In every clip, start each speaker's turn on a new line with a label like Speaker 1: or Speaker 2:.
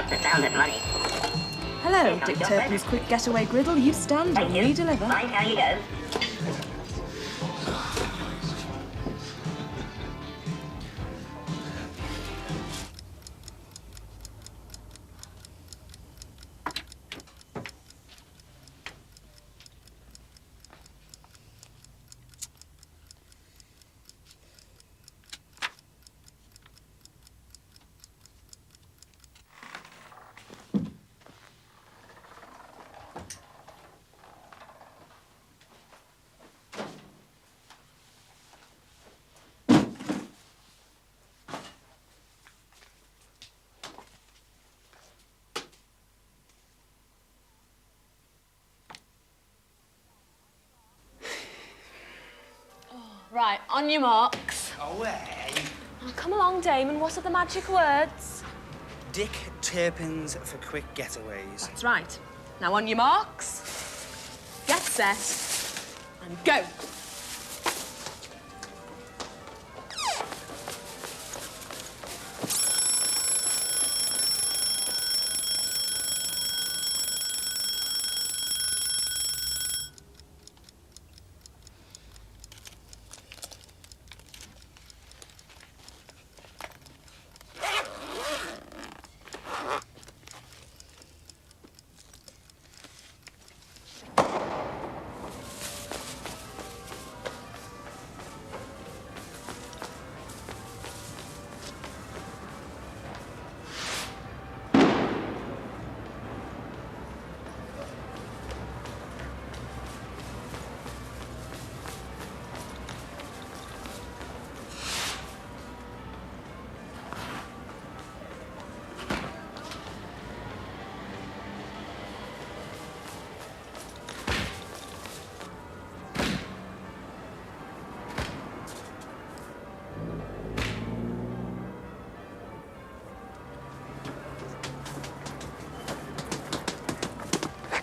Speaker 1: love the sound of money.
Speaker 2: Hello, Dick Turpin's quick getaway griddle. You stand and we deliver.
Speaker 1: Mind how you go.
Speaker 3: Right, on your marks.
Speaker 4: Away.
Speaker 3: Oh, come along, Damon. What are the magic words?
Speaker 4: Dick Turpins for quick getaways.
Speaker 3: That's right. Now, on your marks, get set, and go.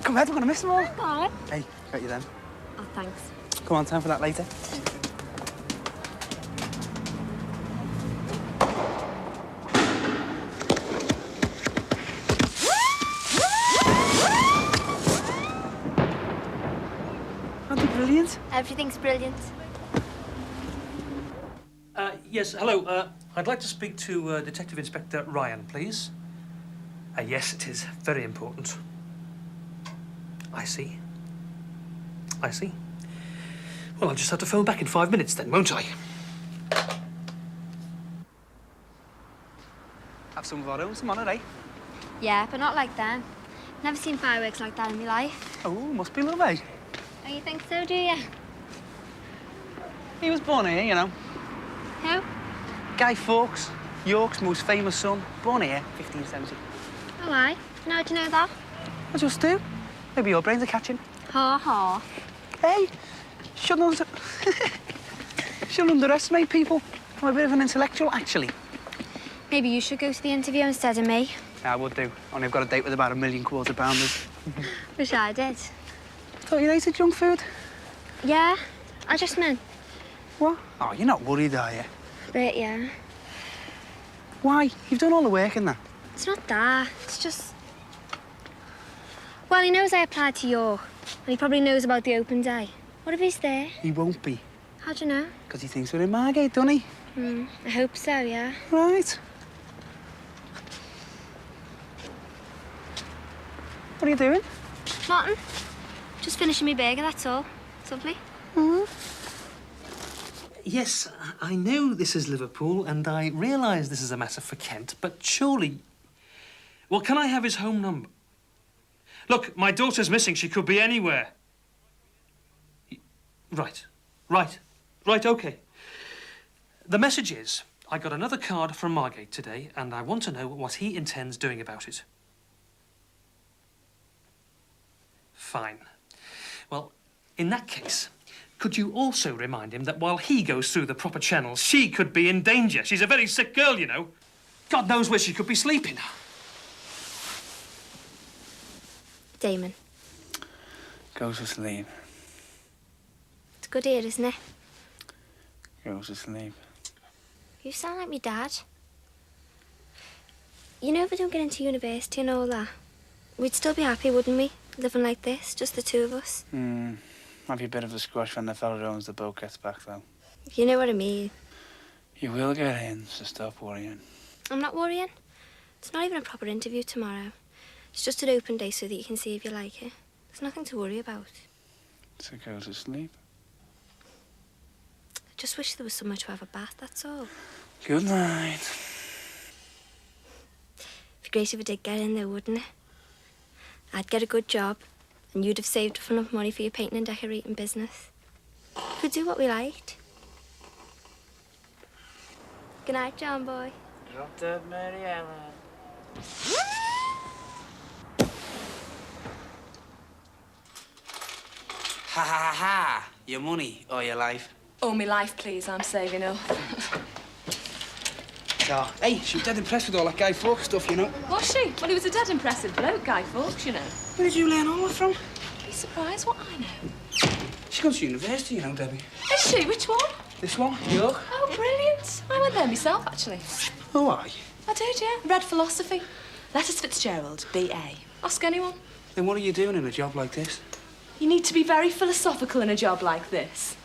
Speaker 4: Come on, we're gonna miss them all.
Speaker 3: Hang on.
Speaker 4: Hey, got you then.
Speaker 3: Oh, thanks.
Speaker 4: Come on, time for that later. Aren't they brilliant?
Speaker 5: Everything's brilliant.
Speaker 6: Yes, hello. I'd like to speak to Detective Inspector Ryan, please. Yes, it is very important. I see. I see. Well, I'll just have to phone back in 5 minutes then, won't I?
Speaker 4: Have some of our own, some on it, eh?
Speaker 5: Yeah, but not like them. Never seen fireworks like that in my life.
Speaker 4: Oh, must be lovely.
Speaker 5: Oh, you think so, do you?
Speaker 4: He was born here, you know.
Speaker 5: Who?
Speaker 4: Guy Fawkes, York's most famous son. Born here, 1570.
Speaker 5: Oh, aye. How'd you know that?
Speaker 4: I just do. Maybe your brains are catching.
Speaker 5: Ha ha.
Speaker 4: Hey, shouldn't underestimate people. I'm a bit of an intellectual, actually.
Speaker 5: Maybe you should go to the interview instead of me.
Speaker 4: Yeah, I would do. Only I've got a date with about 1 million quarter-pounders.
Speaker 5: Wish I did.
Speaker 4: Thought you hated junk food.
Speaker 5: Yeah, I just meant.
Speaker 4: What? Oh, you're not worried, are you?
Speaker 5: But yeah.
Speaker 4: Why? You've done all the work in that.
Speaker 5: It's not that. It's just. Well, he knows I applied to York, and he probably knows about the open day. What if he's there?
Speaker 4: He won't be.
Speaker 5: How'd you know?
Speaker 4: Because he thinks we're in Margate, doesn't he?
Speaker 5: I hope so, yeah.
Speaker 4: Right. What are you doing?
Speaker 5: Nothing. Just finishing my burger, that's all. Lovely.
Speaker 6: Yes, I know this is Liverpool, and I realise this is a matter for Kent, but surely... Well, can I have his home number? Look, my daughter's missing. She could be anywhere. Right, OK. The message is, I got another card from Margate today, and I want to know what he intends doing about it. Fine. Well, in that case, could you also remind him that while he goes through the proper channels, she could be in danger? She's a very sick girl, you know. God knows where she could be sleeping.
Speaker 5: Damon.
Speaker 4: Go to sleep.
Speaker 5: It's good here, isn't it?
Speaker 4: Go to sleep.
Speaker 5: You sound like me dad. You know, if we don't get into university and all that, we'd still be happy, wouldn't we? Living like this, just the two of us.
Speaker 4: Might be a bit of a squash when the fella who owns the boat gets back, though.
Speaker 5: You know what I mean.
Speaker 4: You will get in, so stop worrying.
Speaker 5: I'm not worrying. It's not even a proper interview tomorrow. It's just an open day so that you can see if you like it. There's nothing to worry about.
Speaker 4: So go to sleep.
Speaker 5: I just wish there was somewhere to have a bath, that's all.
Speaker 4: Good night.
Speaker 5: It'd be great if I did get in though, wouldn't it? I'd get a good job, and you'd have saved up enough money for your painting and decorating business. We could do what we liked. Good night, John boy.
Speaker 1: Drop dead Mary Ellen.
Speaker 4: Ha ha ha ha! Your money or your life?
Speaker 3: Oh, me life, please. I'm saving up.
Speaker 4: So, hey, she was dead impressed with all that Guy Fawkes stuff, you know.
Speaker 3: Was she? Well, he was a dead impressive bloke, Guy Fawkes, you know.
Speaker 4: Where did you learn all that from?
Speaker 3: Be surprised what I know.
Speaker 4: She goes to university, you know, Debbie.
Speaker 3: Is she? Which one?
Speaker 4: This one, York.
Speaker 3: Oh, brilliant. I went there myself, actually.
Speaker 4: Oh, why?
Speaker 3: I did, yeah. Read philosophy. Lettuce Fitzgerald, B.A. Ask anyone.
Speaker 4: Then what are you doing in a job like this?
Speaker 3: You need to be very philosophical in a job like this.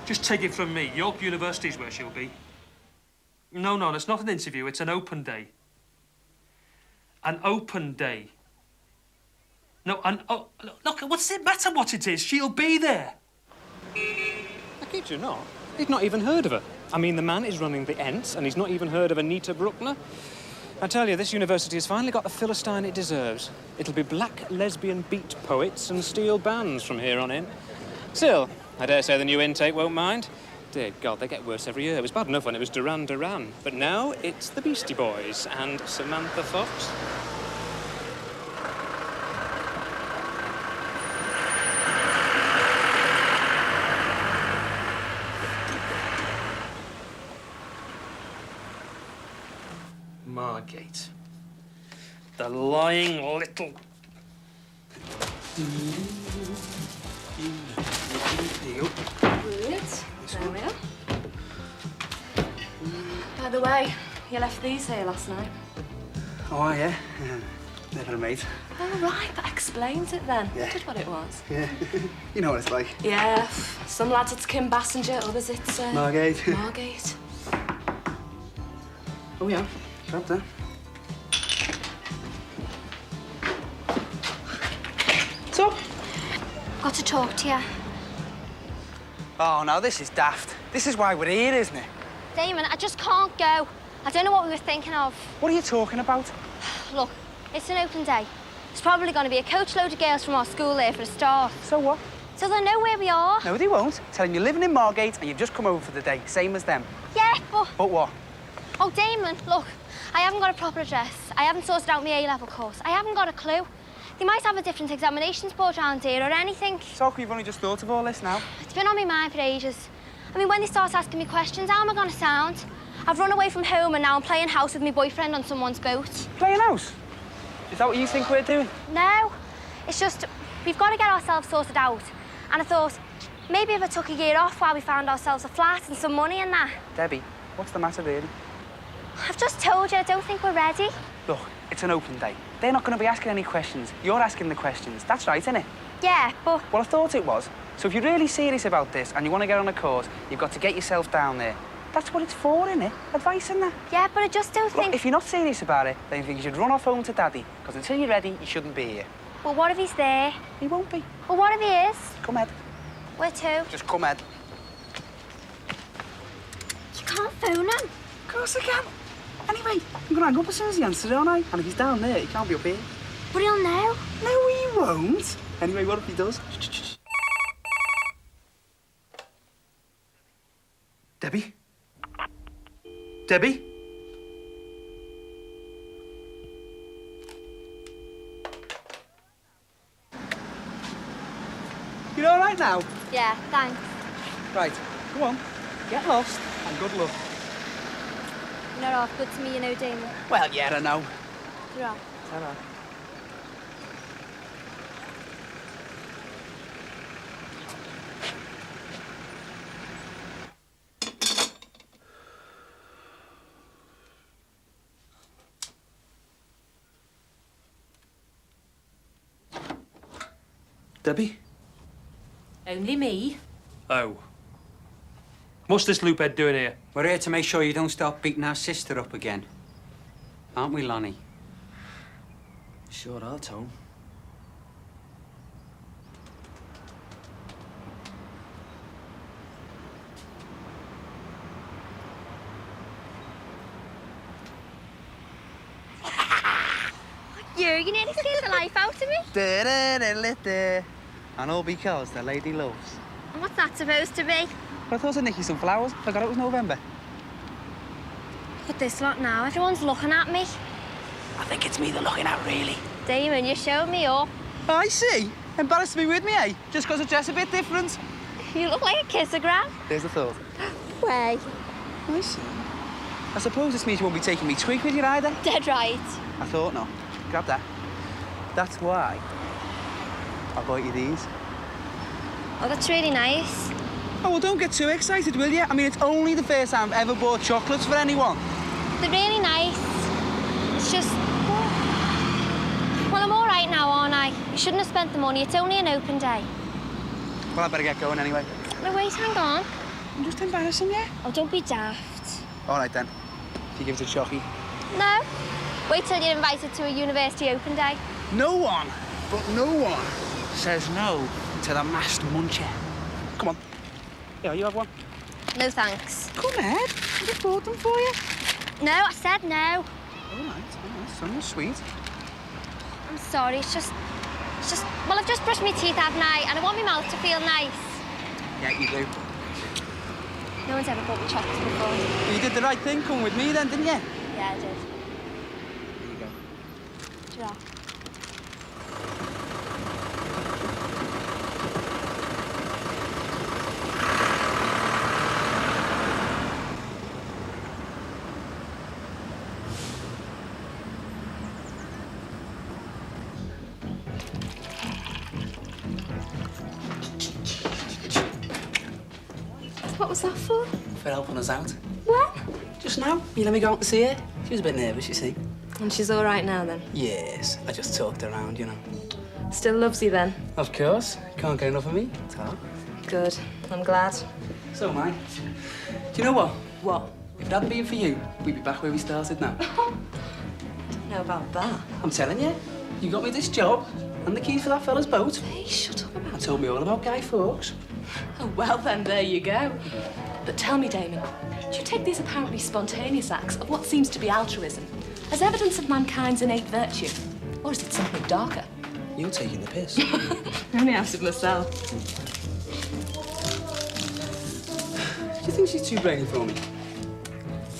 Speaker 6: Just take it from me. York University's where she'll be. No, it's not an interview. It's an open day. An open day. No, look, what's it matter what it is? She'll be there.
Speaker 7: I kid you not. He'd not even heard of her. I mean, the man is running the Ents, and he's not even heard of Anita Bruckner. I tell you, this university has finally got the Philistine it deserves. It'll be black lesbian beat poets and steel bands from here on in. Still, I dare say the new intake won't mind. Dear God, they get worse every year. It was bad enough when it was Duran Duran. But now it's the Beastie Boys and Samantha Fox.
Speaker 6: Margate. The lying little...
Speaker 3: Brilliant. There we are. By the way, you left these here last night.
Speaker 4: Oh, yeah? Never a mate.
Speaker 3: Oh, right, that explains it then.
Speaker 4: Yeah.
Speaker 3: Did what it was.
Speaker 4: Yeah. You know what it's like.
Speaker 3: Yeah, some lads it's Kim Bassinger, others it's...
Speaker 4: Margate.
Speaker 3: Margate.
Speaker 4: Oh, yeah. Grab that. So?
Speaker 5: Got to talk to you.
Speaker 4: Oh, no, this is daft. This is why we're here, isn't it?
Speaker 5: Damon, I just can't go. I don't know what we were thinking of.
Speaker 4: What are you talking about?
Speaker 5: Look, it's an open day. There's probably going to be a coachload of girls from our school there for a start.
Speaker 4: So what?
Speaker 5: So they'll know where we are.
Speaker 4: No, they won't. Tell them you're living in Margate and you've just come over for the day, same as them.
Speaker 5: Yeah, but...
Speaker 4: But what?
Speaker 5: Oh, Damon, look, I haven't got a proper address. I haven't sorted out my A-level course. I haven't got a clue. They might have a different examinations board around here or anything.
Speaker 4: So you've only just thought of all this now?
Speaker 5: It's been on my mind for ages. I mean, when they start asking me questions, how am I going to sound? I've run away from home and now I'm playing house with my boyfriend on someone's boat.
Speaker 4: Playing house? Is that what you think we're doing?
Speaker 5: No, it's just we've got to get ourselves sorted out. And I thought, maybe if I took a year off while we found ourselves a flat and some money and that.
Speaker 4: Debbie, what's the matter really?
Speaker 5: I've just told you I don't think we're ready.
Speaker 4: Look, it's an open day. They're not going to be asking any questions. You're asking the questions. That's right, isn't it?
Speaker 5: Yeah, but...
Speaker 4: Well, I thought it was. So if you're really serious about this and you want to get on a course, you've got to get yourself down there. That's what it's for, innit? Advice and that.
Speaker 5: Yeah, but I just don't
Speaker 4: Look,
Speaker 5: think...
Speaker 4: if you're not serious about it, then you think you should run off home to Daddy, because until you're ready, you shouldn't be here.
Speaker 5: Well, what if he's there?
Speaker 4: He won't be.
Speaker 5: Well, what if he is?
Speaker 4: Come, Ed.
Speaker 5: Where to?
Speaker 4: Just come, Ed.
Speaker 5: You can't phone him.
Speaker 4: Of course I can. Anyway, I'm going to hang up as soon as he answers, aren't I? And if he's down there, he can't be up here.
Speaker 5: But he'll know.
Speaker 4: No, he won't. Anyway, what if he does? Debbie? Debbie? You're all right now?
Speaker 5: Yeah, thanks.
Speaker 4: Right, come on. Get lost and good luck.
Speaker 5: You're not half good to me, you know, Damon.
Speaker 4: Well, yeah, I know.
Speaker 5: You're right.
Speaker 4: I know. Debbie?
Speaker 3: Only me.
Speaker 6: Oh. What's this loophead doing here?
Speaker 8: We're here to make sure you don't start beating our sister up again. Aren't we, Lonnie?
Speaker 1: Sure are, Tom.
Speaker 5: You nearly scared the life out of me.
Speaker 4: And all because the lady loves.
Speaker 5: And what's that supposed to be?
Speaker 4: But I thought I'd nick you some flowers. Forgot it was November.
Speaker 5: Look at this lot now. Everyone's looking at me.
Speaker 4: I think it's me they're looking at, really.
Speaker 5: Damon, you showed me up.
Speaker 4: I see. Embarrassed to be with me, eh? Just because I dress a bit different.
Speaker 5: You look like a kissogram.
Speaker 4: There's the thought.
Speaker 5: Way.
Speaker 4: I see. I suppose this means you won't be taking me twig with you either.
Speaker 5: Dead right.
Speaker 4: I thought not. Grab that. That's why I bought you these.
Speaker 5: Oh, that's really nice.
Speaker 4: Oh, well, don't get too excited, will you? I mean, it's only the first time I've ever bought chocolates for anyone.
Speaker 5: They're really nice. It's just... Well, I'm all right now, aren't I? You shouldn't have spent the money. It's only an open day.
Speaker 4: Well, I better get going anyway.
Speaker 5: No, wait, hang on.
Speaker 4: I'm just embarrassing you.
Speaker 5: Oh, don't be daft.
Speaker 4: All right, then. If you give us a chocky.
Speaker 5: No. Wait till you're invited to a university open day.
Speaker 4: No one, but no one, says no to the masked muncher. Come on. Yeah, you have one.
Speaker 5: No, thanks.
Speaker 4: Come, Ed. I just bought them for you.
Speaker 5: No, I said no.
Speaker 4: All right. Some sweet.
Speaker 5: I'm sorry, it's just... Well, I've just brushed my teeth, haven't I? And I want my mouth to feel nice.
Speaker 4: Yeah, you do.
Speaker 5: No one's ever bought me chocolates before.
Speaker 4: You did the right thing. Come with me then, didn't you?
Speaker 5: Yeah, I did.
Speaker 4: There you go.
Speaker 5: Ta-ra.
Speaker 3: What was that for?
Speaker 4: For helping us out.
Speaker 3: What?
Speaker 1: Just now, you let me go out to see her. She was a bit nervous, you see.
Speaker 3: And she's all right now, then?
Speaker 1: Yes, I just talked around, you know.
Speaker 3: Still loves you, then?
Speaker 1: Of course. Can't get enough of me. So.
Speaker 3: Good. I'm glad.
Speaker 1: So am I. Do you know what?
Speaker 3: What?
Speaker 1: If it hadn't been for you, we'd be back where we started now.
Speaker 3: Don't know about that.
Speaker 1: I'm telling you, you got me this job and the keys for that fella's boat.
Speaker 3: Hey, shut up about
Speaker 1: And told me all about Guy Fawkes.
Speaker 3: Oh, well, then, there you go. But tell me, Damon, do you take these apparently spontaneous acts of what seems to be altruism as evidence of mankind's innate virtue? Or is it something darker?
Speaker 1: You're taking the piss.
Speaker 3: I only asked it myself.
Speaker 1: Do you think she's too brainy for me?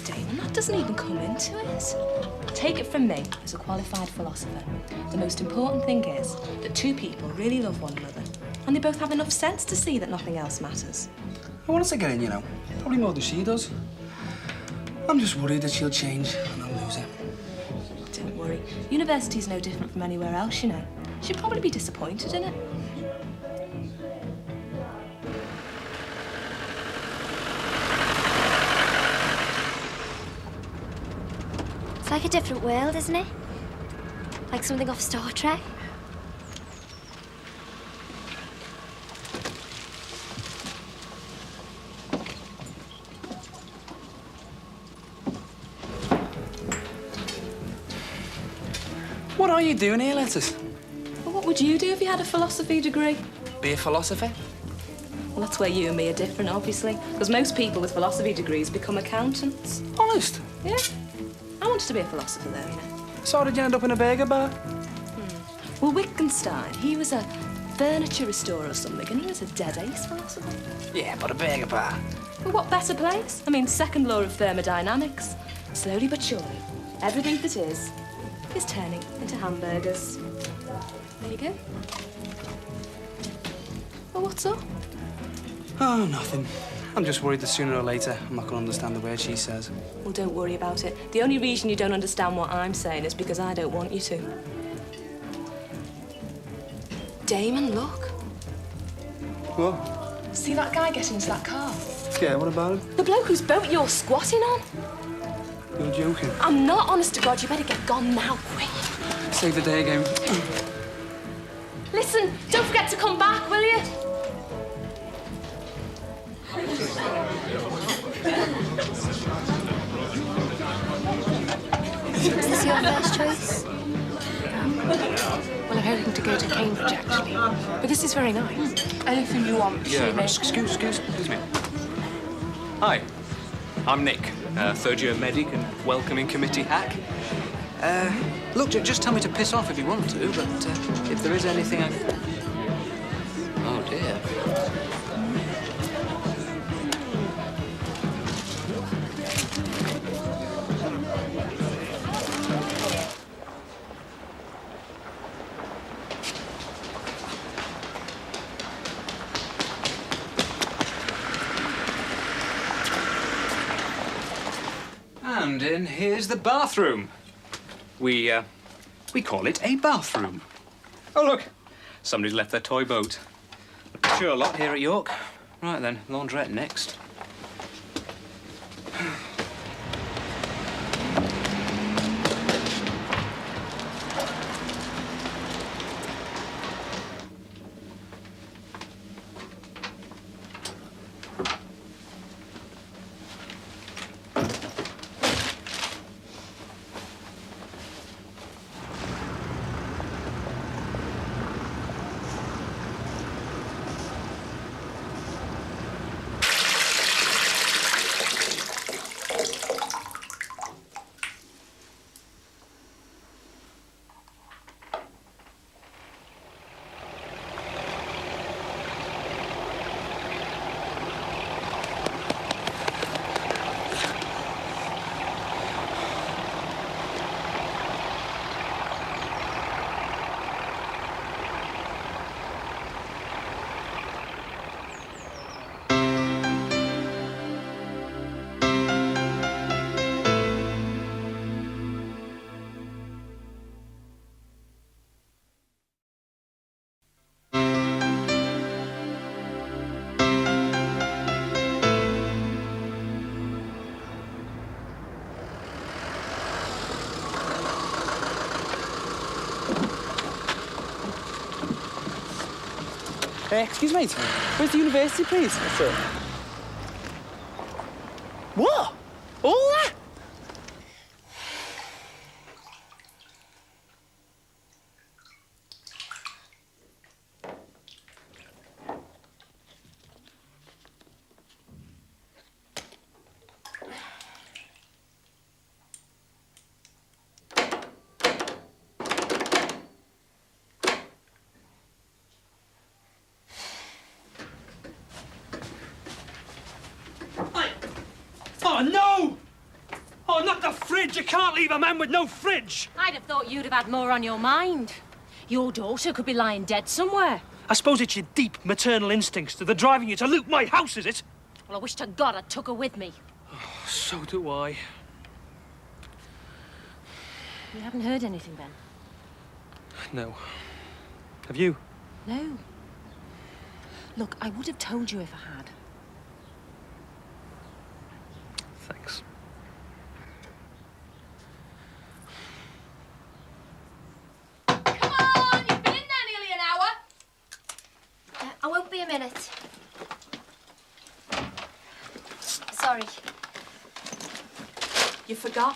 Speaker 3: Damon, that doesn't even come into it. Take it from me, as a qualified philosopher. The most important thing is that two people really love one another, and they both have enough sense to see that nothing else matters.
Speaker 1: I want us to get in, you know. Probably more than she does. I'm just worried that she'll change and I'll lose her.
Speaker 3: Don't worry. University's no different from anywhere else, you know. She'll probably be disappointed in it.
Speaker 5: It's like a different world, isn't it? Like something off Star Trek.
Speaker 1: What are you doing here, Lettuce?
Speaker 3: Well, what would you do if you had a philosophy degree?
Speaker 1: Be a philosopher?
Speaker 3: Well, that's where you and me are different, obviously. Because most people with philosophy degrees become accountants.
Speaker 1: Honest?
Speaker 3: Yeah. I wanted to be a philosopher, though, you know.
Speaker 1: So did you end up in a burger bar?
Speaker 3: Well, Wittgenstein, he was a furniture restorer or something, and he was a dead-ace philosopher.
Speaker 1: Yeah, but a burger bar.
Speaker 3: Well, what better place? I mean, second law of thermodynamics. Slowly but surely, everything that is turning into hamburgers. There you go. Well, what's up?
Speaker 1: Oh, nothing. I'm just worried that sooner or later I'm not going to understand the word she says.
Speaker 3: Well, don't worry about it. The only reason you don't understand what I'm saying is because I don't want you to. Damon, look.
Speaker 1: What?
Speaker 3: See that guy get into that car?
Speaker 1: Yeah, what about him?
Speaker 3: The bloke whose boat you're squatting on?
Speaker 1: You're joking.
Speaker 3: I'm not, honest to God. You better get gone now, quick.
Speaker 1: Save the day again.
Speaker 3: Listen, don't forget to come back, will you?
Speaker 5: Is this your first choice?
Speaker 9: Well, I'm hoping to go to Cambridge, actually. But this is very nice.
Speaker 3: Anything you want,
Speaker 7: Yeah, excuse me. Hi, I'm Nick, third-year medic and welcoming committee hack. Look, just tell me to piss off if you want to, but if there is anything I... Oh, dear. And in here's the bathroom. We call it a bathroom. Oh, look, somebody's left their toy boat. Sure a lot here at York. Right then, laundrette next.
Speaker 1: Excuse me, where's the university, please? What? All that?
Speaker 6: you can't leave a man with no fridge.
Speaker 10: I'd have thought you'd have had more on your mind. Your daughter could be lying dead somewhere.
Speaker 6: I suppose it's your deep maternal instincts that are driving you to loot my house, is it?
Speaker 10: Well, I wish to God I took her with me.
Speaker 6: So do I.
Speaker 10: You haven't heard anything, then?
Speaker 6: No. Have you?
Speaker 10: No. Look, I would have told you if I had.
Speaker 6: Thanks.
Speaker 3: Come on, you've been in there nearly an hour.
Speaker 5: I won't be a minute. Sorry.
Speaker 3: You forgot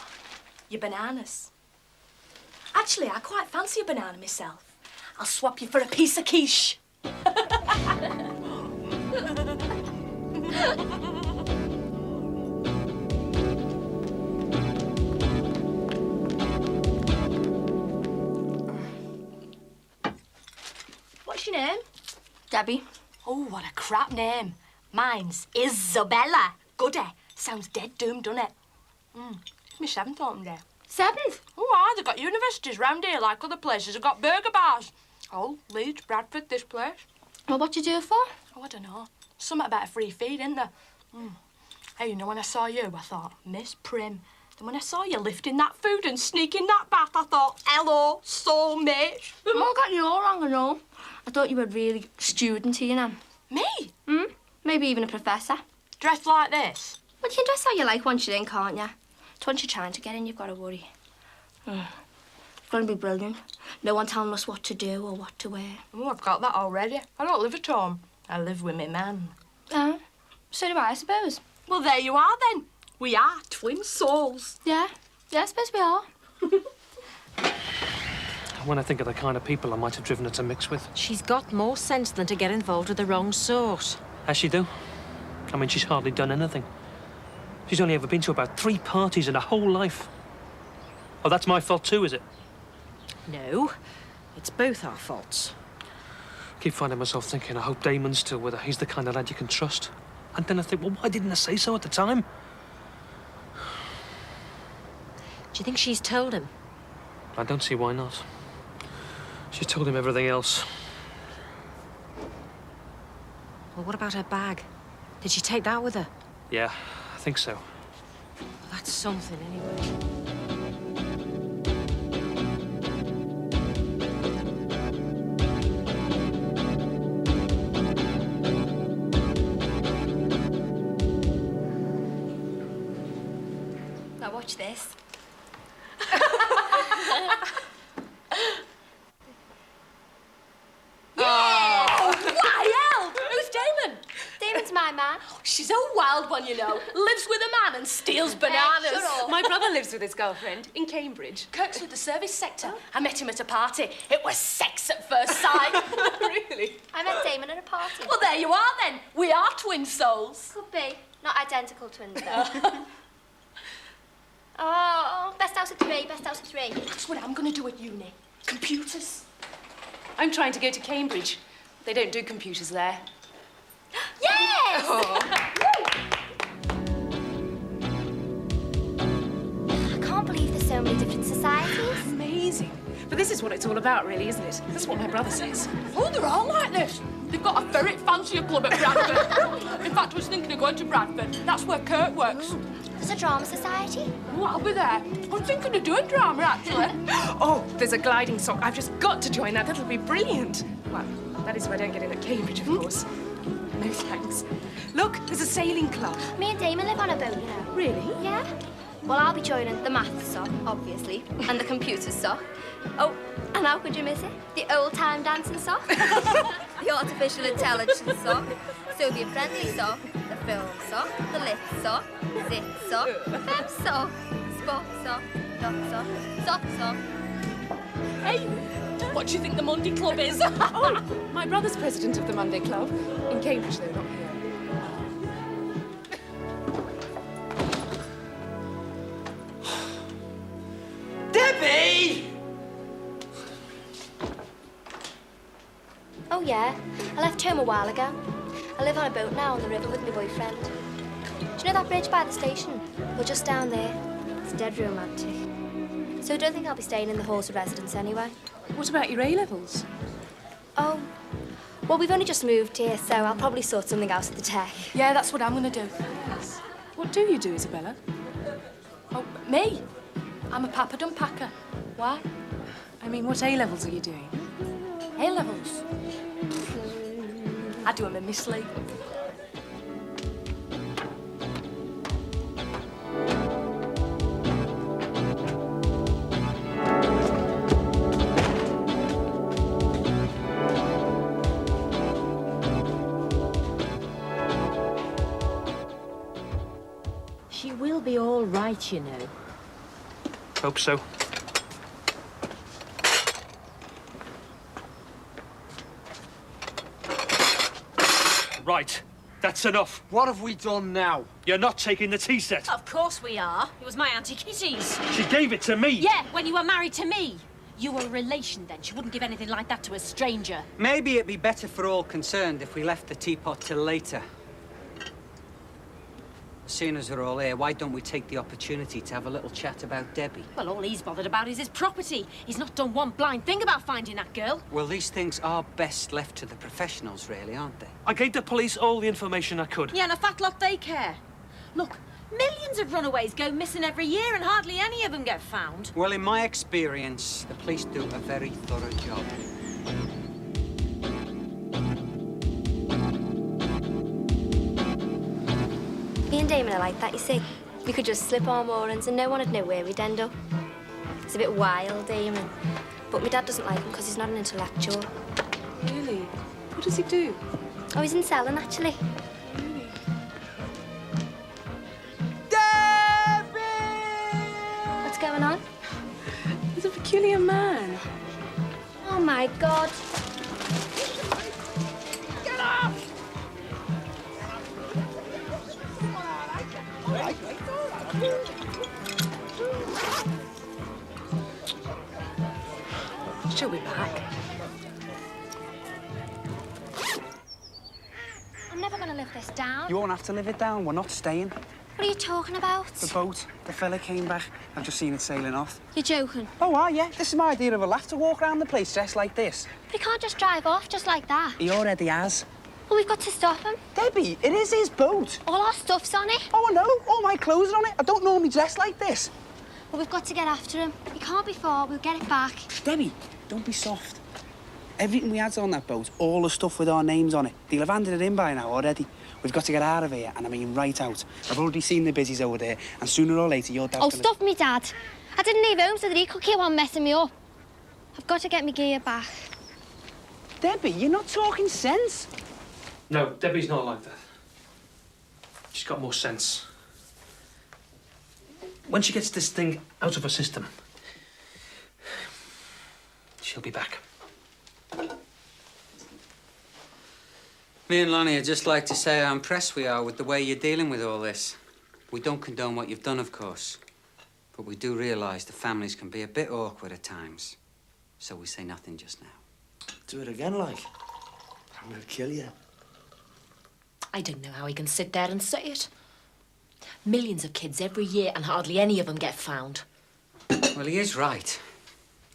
Speaker 3: your bananas. Actually, I quite fancy a banana myself. I'll swap you for a piece of quiche. What's your name?
Speaker 5: Debbie.
Speaker 3: Oh, what a crap name. Mine's Isabella. Goody. Sounds dead doomed, doesn't it? It's my 7th autumn day.
Speaker 5: 7th?
Speaker 3: Oh, aye, they've got universities round here like other places. They've got burger bars. Oh, Leeds, Bradford, this place.
Speaker 5: Well, what you do it for?
Speaker 3: Oh, I don't know. Something about a free feed, isn't there? Hey, you know, when I saw you, I thought, Miss Prim. Then when I saw you lifting that food and sneaking that bath, I thought, hello, soulmate.
Speaker 5: I got you all wrong and all. I thought you were really student, you know.
Speaker 3: Me?
Speaker 5: Maybe even a professor.
Speaker 3: Dressed like this?
Speaker 5: Well, you can dress how you like once you're in, can't you? It's once you're trying to get in, you've got to worry. It's going to be brilliant. No one telling us what to do or what to wear.
Speaker 3: Oh, I've got that already. I don't live at home. I live with my man.
Speaker 5: Oh, so do I suppose.
Speaker 3: Well, there you are, then. We are twin souls.
Speaker 5: Yeah, I suppose we are.
Speaker 6: When I think of the kind of people I might have driven her to mix with.
Speaker 10: She's got more sense than to get involved with the wrong sort.
Speaker 6: Has she do? I mean, she's hardly done anything. She's only ever been to about 3 parties in her whole life. Oh, that's my fault too, is it?
Speaker 10: No, it's both our faults.
Speaker 6: I keep finding myself thinking, I hope Damon's still with her. He's the kind of lad you can trust. And then I think, well, why didn't I say so at the time?
Speaker 10: Do you think she's told him?
Speaker 6: I don't see why not. She's told him everything else.
Speaker 10: Well, what about her bag? Did she take that with her?
Speaker 6: Yeah, I think so.
Speaker 10: Well, that's something, anyway.
Speaker 5: Now watch this. Damon's my man.
Speaker 3: She's a wild one, you know. Lives with a man and steals bananas.
Speaker 5: shut up.
Speaker 9: My brother lives with his girlfriend in Cambridge.
Speaker 3: Kirk's with the service sector. I met him at a party. It was sex at first sight.
Speaker 9: Really?
Speaker 5: I met Damon at a party.
Speaker 3: Well, there you are, then. We are twin souls.
Speaker 5: Could be. Not identical twins, though. Oh, best out of 3, best out of 3.
Speaker 3: That's what I'm going to do at uni. Computers.
Speaker 9: I'm trying to go to Cambridge. They don't do computers there.
Speaker 5: Yes! I can't believe there's so many different societies.
Speaker 9: Amazing. But this is what it's all about, really, isn't it? That's what my brother says.
Speaker 3: Oh, they're all like this. They've got a ferret fancier club at Bradford. In fact, I was thinking of going to Bradford. That's where Kirk works.
Speaker 5: There's a drama society.
Speaker 3: Oh, I'll be there. I'm thinking of doing drama, actually.
Speaker 9: Oh, there's a gliding sock. I've just got to join that. That'll be brilliant. Well, that is if I don't get in at Cambridge, of course. No thanks. Look, there's a sailing club.
Speaker 5: Me and Damon live on a boat, you know.
Speaker 9: Really?
Speaker 5: Yeah. Well, I'll be joining the maths sock, obviously, and the computers sock. Oh, and how could you miss it? The old-time dancing sock, the artificial intelligence sock, Soviet-friendly sock, the film sock, the lit sock, zit sock, fem sock, spot sock, dot sock.
Speaker 3: Hey, what do you think the Monday Club is?
Speaker 9: Oh, my brother's president of the Monday Club. In Cambridge, though, not here.
Speaker 8: Debbie!
Speaker 5: Oh, yeah. I left home a while ago. I live on a boat now on the river with my boyfriend. Do you know that bridge by the station? We're just down there. It's dead romantic. So I don't think I'll be staying in the Horse residence anyway.
Speaker 9: What about your A-levels?
Speaker 5: Oh, well, we've only just moved here, so I'll probably sort something out at the tech.
Speaker 9: Yeah, that's what I'm going to do. What do you do, Isabella?
Speaker 3: Oh, me? I'm a papadum packer. Why?
Speaker 9: I mean, what A-levels are you doing?
Speaker 3: A-levels. I do them in my sleep.
Speaker 10: She will be all right, you know.
Speaker 6: Hope so. Right. That's enough.
Speaker 11: What have we done now?
Speaker 6: You're not taking the tea set.
Speaker 10: Of course we are. It was my Auntie Kitty's.
Speaker 6: She gave it to me.
Speaker 10: Yeah, when you were married to me. You were a relation then. She wouldn't give anything like that to a stranger.
Speaker 8: Maybe it'd be better for all concerned if we left the teapot till later. Seeing as we're all here, why don't we take the opportunity to have a little chat about Debbie?
Speaker 10: Well, all he's bothered about is his property. He's not done one blind thing about finding that girl.
Speaker 8: Well, these things are best left to the professionals, really, aren't they?
Speaker 6: I gave the police all the information I could.
Speaker 10: Yeah, and a fat lot they care. Look, millions of runaways go missing every year and hardly any of them get found.
Speaker 8: Well, in my experience, the police do a very thorough job.
Speaker 5: Me and Damon are like that, you see. We could just slip our moorings and no one would know where we'd end up. He's a bit wild, Damon. But my dad doesn't like him because he's not an intellectual.
Speaker 9: Really? What does he do?
Speaker 5: Oh, he's in selling, actually.
Speaker 9: Really?
Speaker 5: What's going on?
Speaker 9: He's a peculiar man.
Speaker 5: Oh, my God.
Speaker 11: Get off!
Speaker 9: She'll be back.
Speaker 5: I'm never going to live this down.
Speaker 4: You won't have to live it down. We're not staying.
Speaker 5: What are you talking about?
Speaker 4: The boat. The fella came back. I've just seen it sailing off.
Speaker 5: You're joking.
Speaker 4: Oh, yeah. This is my idea of a laugh, to walk around the place dressed like this.
Speaker 5: But he can't just drive off just like that.
Speaker 4: He already has.
Speaker 5: Well, we've got to stop him.
Speaker 4: Debbie, it is his boat.
Speaker 5: All our stuff's on it.
Speaker 4: Oh, I know. All my clothes are on it. I don't normally dress like this.
Speaker 5: Well, we've got to get after him. He can't be far. We'll get it back.
Speaker 4: Debbie, don't be soft. Everything we had's on that boat, all the stuff with our names on it. They'll have handed it in by now already. We've got to get out of here, and I mean right out. I've already seen the busies over there, and sooner or later your dad's
Speaker 5: Oh,
Speaker 4: gonna...
Speaker 5: stuff me, Dad. I didn't leave home so that he could keep on messing me up. I've got to get my gear back.
Speaker 4: Debbie, you're not talking sense.
Speaker 6: No, Debbie's not like that. She's got more sense. When she gets this thing out of her system, she'll be back.
Speaker 8: Me and Lonnie would just like to say how impressed we are with the way you're dealing with all this. We don't condone what you've done, of course. But we do realise the families can be a bit awkward at times. So we say nothing just now.
Speaker 11: Do it again, like. I'm gonna kill you.
Speaker 10: I don't know how he can sit there and say it. Millions of kids every year and hardly any of them get found.
Speaker 8: Well, he is right.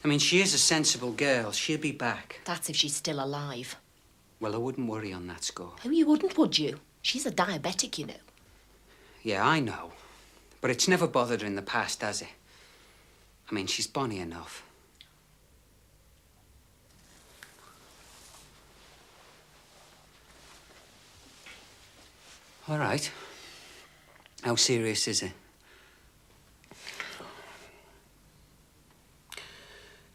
Speaker 8: I mean, she is a sensible girl. She'll be back.
Speaker 10: That's if she's still alive.
Speaker 8: Well, I wouldn't worry on that score.
Speaker 10: Oh, you wouldn't, would you? She's a diabetic, you know.
Speaker 8: Yeah, I know. But it's never bothered her in the past, has it? I mean, she's bonny enough. All right. How serious is it?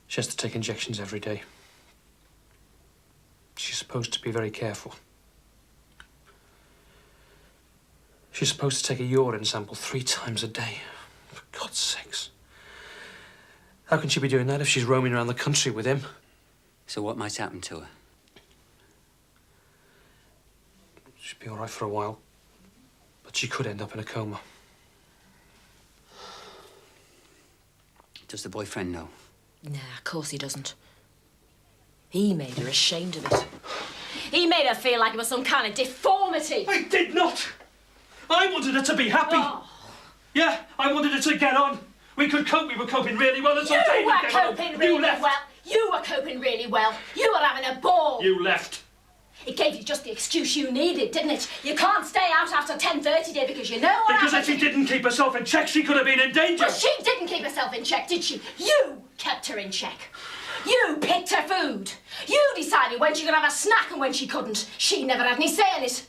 Speaker 6: She has to take injections every day. She's supposed to be very careful. She's supposed to take a urine sample 3 times a day. For God's sakes. How can she be doing that if she's roaming around the country with him?
Speaker 8: So what might happen to her?
Speaker 6: She'll be all right for a while. But she could end up in a coma.
Speaker 8: Does the boyfriend know?
Speaker 10: Nah, of course he doesn't. He made her ashamed of it. He made her feel like it was some kind of deformity.
Speaker 6: I did not! I wanted her to be happy!
Speaker 10: Oh.
Speaker 6: Yeah, I wanted her to get on. We could cope. We were coping really well until
Speaker 10: You
Speaker 6: Damon
Speaker 10: were
Speaker 6: came along.
Speaker 10: coping
Speaker 6: You
Speaker 10: really
Speaker 6: left.
Speaker 10: well. You were coping really well. You were having a ball.
Speaker 6: You left.
Speaker 10: It gave you just the excuse you needed, didn't it? You can't stay out after 10:30, dear, because you know what
Speaker 6: Because if
Speaker 10: happened.
Speaker 6: she didn't keep herself in check, she could have been in danger.
Speaker 10: But she didn't keep herself in check, did she? You kept her in check. You picked her food. You decided when she could have a snack and when she couldn't. She never had any say in it.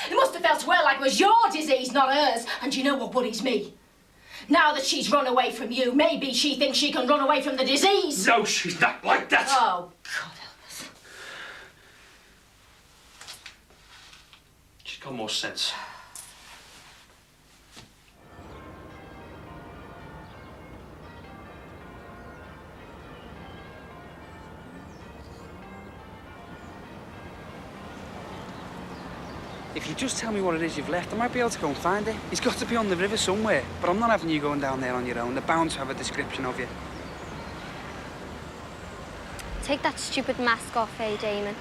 Speaker 10: It must have felt to her like it was your disease, not hers. And you know what worries me? Now that she's run away from you, maybe she thinks she can run away from the disease.
Speaker 6: No, she's not like that.
Speaker 10: Oh, God help us.
Speaker 6: She's got more sense.
Speaker 4: If you just tell me what it is you've left, I might be able to go and find it. He's got to be on the river somewhere, but I'm not having you going down there on your own. They're bound to have a description of you.
Speaker 5: Take that stupid mask off, Damon.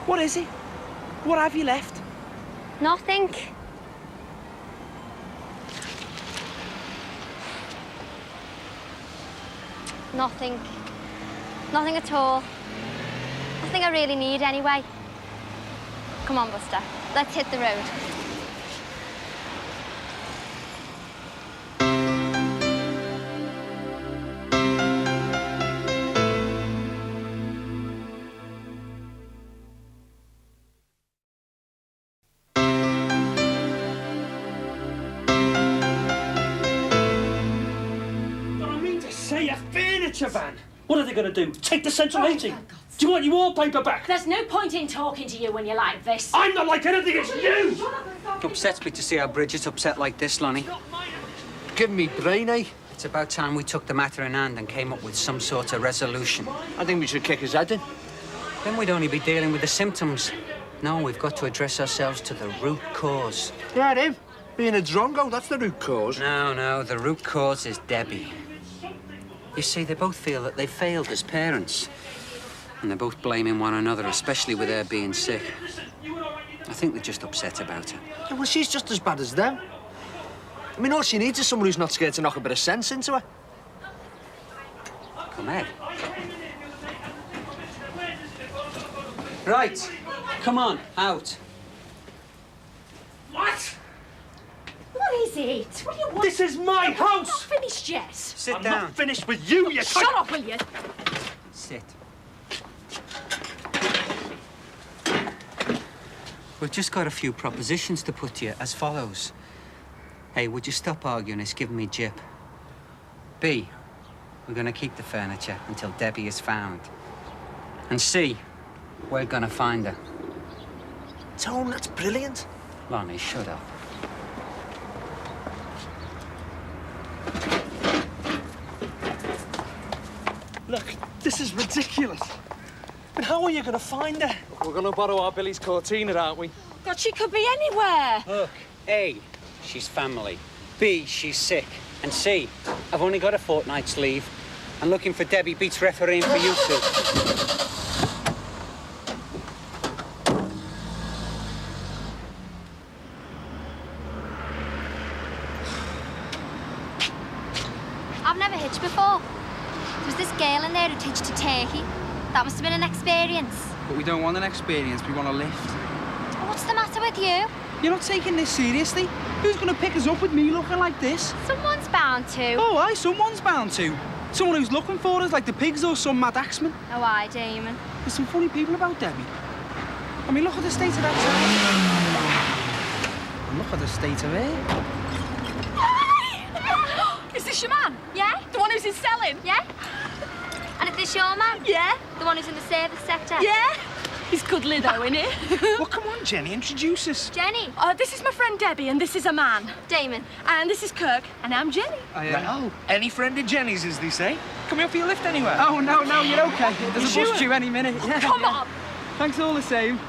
Speaker 4: What is it? What have you left?
Speaker 5: Nothing. Nothing. Nothing at all. Nothing I really need anyway. Come on, Buster. Let's hit the road.
Speaker 6: But I mean to say, a furniture van. What are they going to do? Take the central heating? Do you want your wallpaper back?
Speaker 10: There's no point in talking to you when you're like this.
Speaker 6: I'm not like anything, it's you!
Speaker 8: It upsets me to see how Bridget's upset like this, Lonnie.
Speaker 11: Give me brain, eh?
Speaker 8: It's about time we took the matter in hand and came up with some sort of resolution.
Speaker 11: I think we should kick his head in.
Speaker 8: Then we'd only be dealing with the symptoms. No, we've got to address ourselves to the root cause.
Speaker 11: Yeah, him. Being a drongo, that's the root cause.
Speaker 8: No, the root cause is Debbie. You see, they both feel that they failed as parents. And they're both blaming one another, especially with her being sick. I think they're just upset about her.
Speaker 11: Yeah, well, she's just as bad as them. I mean, all she needs is someone who's not scared to knock a bit of sense into her.
Speaker 8: Come here. Right. Come on, out.
Speaker 6: What?
Speaker 10: What is it? What do you want?
Speaker 6: This is my house!
Speaker 10: Not finished yet.
Speaker 8: Sit
Speaker 6: I'm
Speaker 8: down.
Speaker 6: not finished with you, you
Speaker 10: Shut up, will you?
Speaker 8: Sit. We've just got a few propositions to put to you as follows. A, would you stop arguing? It's giving me jip. B, we're going to keep the furniture until Debbie is found. And C, we're going to find her.
Speaker 11: Tone, that's brilliant.
Speaker 8: Lonnie, shut up.
Speaker 11: Look, this is ridiculous. But how are you going to find her? We're going to borrow our Billy's Cortina, aren't we?
Speaker 10: God, she could be anywhere.
Speaker 8: Look, A, she's family. B, she's sick. And C, I've only got a fortnight's leave. And looking for Debbie beats refereeing for you two.
Speaker 5: I've never hitched before. There was this girl in there who hitched to Turkey. That must have been an experience.
Speaker 4: But we don't want an experience, we want a lift.
Speaker 5: What's the matter with you?
Speaker 4: You're not taking this seriously? Who's going to pick us up with me looking like this?
Speaker 5: Someone's bound to.
Speaker 4: Oh, aye, someone's bound to. Someone who's looking for us, like the pigs or some mad axeman.
Speaker 5: Oh, aye, Damon.
Speaker 4: There's some funny people about Debbie. I mean, look at the state of that town. And look at the state of her.
Speaker 2: Is this your man?
Speaker 5: Yeah?
Speaker 2: The one who's in selling?
Speaker 5: Yeah? And is this your man?
Speaker 2: Yeah.
Speaker 5: The one who's in the service sector?
Speaker 2: Yeah. He's cuddly though, isn't he?
Speaker 4: Well, come on, Jenny, introduce us.
Speaker 5: Jenny?
Speaker 2: This is my friend Debbie, and this is a man.
Speaker 5: Damon?
Speaker 2: And this is Kirk, and I'm Jenny.
Speaker 4: Oh, any friend of Jenny's, as they say. Can we offer you a lift anywhere? Oh, no, you're okay. There's a bus due any minute. Yeah.
Speaker 2: Come on.
Speaker 4: Thanks all the same.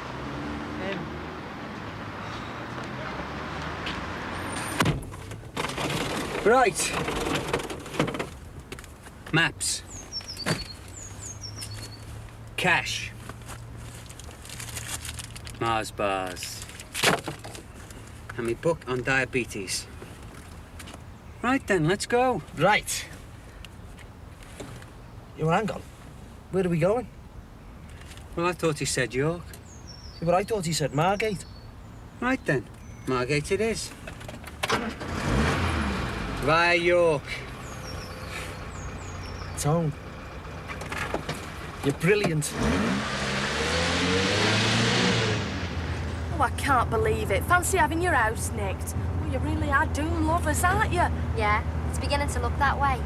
Speaker 8: Right. Maps. Cash. Mars bars. and my book on diabetes. Right then, let's go.
Speaker 11: Right. You hang on. Where are we going?
Speaker 8: Well, I thought he said York.
Speaker 11: Yeah, but I thought he said Margate.
Speaker 8: Right then, Margate it is. Via York.
Speaker 11: Tone. You're brilliant.
Speaker 2: Oh, I can't believe it. Fancy having your house nicked. Oh, you really are doom lovers, aren't you?
Speaker 5: Yeah, it's beginning to look that way.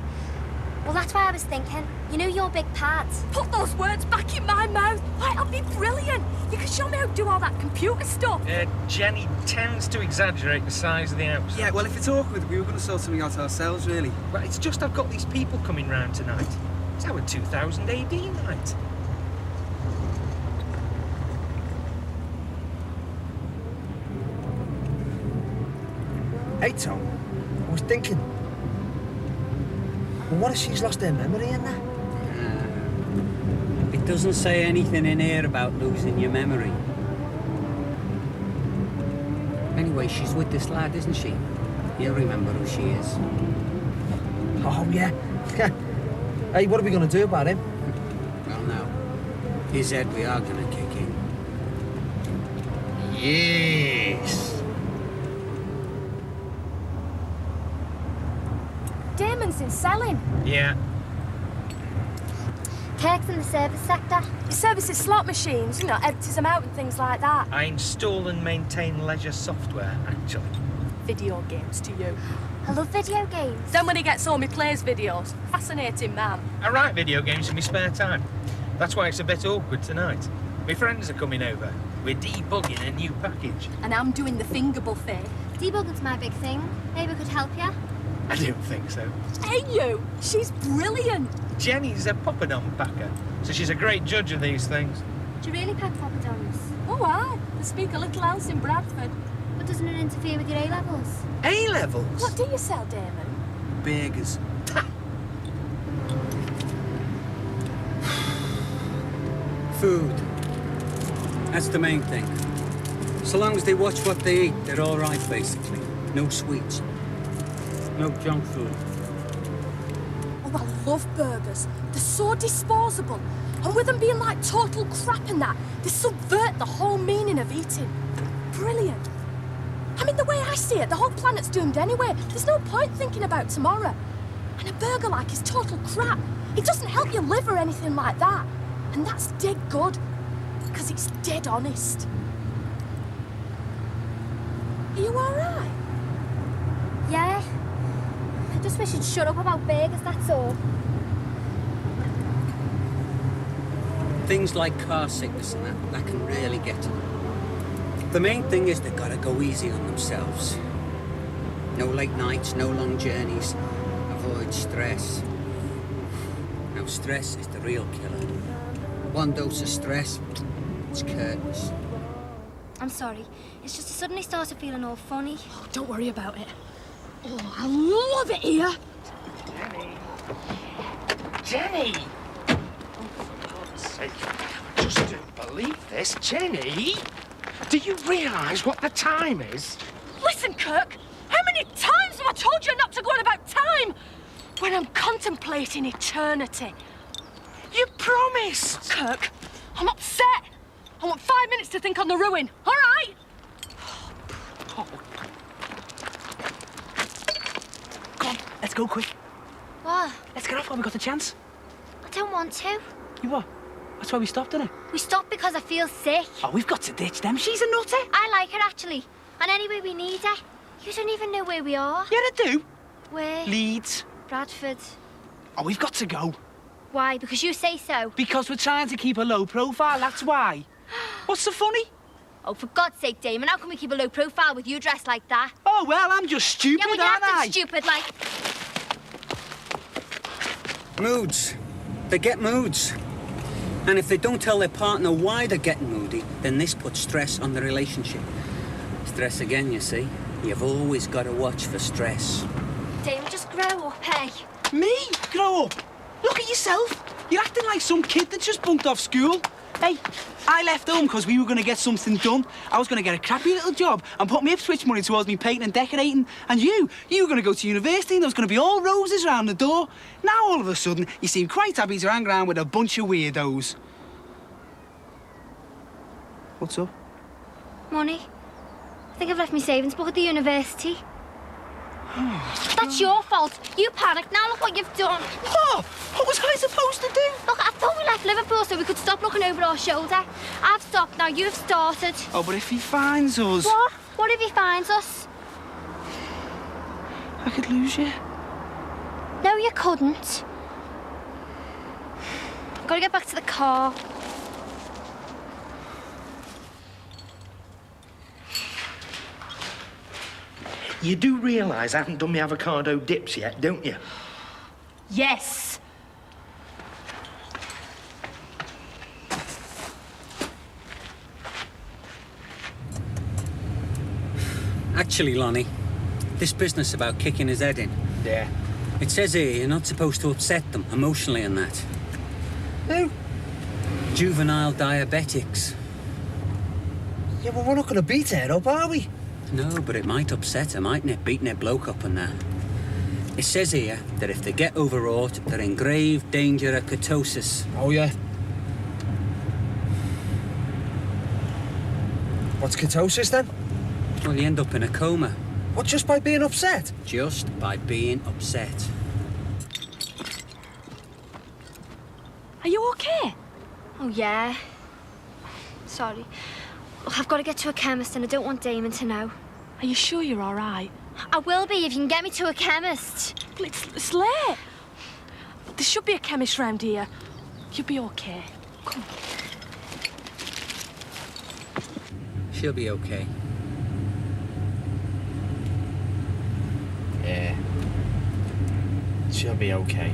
Speaker 5: Well, that's why I was thinking. You know your big pads.
Speaker 2: Put those words back in my mouth. Why, it'll be brilliant. You can show me how to do all that computer stuff.
Speaker 7: Jenny tends to exaggerate the size of the house.
Speaker 4: Yeah, well, if it's awkward, we were going to sort something out ourselves, really.
Speaker 7: Well, it's just I've got these people coming round tonight. It's our 2000 AD night.
Speaker 11: Hey, Tom. I was thinking. Well, what if she's lost her memory in that?
Speaker 8: It doesn't say anything in here about losing your memory. Anyway, she's with this lad, isn't she? He'll remember who she is.
Speaker 11: Oh, yeah. Hey, what are we going to do about him?
Speaker 8: Well, now, his head we are going to kick in.
Speaker 11: Yes.
Speaker 5: Damon's in selling.
Speaker 7: Yeah.
Speaker 5: Kirk's in the service sector.
Speaker 2: He services slot machines, you know, empties them out and things like that.
Speaker 7: I install and maintain leisure software, actually.
Speaker 2: Video games to you.
Speaker 5: I love video games.
Speaker 2: Then when he gets home, he plays videos. Fascinating man.
Speaker 7: I write video games in my spare time. That's why it's a bit awkward tonight. My friends are coming over. We're debugging a new package.
Speaker 2: And I'm doing the finger buffet.
Speaker 5: Debugging's my big thing. Maybe we could help you.
Speaker 7: I don't think so.
Speaker 2: Hey, you! She's brilliant.
Speaker 7: Jenny's a poppadom packer, so she's a great judge of these things.
Speaker 5: Do you really pack poppadoms?
Speaker 2: Oh, aye. They speak a little else in Bradford.
Speaker 5: But doesn't it interfere with your A-levels?
Speaker 7: A-levels?
Speaker 2: What do you sell, Damon?
Speaker 4: Burgers.
Speaker 8: Food. That's the main thing. So long as they watch what they eat, they're all right, basically. No sweets. No junk food.
Speaker 2: Oh, I love burgers. They're so disposable. And with them being like total crap and that, they subvert the whole meaning of eating. Brilliant. I mean, the way I see it, the whole planet's doomed anyway. There's no point thinking about tomorrow. And a burger like is total crap. It doesn't help you live or anything like that. And that's dead good. Because it's dead honest. Are you all right?
Speaker 5: Yeah. I just wish you'd shut up about burgers, that's all.
Speaker 8: Things like car sickness and that can really get to them. The main thing is they've got to go easy on themselves. No late nights, no long journeys. Avoid stress. Now, stress is the real killer. One dose of stress, it's curtains.
Speaker 5: I'm sorry. It's just I suddenly started feeling all funny.
Speaker 2: Oh, don't worry about it. Oh, I love it here.
Speaker 11: Jenny! Oh, for God's sake. I just don't believe this. Jenny! Do you realise what the time is?
Speaker 2: Listen, Kirk, how many times have I told you not to go on about time? When I'm contemplating eternity.
Speaker 11: You promised!
Speaker 2: Kirk, I'm upset. I want 5 minutes to think on the ruin, all right?
Speaker 11: Oh. Come on, let's go quick.
Speaker 5: What?
Speaker 11: Let's get off while we got the chance.
Speaker 5: I don't want to.
Speaker 11: You what? That's why we stopped, didn't it?
Speaker 5: We stopped because I feel sick.
Speaker 11: Oh, we've got to ditch them. She's a nutter.
Speaker 5: I like her, actually. And anyway, we need her. You don't even know where we are.
Speaker 11: Yeah, I do.
Speaker 5: Where?
Speaker 11: Leeds.
Speaker 5: Bradford.
Speaker 11: Oh, we've got to go.
Speaker 5: Why? Because you say so?
Speaker 11: Because we're trying to keep a low profile, that's why. What's so funny?
Speaker 5: Oh, for God's sake, Damon, how can we keep a low profile with you dressed like that?
Speaker 11: Oh, well, I'm just stupid,
Speaker 5: Yeah, well, you're
Speaker 11: aren't I?
Speaker 5: acting stupid, like...
Speaker 8: Moods. They get moods. And if they don't tell their partner why they're getting moody, then this puts stress on the relationship. Stress again, you see. You've always got to watch for stress.
Speaker 5: Damon, just grow up, hey?
Speaker 4: Me? Grow up? Look at yourself. You're acting like some kid that just bunked off school. Hey, I left home because we were going to get something done. I was going to get a crappy little job and put my Ipswich money towards me painting and decorating. And you were going to go to university and there was going to be all roses round the door. Now, all of a sudden, you seem quite happy to hang around with a bunch of weirdos. What's up?
Speaker 5: Money. I think I've left my savings book at the university. That's your fault. You panicked. Now look what you've done.
Speaker 4: What? What was I supposed to do?
Speaker 5: Look, I thought we left Liverpool so we could stop looking over our shoulder. I've stopped. Now you've started.
Speaker 4: Oh, but if he finds us...
Speaker 5: What? What if he finds us?
Speaker 4: I could lose you.
Speaker 5: No, you couldn't. I've got to get back to the car.
Speaker 11: You do realise I haven't done my avocado dips yet, don't you?
Speaker 10: Yes.
Speaker 8: Actually, Lonnie, this business about kicking his head in.
Speaker 11: Yeah.
Speaker 8: It says here you're not supposed to upset them emotionally and that.
Speaker 11: Who?
Speaker 8: Juvenile diabetics.
Speaker 11: Yeah, well, we're not going to beat her up, are we?
Speaker 8: No, but it might upset her, mightn't it? Beating their bloke up and that. It says here that if they get overwrought, they're in grave danger of ketosis.
Speaker 11: Oh, yeah. What's ketosis, then?
Speaker 8: Well, you end up in a coma.
Speaker 11: What, just by being upset?
Speaker 8: Just by being upset.
Speaker 2: Are you okay?
Speaker 5: Oh, yeah. Sorry. Look, I've got to get to a chemist and I don't want Damon to know.
Speaker 2: Are you sure you're all right?
Speaker 5: I will be if you can get me to a chemist.
Speaker 2: Well, it's late. There should be a chemist round here. You'll be okay. Come on.
Speaker 8: She'll be okay.
Speaker 11: Yeah. She'll be okay.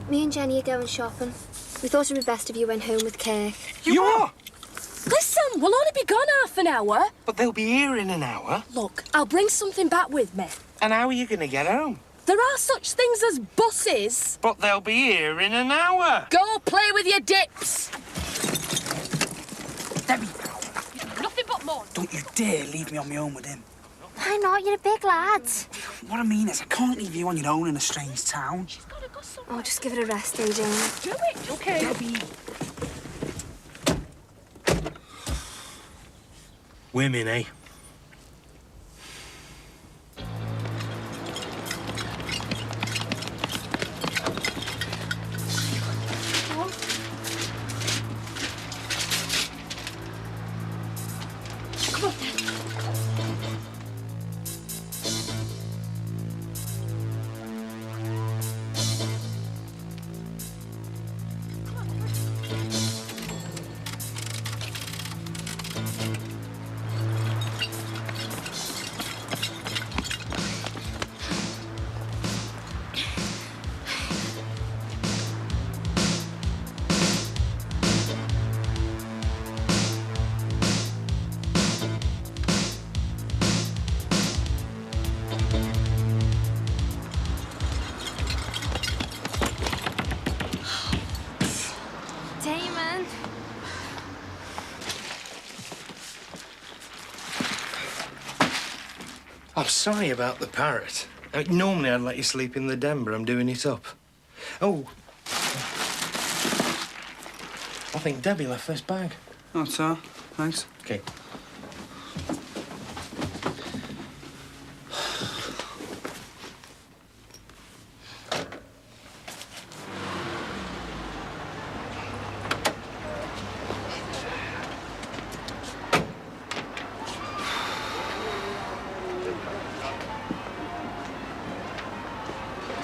Speaker 5: Me and Jenny are going shopping. We thought it'd be best if you went home with Kirk.
Speaker 11: You are?
Speaker 2: Listen, we'll only be gone half an hour.
Speaker 11: But they'll be here in an hour.
Speaker 2: Look, I'll bring something back with me.
Speaker 11: And how are you going to get home?
Speaker 2: There are such things as buses.
Speaker 11: But they'll be here in an hour.
Speaker 2: Go play with your dips.
Speaker 4: Debbie,
Speaker 2: Nothing but more.
Speaker 4: don't you dare leave me on my own with him.
Speaker 5: Why not? You're a big lad.
Speaker 4: What I mean is, I can't leave you on your own in a strange town.
Speaker 2: She's got to go somewhere.
Speaker 5: Oh, just give it a rest, AJ.
Speaker 2: Do it, okay?
Speaker 4: Debbie.
Speaker 11: Women, eh?
Speaker 2: Come on, then.
Speaker 5: Damon.
Speaker 11: I'm sorry about the parrot. Normally I'd let you sleep in the den, but I'm doing it up. Oh. I think Debbie left this bag.
Speaker 4: Oh, so, thanks.
Speaker 11: Okay.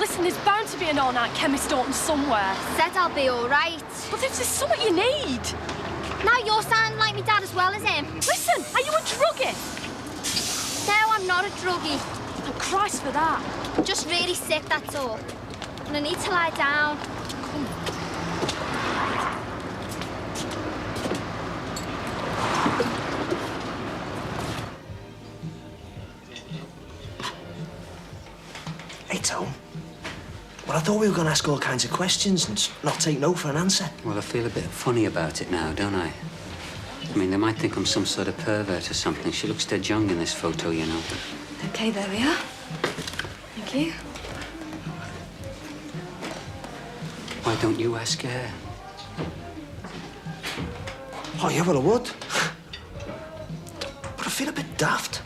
Speaker 2: Listen, there's bound to be an all-night chemist open somewhere.
Speaker 5: Said I'll be all right.
Speaker 2: But if there's something you need...
Speaker 5: Now you're sounding like me dad as well as him.
Speaker 2: Listen, are you a druggie?
Speaker 5: No, I'm not a druggie.
Speaker 2: Thank Christ for that.
Speaker 5: I'm just really sick, that's all. And I need to lie down.
Speaker 11: Hey, Tom.
Speaker 12: But I thought we were going to ask all kinds of questions and not take no for an answer.
Speaker 8: Well, I feel a bit funny about it now, don't I? I mean, they might think I'm some sort of pervert or something. She looks dead young in this photo, you know.
Speaker 3: Okay, there we are. Thank you.
Speaker 8: Why don't you ask her?
Speaker 12: Oh, yeah, well, I would. But I feel a bit daft.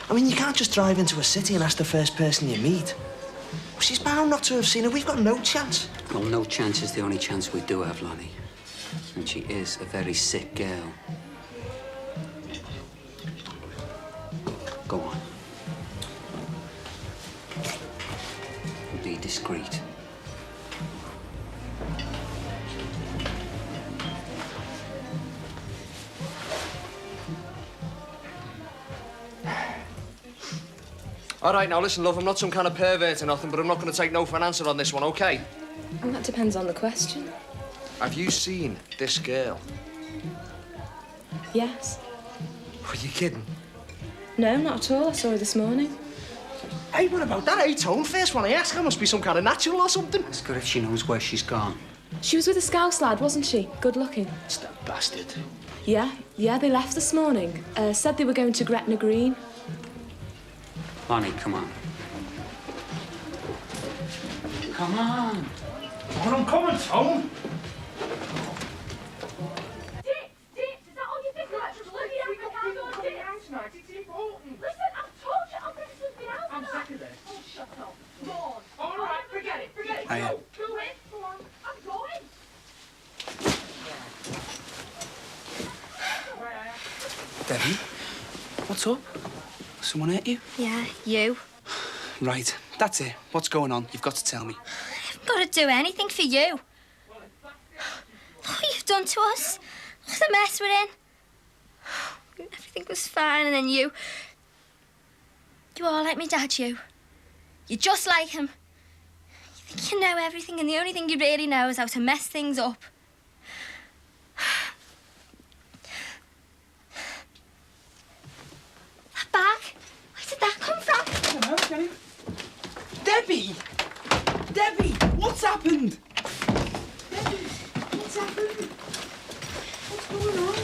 Speaker 12: I mean, you can't just drive into a city and ask the first person you meet. She's bound not to have seen her. We've got no chance.
Speaker 8: Well, no chance is the only chance we do have, Lonnie. And she is a very sick girl. Go on. Be discreet.
Speaker 12: All right, now, listen, love, I'm not some kind of pervert or nothing, but I'm not going to take no for an answer on this one, OK?
Speaker 3: And that depends on the question.
Speaker 12: Have you seen this girl?
Speaker 3: Yes.
Speaker 12: Are you kidding?
Speaker 3: No, not at all. I saw her this morning.
Speaker 12: Hey, what about that, eh, Tone? First one I ask her must be some kind of natural or something.
Speaker 8: It's good if she knows where she's gone.
Speaker 3: She was with a Scouse lad, wasn't she? Good looking.
Speaker 12: It's that bastard.
Speaker 3: Yeah, they left this morning. Said they were going to Gretna Green.
Speaker 8: Lonnie, come on. Come on.
Speaker 11: Oh, I'm coming, Tom.
Speaker 2: Dick, is that all you think of? Just let me out. I can't go, Dick.
Speaker 11: It's important.
Speaker 2: Listen, I've told you I'm going to something else.
Speaker 11: I'm sick of this.
Speaker 2: Oh, shut up. Go on.
Speaker 11: All right, forget it.
Speaker 1: Hiya.
Speaker 2: Go in. Go on. I'm going.
Speaker 1: Debbie, what's up? Someone hit you?
Speaker 5: Yeah, you.
Speaker 1: Right, that's it. What's going on? You've got to tell me.
Speaker 5: I haven't got to do anything for you. Look what you've done to us. Look at the mess we're in. Everything was fine, and then you are like me dad, you. You're just like him. You think you know everything, and the only thing you really know is how to mess things up. That bag? Where did that come from?
Speaker 1: I don't know, Jenny. Debbie! Debbie, what's happened? Debbie, what's happened? What's going on?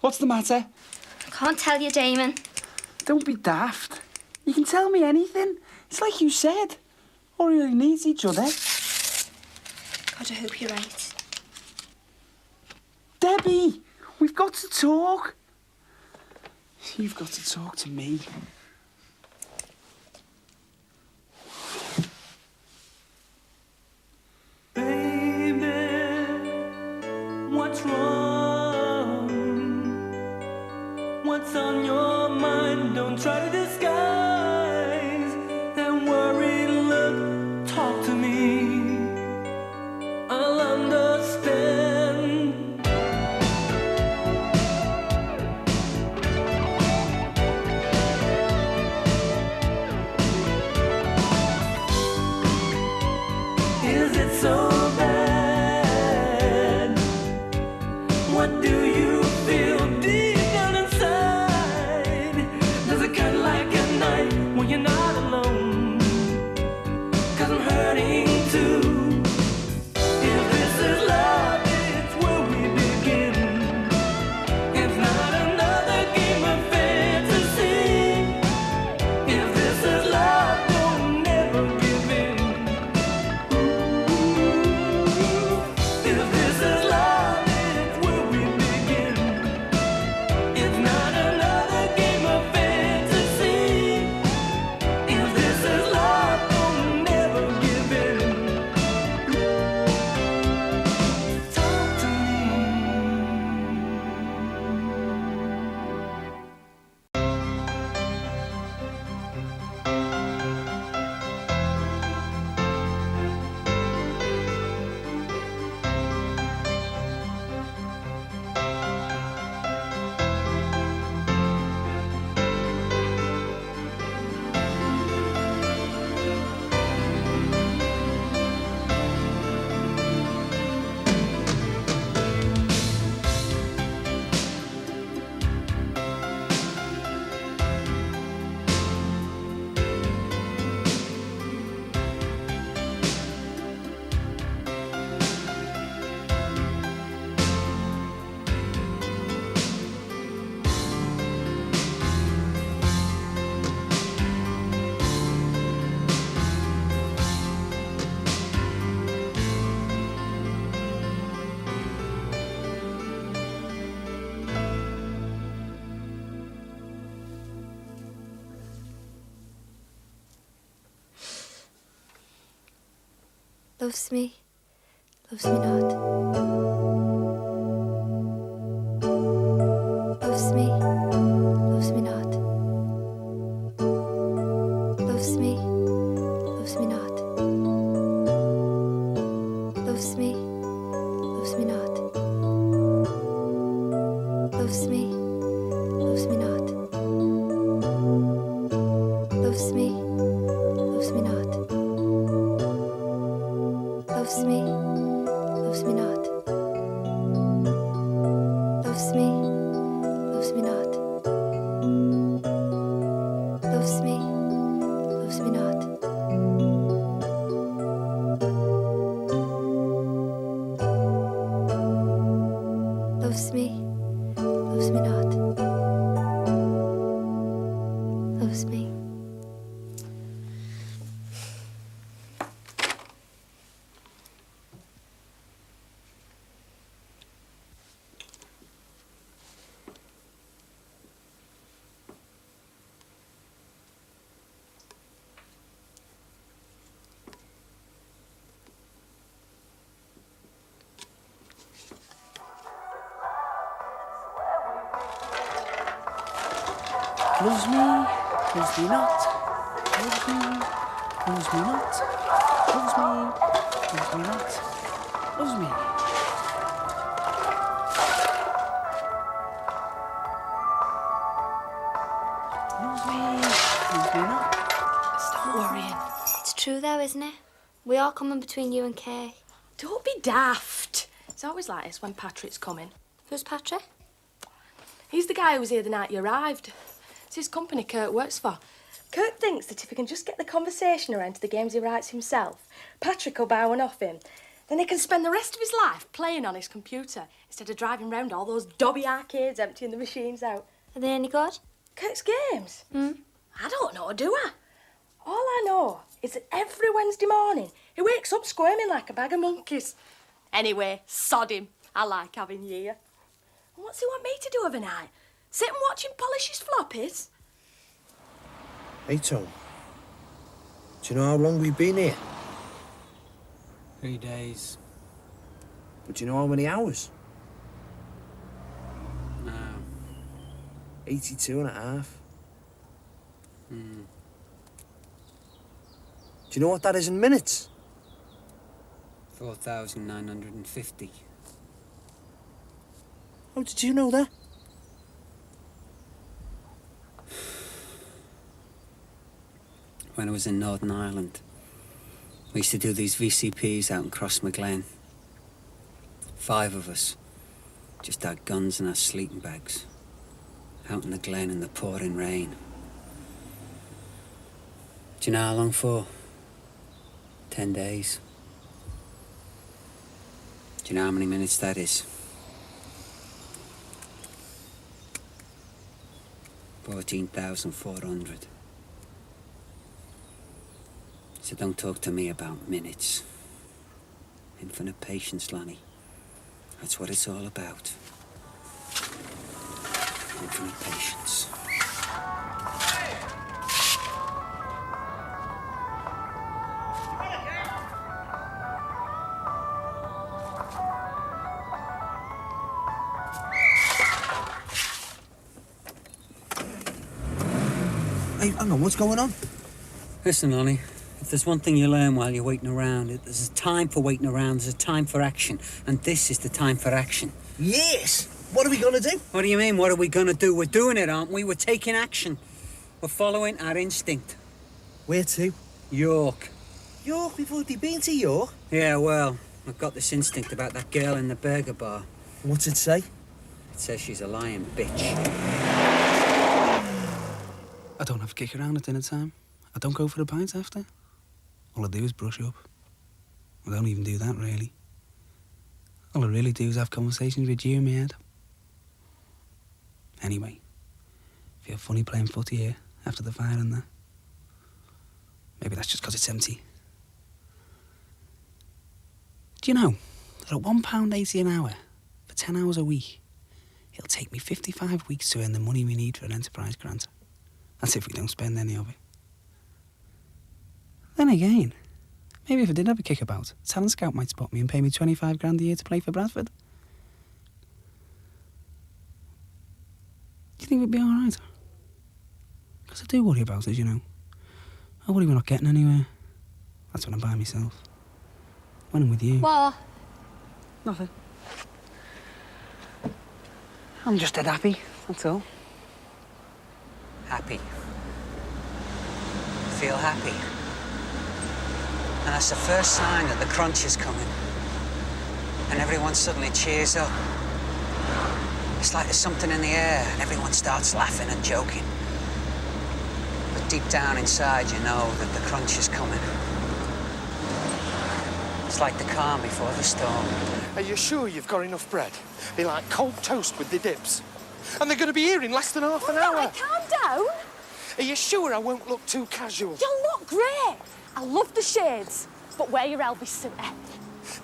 Speaker 1: What's the matter?
Speaker 5: I can't tell you, Damon.
Speaker 1: Don't be daft. You can tell me anything. It's like you said. All really needs each other.
Speaker 5: God, I hope you're right.
Speaker 1: Debbie, we've got to talk. You've got to talk to me.
Speaker 13: Baby, what's wrong? What's on your mind? Don't try to disguise that worried look. Talk to me. I'll understand. Is it so bad? What do you feel deep down inside? Does it cut like a knife?
Speaker 5: loves me not. Loves me not. Loves me not. Loves me not. Loves me not. Loves me not. Loves me not. Loves me not. Loves me not. Loves me not. Loves me.
Speaker 4: Loves me not. Loves me, loves me not. Loves me not. Loves me. Loves me not.
Speaker 2: Stop worrying.
Speaker 5: It's true though, isn't it? We are coming between you and Kay.
Speaker 2: Don't be daft. It's always like this when Patrick's coming.
Speaker 5: Who's Patrick?
Speaker 2: He's the guy who was here the night you arrived. It's his company Kurt works for. Kurt thinks that if he can just get the conversation around to the games he writes himself, Patrick will buy one off him. Then he can spend the rest of his life playing on his computer instead of driving round all those dobby arcades emptying the machines out.
Speaker 5: Are they any good?
Speaker 2: Kurt's games? I don't know, do I? All I know is that every Wednesday morning he wakes up squirming like a bag of monkeys. Anyway, sod him. I like having you here. And what's he want me to do overnight? Sit and watch him polish his floppies?
Speaker 12: Hey, Tom. Do you know how long we've been here?
Speaker 8: 3 days.
Speaker 12: But do you know how many hours?
Speaker 8: No.
Speaker 12: 82 and a half. Do you know what that is in minutes?
Speaker 8: 4,950.
Speaker 12: How did you know that?
Speaker 8: When I was in Northern Ireland, we used to do these VCPs out in Crossmaglen. 5 of us, just our guns and our sleeping bags, out in the glen in the pouring rain. Do you know how long for? 10 days. Do you know how many minutes that is? 14,400. So don't talk to me about minutes. Infinite patience, Lanny. That's what it's all about. Infinite patience.
Speaker 12: Hey, hang on, what's going on?
Speaker 8: Listen, Lonnie, if there's one thing you learn while you're waiting around, there's a time for waiting around, there's a time for action, and this is the time for action.
Speaker 12: Yes! What are we gonna do?
Speaker 8: What do you mean, what are we gonna do? We're doing it, aren't we? We're taking action. We're following our instinct.
Speaker 12: Where to?
Speaker 8: York.
Speaker 12: York? We've already been to York.
Speaker 8: Yeah, well, I've got this instinct about that girl in the burger bar.
Speaker 12: What's it say?
Speaker 8: It says she's a lying bitch.
Speaker 4: I don't have a kick around at dinner time. I don't go for the pints after. All I do is brush up. I don't even do that, really. All I really do is have conversations with you in my head. Anyway, feel funny playing footy here after the fire and that. Maybe that's just 'cause it's empty. Do you know that at £1.80 an hour for 10 hours a week, it'll take me 55 weeks to earn the money we need for an enterprise grant? That's if we don't spend any of it. Then again, Maybe if I did have a kickabout, a talent scout might spot me and pay me 25 grand a year to play for Bradford. Do you think we'd be all right? Because I do worry about us, you know. I worry we're not getting anywhere. That's when I'm by myself. When I'm with you.
Speaker 5: What?
Speaker 4: Nothing. I'm just dead happy, that's all.
Speaker 8: Happy. Feel happy. And that's the first sign that the crunch is coming. And everyone suddenly cheers up. It's like there's something in the air and everyone starts laughing and joking. But deep down inside, you know that the crunch is coming. It's like the calm before the storm.
Speaker 11: Are you sure you've got enough bread? They like cold toast with the dips. And they're going to be here in less than half an hour.
Speaker 2: Right, calm down.
Speaker 11: Are you sure I won't look too casual?
Speaker 2: You'll look great. I love the shades, but wear your Elvis suit.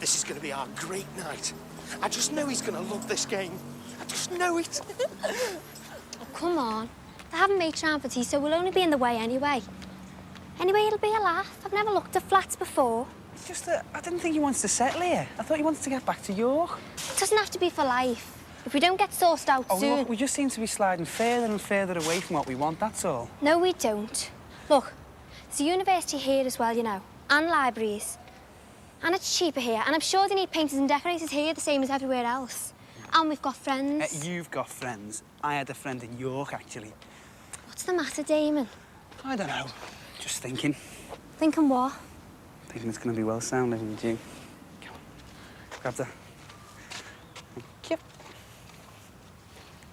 Speaker 11: This is going to be our great night. I just know he's going to love this game. I just know it.
Speaker 5: Oh, come on. They haven't made tram for tea, so we'll only be in the way anyway. Anyway, it'll be a laugh. I've never looked at flats before.
Speaker 4: It's just that I didn't think you wanted to settle here. I thought you wanted to get back to York.
Speaker 5: It doesn't have to be for life. If we don't get sourced out soon...
Speaker 4: Look, we just seem to be sliding further and further away from what we want, that's all.
Speaker 5: No, we don't. Look, there's a university here as well, you know, and libraries. And it's cheaper here, and I'm sure they need painters and decorators here the same as everywhere else. And we've got friends.
Speaker 4: You've got friends. I had a friend in York, actually.
Speaker 5: What's the matter, Damon?
Speaker 4: I don't know. Just thinking.
Speaker 5: Thinking what?
Speaker 4: Thinking it's going to be well sounding with you. Come on. Grab that. Yep.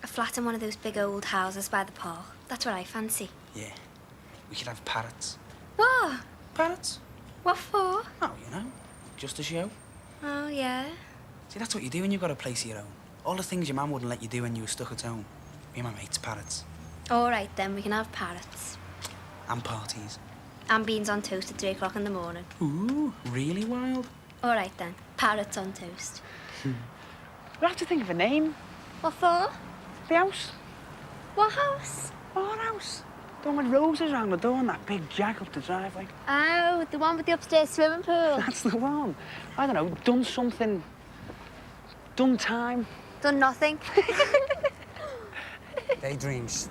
Speaker 5: A flat in one of those big old houses by the park. That's what I fancy.
Speaker 4: Yeah. We could have parrots.
Speaker 5: What?
Speaker 4: Parrots?
Speaker 5: What for?
Speaker 4: Oh, you know, just a show.
Speaker 5: Oh, yeah.
Speaker 4: See, that's what you do when you've got a place of your own. All the things your mum wouldn't let you do when you were stuck at home. Me and my mates, parrots.
Speaker 5: All right, then, we can have parrots.
Speaker 4: And parties.
Speaker 5: And beans on toast at 3 o'clock in the morning.
Speaker 4: Ooh, really wild.
Speaker 5: All right, then. Parrots on toast.
Speaker 4: We'll have to think of a name.
Speaker 5: What for?
Speaker 4: The house.
Speaker 5: What house?
Speaker 4: Our house. The one with roses around the door and that big jack up the driveway.
Speaker 5: Oh, the one with the upstairs swimming pool.
Speaker 4: That's the one. I don't know, done something. Done time.
Speaker 5: Done nothing.
Speaker 8: Daydreams.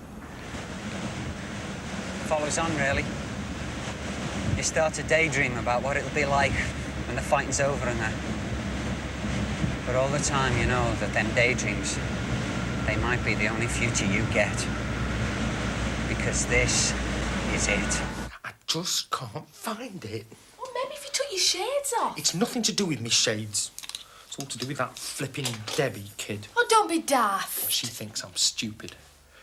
Speaker 8: Follows on, really. You start to daydream about what it'll be like when the fighting's over and that. But all the time, you know that them daydreams, they might be the only future you get. Because this is it.
Speaker 11: I just can't find it.
Speaker 9: Well, maybe if you took your shades off.
Speaker 11: It's nothing to do with me shades. It's all to do with that flipping Debbie kid.
Speaker 9: Oh, don't be daft.
Speaker 11: She thinks I'm stupid.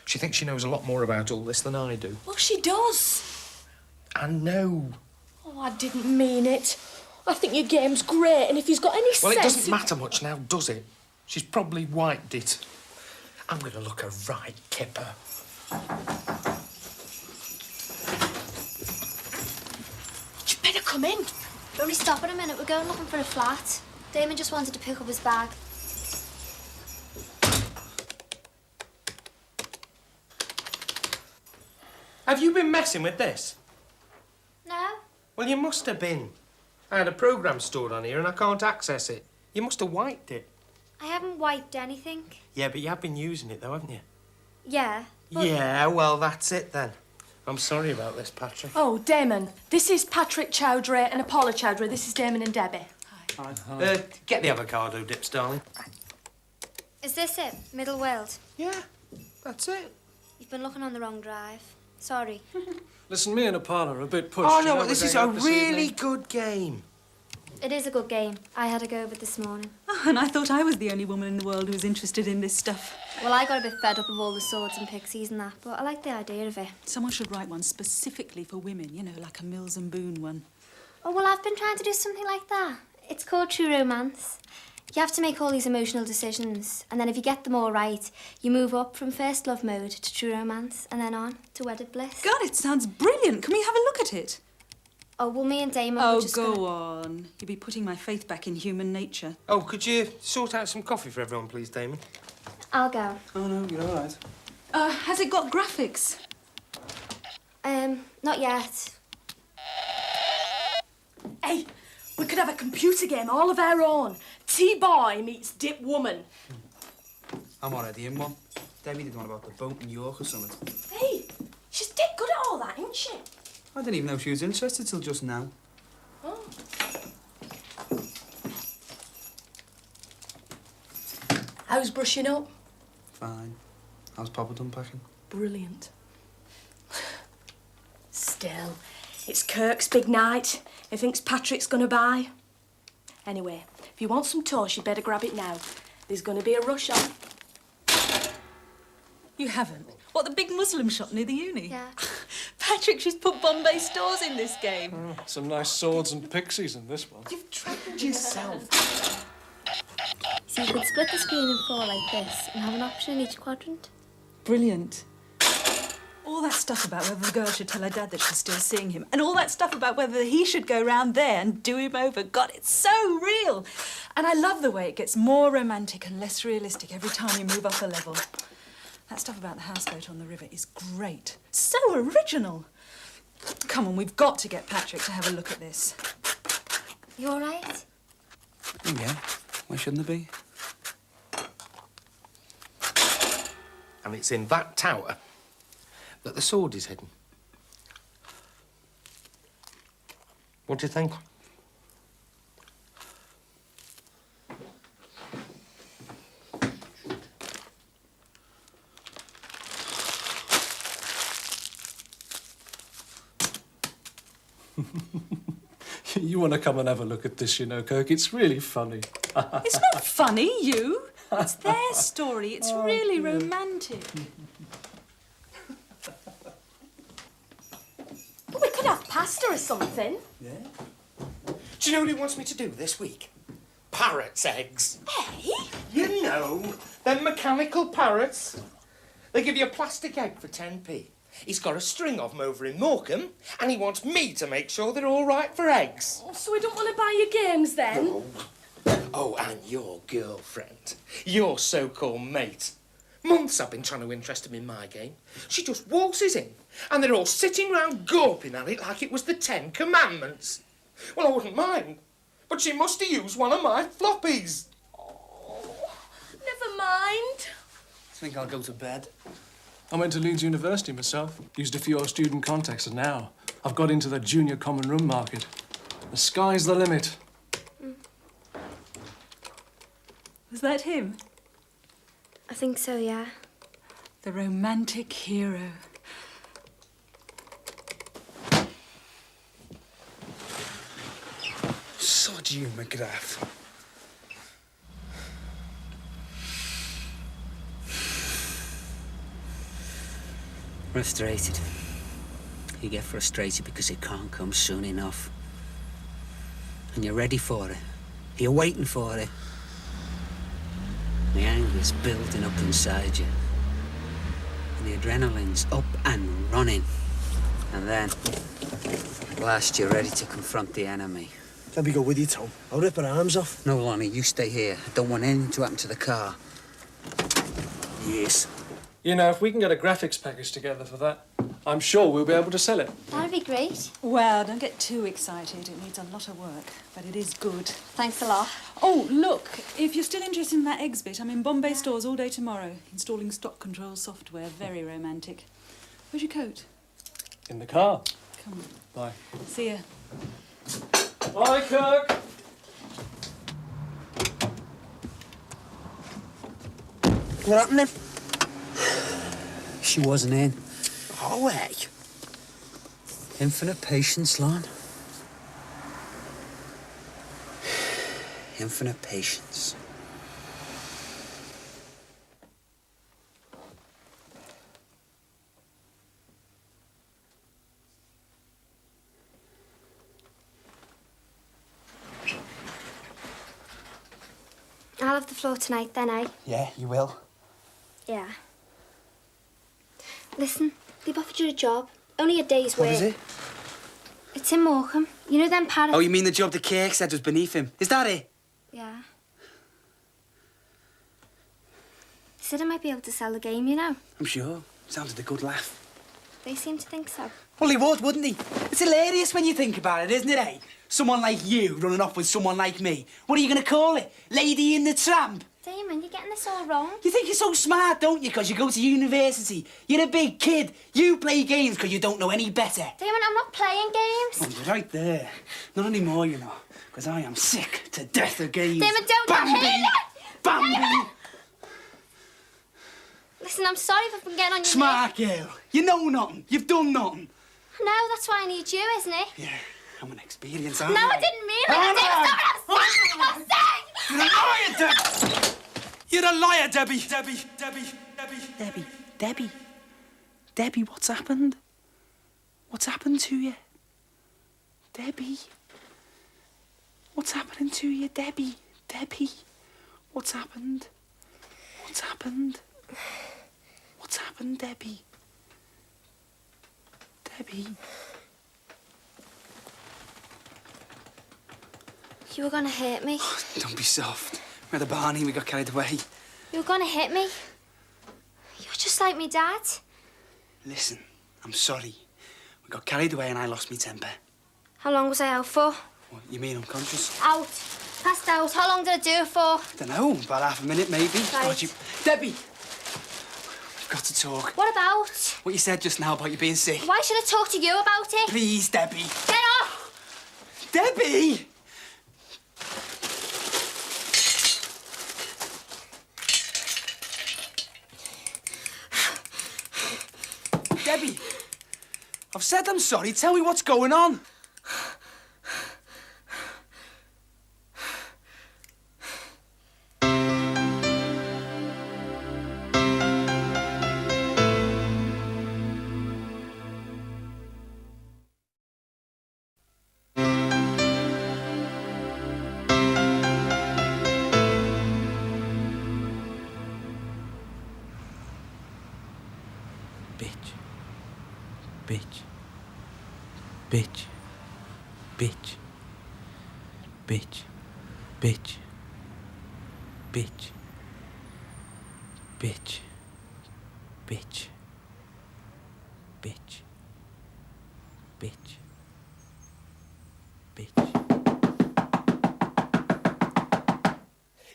Speaker 11: She thinks she knows a lot more about all this than I do.
Speaker 9: Well, she does.
Speaker 11: I know.
Speaker 9: Oh, I didn't mean it. I think your game's great, and if he's got any sense...
Speaker 11: Well, it doesn't matter much now, does it? She's probably wiped it. I'm going to look her right kipper.
Speaker 9: You'd better come in.
Speaker 5: Only stop in a minute. We're going looking for a flat. Damon just wanted to pick up his bag.
Speaker 11: Have you been messing with this?
Speaker 5: No?
Speaker 11: Well, you must have been. I had a programme stored on here and I can't access it. You must have wiped it.
Speaker 5: I haven't wiped anything.
Speaker 11: Yeah, but you have been using it though, haven't you?
Speaker 5: Yeah. But...
Speaker 11: Yeah, well, that's it then. I'm sorry about this, Patrick.
Speaker 9: Oh, Damon, this is Patrick Chowdhury and Apollo Chowdhury. This is Damon and Debbie.
Speaker 11: Hi. Get the avocado dips, darling.
Speaker 5: Is this it? Middle world?
Speaker 11: Yeah, that's it.
Speaker 5: You've been looking on the wrong drive. Sorry.
Speaker 14: Listen, me and Apollo are a bit pushed.
Speaker 11: Oh,
Speaker 14: you
Speaker 11: no,
Speaker 14: know,
Speaker 11: this
Speaker 14: we're
Speaker 11: is
Speaker 14: going
Speaker 11: a
Speaker 14: out this
Speaker 11: really
Speaker 14: evening.
Speaker 11: good game.
Speaker 5: It is a good game. I had a go of it this morning.
Speaker 15: Oh, and I thought I was the only woman in the world who was interested in this stuff.
Speaker 5: Well, I got a bit fed up of all the swords and pixies and that, but I like the idea of it.
Speaker 15: Someone should write one specifically for women, you know, like a Mills and Boon one.
Speaker 5: Oh, well, I've been trying to do something like that. It's called True Romance. You have to make all these emotional decisions, and then if you get them all right, you move up from first love mode to true romance, and then on to wedded bliss.
Speaker 15: God, it sounds brilliant. Can we have a look at it?
Speaker 5: Oh, well, me and Damon
Speaker 15: Oh,
Speaker 5: were just
Speaker 15: go
Speaker 5: gonna...
Speaker 15: on. You'll be putting my faith back in human nature.
Speaker 11: Oh, could you sort out some coffee for everyone, please, Damon?
Speaker 5: I'll go.
Speaker 4: Oh, no, you're all right.
Speaker 15: Has it got graphics?
Speaker 5: Not yet.
Speaker 9: Hey,
Speaker 2: We could have a computer game all of our own. T-boy meets Dip woman.
Speaker 4: I'm already in one. Debbie did one about the boat in York or something.
Speaker 2: Hey, she's dead good at all that, isn't she?
Speaker 4: I didn't even know she was interested till just now.
Speaker 2: Oh. How's brushing up?
Speaker 4: Fine. How's Papa done packing?
Speaker 2: Brilliant. Still, it's Kirk's big night. He thinks Patrick's gonna buy. Anyway, if you want some toast, you better grab it now. There's gonna be a rush on.
Speaker 15: You haven't? What, the big Muslim shop near the uni?
Speaker 5: Yeah.
Speaker 15: Patrick, she's put Bombay stores in this game.
Speaker 14: Some nice swords and pixies in this one.
Speaker 15: You've trained yourself.
Speaker 5: So you could split the screen in 4 like this and have an option in each quadrant.
Speaker 15: Brilliant. All that stuff about whether the girl should tell her dad that she's still seeing him, and all that stuff about whether he should go round there and do him over. God, it's so real. And I love the way it gets more romantic and less realistic every time you move up a level. That stuff about the houseboat on the river is great. So original. Come on, we've got to get Patrick to have a look at this.
Speaker 5: You all right?
Speaker 4: Oh, yeah. Why shouldn't there be?
Speaker 11: And it's in that tower that the sword is hidden. What do you think?
Speaker 14: You want to come and have a look at this, you know, Kirk. It's really funny.
Speaker 15: It's not funny, you. It's their story. It's really romantic.
Speaker 2: But we could have pasta or something.
Speaker 11: Yeah. Do you know what he wants me to do this week? Parrot's eggs.
Speaker 2: Hey?
Speaker 11: You know, them mechanical parrots. They give you a plastic egg for 10p. He's got a string of them over in Morecambe, and he wants me to make sure they're all right for eggs.
Speaker 2: Oh, so we don't want to buy you games then?
Speaker 11: No. Oh, and your girlfriend, your so-called mate. Months I've been trying to interest him in my game. She just waltzes in, and they're all sitting round gawping at it like it was the 10 Commandments. Well, I wouldn't mind, but she must have used one of my floppies.
Speaker 2: Oh, never mind.
Speaker 4: I think I'll go to bed.
Speaker 14: I went to Leeds University myself. Used a few old student contacts, and now I've got into the junior common room market. The sky's the limit.
Speaker 15: Was that him?
Speaker 5: I think so, yeah.
Speaker 15: The romantic hero.
Speaker 4: Sod you, McGrath.
Speaker 8: Frustrated. You get frustrated because it can't come soon enough. And you're ready for it. You're waiting for it. The anger's building up inside you. And the adrenaline's up and running. And then, at last, you're ready to confront the enemy.
Speaker 12: Let me go with you, Tom. I'll rip her arms off.
Speaker 8: No, Lonnie, you stay here. I don't want anything to happen to the car.
Speaker 12: Yes.
Speaker 14: You know, if we can get a graphics package together for that, I'm sure we'll be able to sell it.
Speaker 5: That'd be great.
Speaker 15: Well, don't get too excited. It needs a lot of work, but it is good.
Speaker 5: Thanks a lot.
Speaker 15: Oh, look, if you're still interested in that eggs bit, I'm in Bombay stores all day tomorrow, installing stock control software. Very romantic. Where's your coat?
Speaker 14: In the car.
Speaker 15: Come on.
Speaker 14: Bye.
Speaker 15: See ya.
Speaker 14: Bye, Kirk.
Speaker 12: What happened then?
Speaker 8: She wasn't in.
Speaker 12: Oh, hey.
Speaker 8: Infinite patience, Lon. Infinite patience.
Speaker 5: I'll have the floor tonight then, eh?
Speaker 4: Yeah, you will.
Speaker 5: Yeah. Listen, they've offered you a job. Only a day's work.
Speaker 4: What is it?
Speaker 5: It's in Morecambe. You know them parrots?
Speaker 4: Oh, you mean the job the Kirk said was beneath him? Is that it?
Speaker 5: Yeah. He said I might be able to sell the game, you know.
Speaker 4: I'm sure. Sounded a good laugh.
Speaker 5: They seem to think so.
Speaker 4: Well, he would, wouldn't he? It's hilarious when you think about it, isn't it, eh? Someone like you running off with someone like me. What are you going to call it? Lady in the Tramp?
Speaker 5: Damon, you're getting this all wrong.
Speaker 4: You think you're so smart, don't you, because you go to university? You're a big kid. You play games because you don't know any better.
Speaker 5: Damon, I'm not playing games.
Speaker 4: Oh, you're right there. Not anymore, you know, because I am sick to death of games.
Speaker 5: Damon, don't
Speaker 4: Bambi!
Speaker 5: hit it!
Speaker 4: Bambi!
Speaker 5: Damon! Listen, I'm sorry if I've been getting on your
Speaker 4: Smart girl. You know nothing. You've done nothing.
Speaker 5: No, that's why I need you, isn't it?
Speaker 4: Yeah, I'm an experience,
Speaker 5: No,
Speaker 4: aren't
Speaker 5: I didn't mean it. I didn't. Stop what I'm saying.
Speaker 4: You're a liar, Debbie. Debbie, what's happened? What's happened to you? Debbie. What's happening to you, Debbie? Debbie. What's happened? What's happened? What's happened, Debbie? Debbie.
Speaker 5: You were gonna hit me.
Speaker 4: Don't be soft. We're at the Barney, we got carried away.
Speaker 5: You were gonna hit me. You're just like me dad.
Speaker 4: Listen, I'm sorry. We got carried away and I lost my temper.
Speaker 5: How long was I out for?
Speaker 4: What, you mean unconscious?
Speaker 5: Out. Passed out. How long did I do it for?
Speaker 4: Dunno, about half a minute maybe.
Speaker 5: Right.
Speaker 4: God, Debbie! We've got to talk.
Speaker 5: What about?
Speaker 4: What you said just now about you being sick.
Speaker 5: Why should I talk to you about it?
Speaker 4: Please, Debbie.
Speaker 5: Get off!
Speaker 4: Debbie! Debbie, I've said I'm sorry. Tell me what's going on.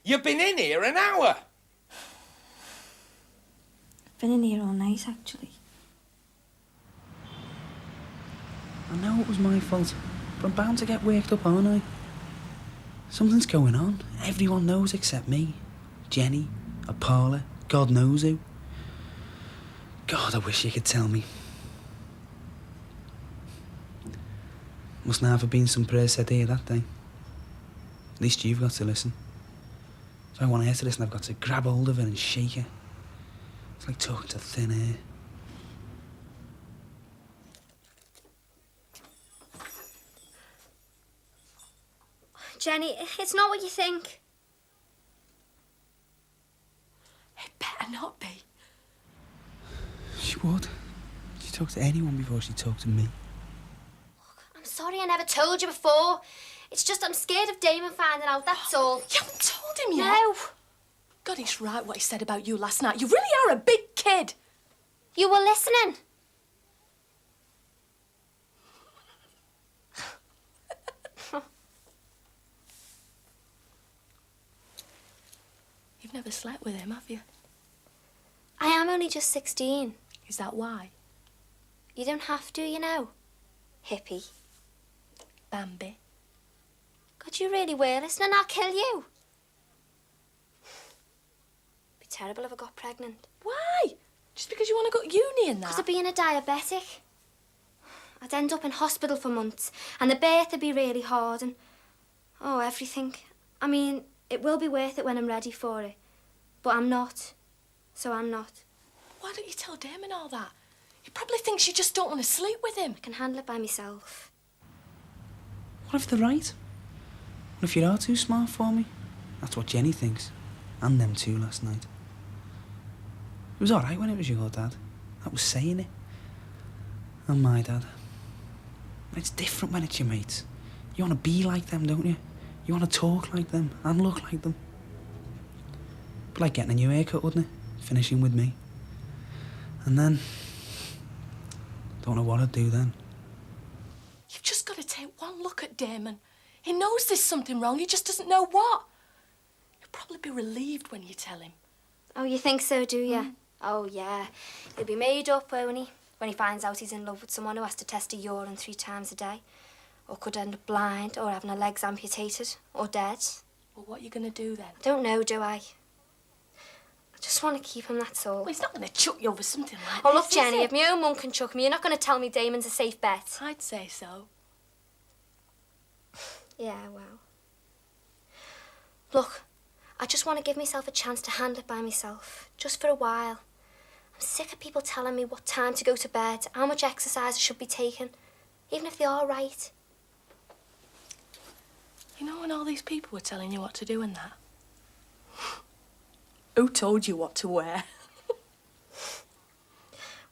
Speaker 11: You've been in here an hour.
Speaker 16: I've been in here all night, actually.
Speaker 4: I know it was my fault, but I'm bound to get worked up, aren't I? Something's going on. Everyone knows except me. Jenny, Paula, God knows who. God, I wish you could tell me. Must not have been some prayers said here that day. At least you've got to listen. If I want her to listen, I've got to grab hold of her and shake her. It's like talking to thin air.
Speaker 5: Jenny, it's not what you think.
Speaker 9: It better not be.
Speaker 4: She would. She talked to anyone before she talked to me.
Speaker 5: I'm sorry I never told you before. It's just I'm scared of Damon finding out, that's all.
Speaker 9: You haven't told him yet?
Speaker 5: No.
Speaker 9: God, he's right what he said about you last night. You really are a big kid.
Speaker 5: You were listening.
Speaker 9: You've never slept with him, have you?
Speaker 5: I am only just 16.
Speaker 9: Is that why?
Speaker 5: You don't have to, you know. Hippie.
Speaker 9: Bambi.
Speaker 5: God, you really were listening. I'll kill you. Be terrible if I got pregnant.
Speaker 9: Why? Just because you want to go to uni and that?
Speaker 5: Because of being a diabetic. I'd end up in hospital for months, and the birth would be really hard, and oh, everything. I mean, it will be worth it when I'm ready for it, but I'm not. So I'm not.
Speaker 9: Why don't you tell Damon all that? He probably thinks you just don't want to sleep with him.
Speaker 5: I can handle it by myself.
Speaker 4: What if they're right? What if you are too smart for me? That's what Jenny thinks. And them too last night. It was all right when it was your dad. That was saying it. And my dad. It's different when it's your mates. You want to be like them, don't you? You want to talk like them and look like them. But like getting a new haircut, wouldn't it? Finishing with me. And then Don't know what I'd do then.
Speaker 2: You've just got to take one look at Damon. He knows there's something wrong, he just doesn't know what. He'll probably be relieved when you tell him.
Speaker 5: Oh, you think so, do you? Oh, yeah. He'll be made up, won't he? When he finds out he's in love with someone who has to test a urine 3 times a day. Or could end up blind, or having her legs amputated, or dead.
Speaker 2: Well, what are you going to do then?
Speaker 5: Don't know, do I? I just want to keep him, that's all.
Speaker 2: Well, he's not going to chuck you over something like
Speaker 5: Oh,
Speaker 2: this,
Speaker 5: look,
Speaker 2: is
Speaker 5: Jenny,
Speaker 2: he?
Speaker 5: if my own mum can chuck me, you're not going to tell me Damon's a safe bet.
Speaker 2: I'd say so.
Speaker 5: Yeah, well. Look, I just want to give myself a chance to handle it by myself, just for a while. I'm sick of people telling me what time to go to bed, how much exercise I should be taking, even if they are right.
Speaker 2: You know when all these people were telling you what to do and that? Who told you what to wear?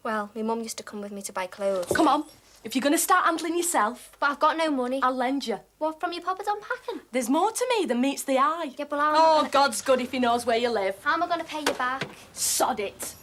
Speaker 5: Well, my mum used to come with me to buy clothes.
Speaker 2: Come on, if you're going to start handling yourself...
Speaker 5: But I've got no money.
Speaker 2: I'll lend you.
Speaker 5: What, from your papa's unpacking?
Speaker 2: There's more to me than meets the eye.
Speaker 5: Yeah, but how am I
Speaker 2: Oh,
Speaker 5: gonna...
Speaker 2: God's good if he knows where you live.
Speaker 5: How am I going to pay you back?
Speaker 2: Sod it.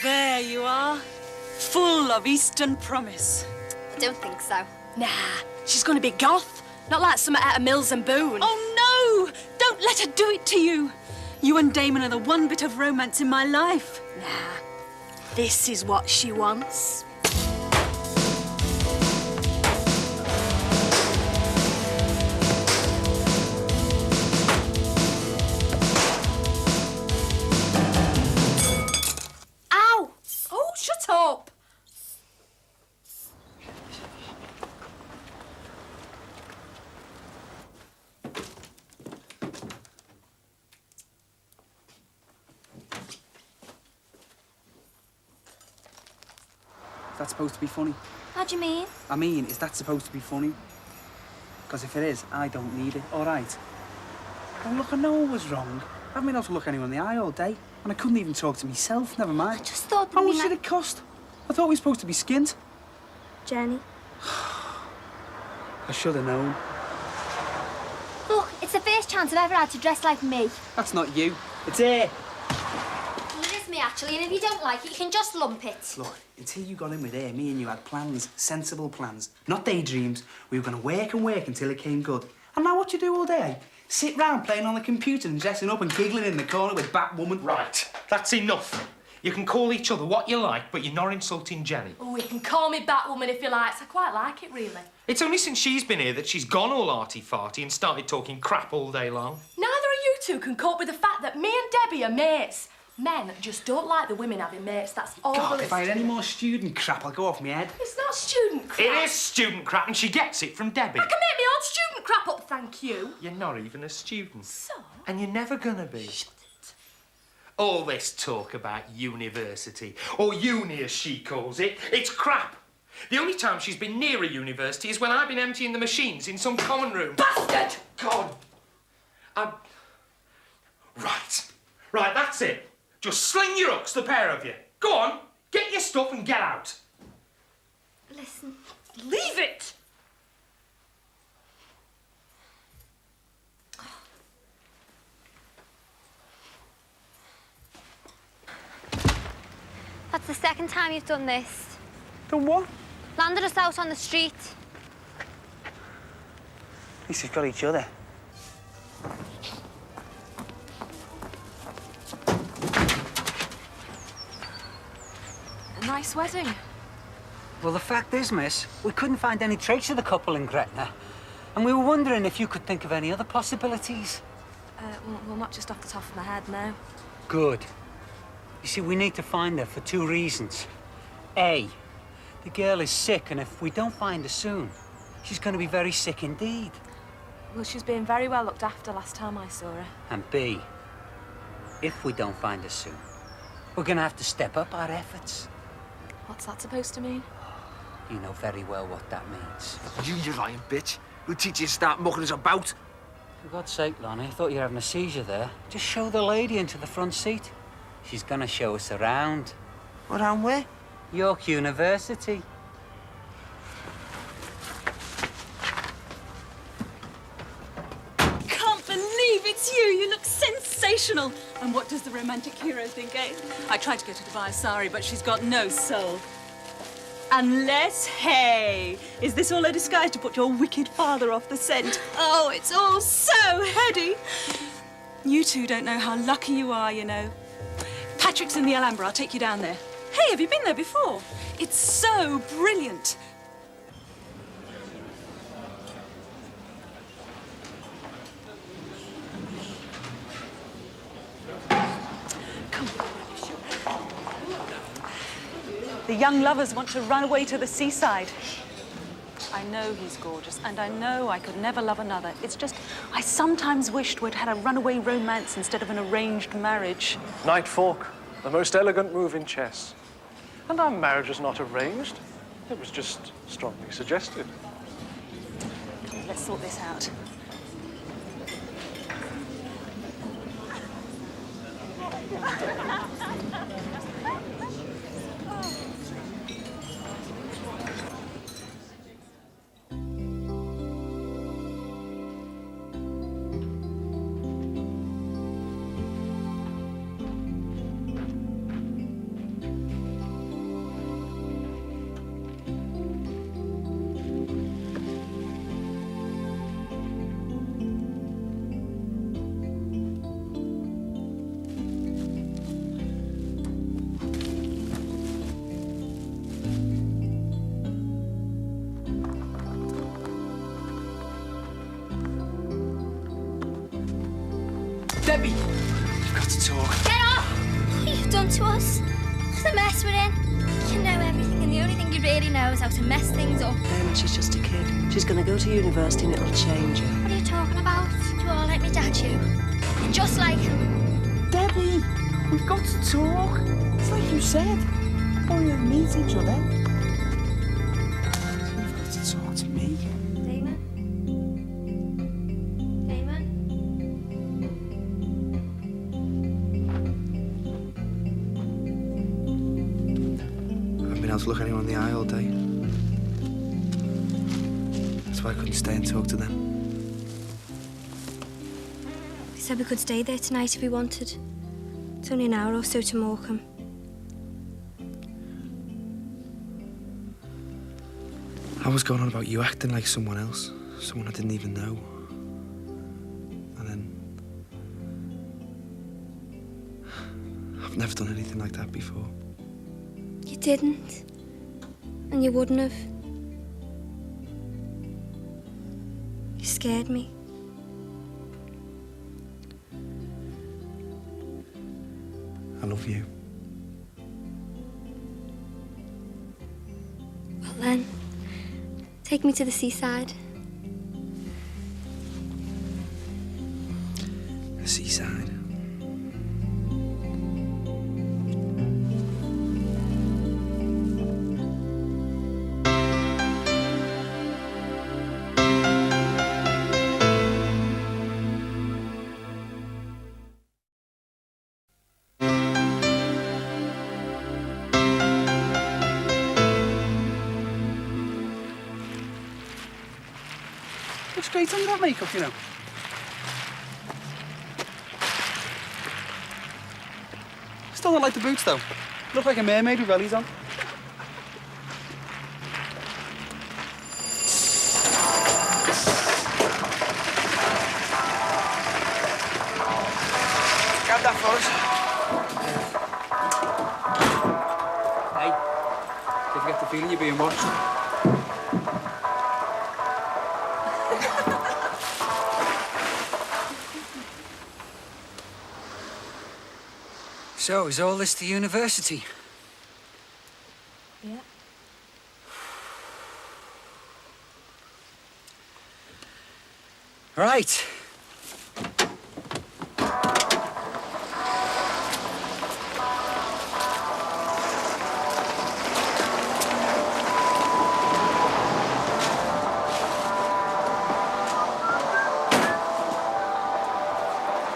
Speaker 15: There you are. Full of Eastern promise.
Speaker 5: I don't think so.
Speaker 2: Nah, she's going to be goth. Not like some out of Mills and Boone.
Speaker 15: Oh, no! Don't let her do it to you. You and Damon are the one bit of romance in my life.
Speaker 2: Nah, this is what she wants.
Speaker 5: Ow!
Speaker 2: Oh, shut up.
Speaker 4: Is that supposed to be funny?
Speaker 5: How do you mean?
Speaker 4: I mean, is that supposed to be funny? Because if it is, I don't need it, all right? Oh, look, I know I was wrong. I haven't been able to look anyone in the eye all day, and I couldn't even talk to myself, never mind.
Speaker 5: I just thought...
Speaker 4: How much did it cost? I thought we were supposed to be skint.
Speaker 5: Jenny.
Speaker 4: I should have known.
Speaker 5: Look, it's the first chance I've ever had to dress like me.
Speaker 4: That's not you. It's here.
Speaker 5: Well, it is me, actually, and if you don't like it, you can just lump it.
Speaker 4: Look, until you got in with her, me and you had plans, sensible plans, not daydreams. We were going to work and work until it came good. And now what you do all day? Sit round playing on the computer and dressing up and giggling in the corner with Batwoman.
Speaker 11: Right, that's enough. You can call each other what you like, but you're not insulting Jenny.
Speaker 2: Oh, he can call me Batwoman if he likes. I quite like it, really.
Speaker 11: It's only since she's been here that she's gone all arty-farty and started talking crap all day long.
Speaker 2: Neither of you two can cope with the fact that me and Debbie are mates. Men just don't like the women having mates, that's all
Speaker 4: God,
Speaker 2: there
Speaker 4: if I
Speaker 2: is
Speaker 4: had
Speaker 2: to
Speaker 4: any
Speaker 2: it.
Speaker 4: more student crap, I'll go off my head.
Speaker 2: It's not student crap.
Speaker 11: It is student crap, and she gets it from Debbie.
Speaker 2: I can make my own student crap up, thank you.
Speaker 11: You're not even a student.
Speaker 2: So?
Speaker 11: And you're never gonna be. Shut it. All this talk about university, or uni as she calls it, it's crap. The only time she's been near a university is when I've been emptying the machines in some common room.
Speaker 2: Bastard!
Speaker 11: God. Right, that's it. Just sling your hooks, the pair of you. Go on, get your stuff and get out.
Speaker 5: Listen.
Speaker 2: Leave it!
Speaker 5: That's the second time you've done this.
Speaker 4: Done what?
Speaker 5: Landed us out on the street.
Speaker 4: At least we've got each other.
Speaker 2: A nice wedding.
Speaker 8: Well, the fact is, miss, we couldn't find any trace of the couple in Gretna. And we were wondering if you could think of any other possibilities.
Speaker 3: Well, not just off the top of my head, no.
Speaker 8: Good. You see, we need to find her for 2 reasons. A, The girl is sick, and if we don't find her soon, she's going to be very sick indeed.
Speaker 3: Well, she's been very well looked after last time I saw her.
Speaker 8: And B, if we don't find her soon, we're going to have to step up our efforts.
Speaker 3: What's that supposed to mean?
Speaker 8: You know very well what that means.
Speaker 12: You lying bitch. Who teach you to start mucking us about?
Speaker 8: For God's sake, Lonnie, I thought you were having a seizure there. Just show the lady into the front seat. She's going to show us around.
Speaker 12: Around where?
Speaker 8: York University.
Speaker 15: Can't believe it's you. You look sensational. And what does the romantic hero think, eh? I tried to get her to buy a sari, but she's got no soul. Unless, hey, is this all a disguise to put your wicked father off the scent? Oh, it's all so heady. You two don't know how lucky you are, you know. Patrick's in the Alhambra. I'll take you down there. Hey, have you been there before? It's so brilliant. The young lovers want to run away to the seaside. I know he's gorgeous, and I know I could never love another. It's just, I sometimes wished we'd had a runaway romance instead of an arranged marriage.
Speaker 14: Knight fork, the most elegant move in chess. And our marriage was not arranged. It was just strongly suggested.
Speaker 15: Okay, let's sort this out.
Speaker 1: Debbie! We've got to talk.
Speaker 5: Get off! What you've done to us. What a mess we're in. You know everything, and the only thing you really know is how to mess things up.
Speaker 17: Damon, she's just a kid. She's going to go to university and it'll change her.
Speaker 5: What are you talking about? You all like me dad, you. You're just like him.
Speaker 4: Debbie, we've got to talk. It's like you said. Boy, we meet each other. You've got to talk to me.
Speaker 5: Damon? Damon?
Speaker 12: I haven't been able to look anyone in the eye all day. That's why I couldn't stay and talk to them.
Speaker 5: We said we could stay there tonight if we wanted. It's only an hour or so to Morecambe.
Speaker 12: I was going on about you acting like someone else, someone I didn't even know. And then... I've never done anything like that before.
Speaker 5: You didn't. And you wouldn't have. You scared me.
Speaker 12: I love you.
Speaker 5: Well then, take me to the seaside.
Speaker 12: The seaside.
Speaker 4: Looks great under that makeup, you know. Still don't like the boots, though. Look like a mermaid with wellies on. Grab that for us. Hey, don't forget the feeling you're being watched.
Speaker 8: So, is all this the university?
Speaker 3: Yeah.
Speaker 8: Right.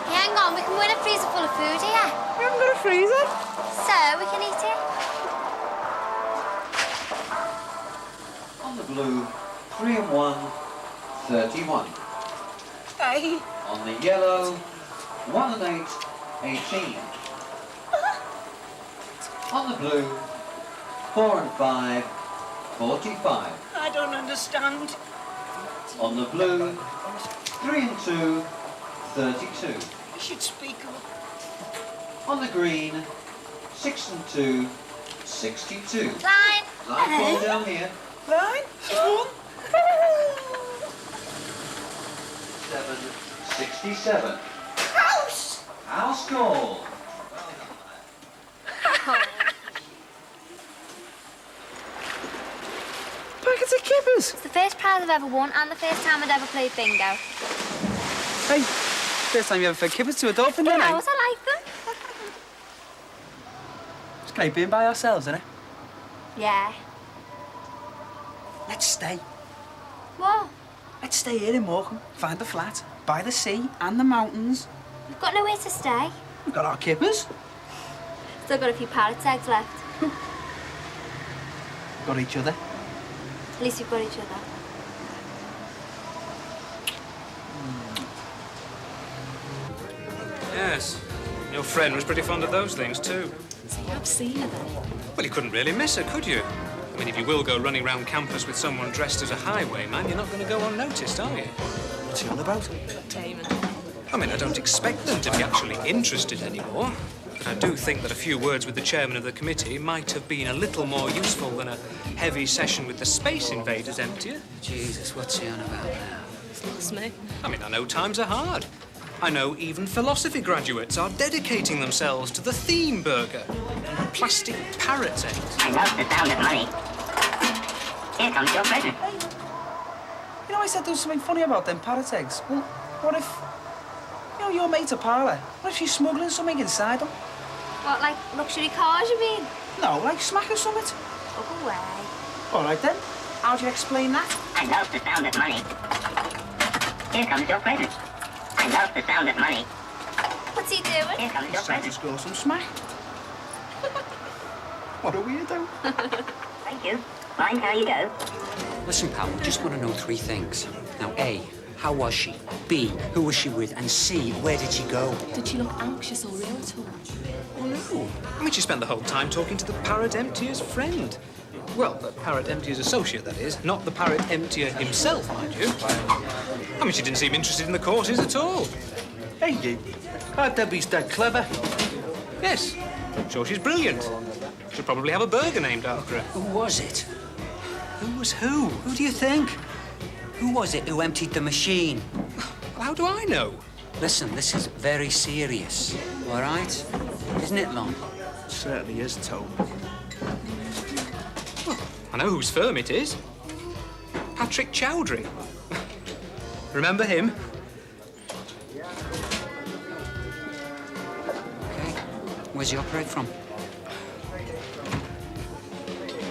Speaker 5: Hey, hang on, we can win a freezer full of food here.
Speaker 4: We haven't got a freezer.
Speaker 5: So, we can eat it.
Speaker 18: On the blue, 3 and 1, 31.
Speaker 4: Hey.
Speaker 18: On the yellow, 1 and 8, 18. On the blue, 4 and 5, 45.
Speaker 17: I don't understand.
Speaker 18: On the blue, 3 and 2, 32.
Speaker 17: You should speak up.
Speaker 18: On the green, 6 and 2, 62.
Speaker 5: Line.
Speaker 18: Line fall down here.
Speaker 4: Line.
Speaker 18: 7, 67.
Speaker 17: House!
Speaker 18: House call.
Speaker 4: Packets of kippers.
Speaker 5: It's the first prize I've ever won and the first time I'd ever played bingo.
Speaker 4: Hey, first time you ever fed kippers to a dolphin,
Speaker 5: Who
Speaker 4: didn't I?
Speaker 5: knows? I like them.
Speaker 4: It's great being by ourselves, isn't it?
Speaker 5: Yeah.
Speaker 4: Let's stay.
Speaker 5: What?
Speaker 4: Let's stay here in Morecambe, find a flat, by the sea and the mountains.
Speaker 5: We've got nowhere to stay.
Speaker 4: We've got our kippers.
Speaker 5: Still got a few parrot's eggs left.
Speaker 4: We've got each other.
Speaker 5: At least we've got each other.
Speaker 7: Yes. Your friend was pretty fond of those things, too.
Speaker 3: So you have seen her then?
Speaker 7: Well, you couldn't really miss her, could you? I mean, if you will go running around campus with someone dressed as a highwayman, you're not going to go unnoticed, are you?
Speaker 4: What's he on about?
Speaker 3: Damon.
Speaker 7: I mean, I don't expect them to be actually interested anymore. But I do think that a few words with the chairman of the committee might have been a little more useful than a heavy session with the Space Invaders, emptier.
Speaker 8: Jesus, what's he on about now?
Speaker 3: That's me.
Speaker 7: I mean, I know times are hard. I know even philosophy graduates are dedicating themselves to the theme burger and plastic parrot's eggs.
Speaker 19: I love the sound of money. Here comes your present.
Speaker 4: You know, I said there was something funny about them parrot eggs. Well, what if, you know, your mate's a parlour? What if she's smuggling something inside them?
Speaker 5: What, like luxury cars, you mean?
Speaker 4: No, like smack or something.
Speaker 5: Go away.
Speaker 4: All right, then. How do you explain that?
Speaker 19: I love the sound of money. Here comes your present. I love the sound of money.
Speaker 5: What's he doing?
Speaker 19: Here comes your
Speaker 4: He's trying to
Speaker 19: present.
Speaker 4: score some smack. What a weirdo.
Speaker 19: Thank you. Mind how you go.
Speaker 8: Listen, pal, we just want to know 3 things. Now, A, how was she? B, who was she with? And C, where did she go?
Speaker 3: Did she look anxious or real at all?
Speaker 7: Oh, no. I mean, she spent the whole time talking to the parrot emptier's friend. Well, the parrot emptier's associate, that is. Not the parrot emptier himself, mind you. I mean, she didn't seem interested in the courses at all.
Speaker 4: Hey, you. That Debbie's dead clever.
Speaker 7: Yes, I'm sure she's brilliant. She'll probably have a burger named after her.
Speaker 8: Who was it?
Speaker 7: Who was who?
Speaker 8: Who do you think? Who was it who emptied the machine?
Speaker 7: Well, how do I know?
Speaker 8: Listen, this is very serious, all right? Isn't it, Lon?
Speaker 4: Certainly is, Toe.
Speaker 7: I know whose firm it is. Patrick Chowdhury. Remember him?
Speaker 8: Okay. Where's he operate from?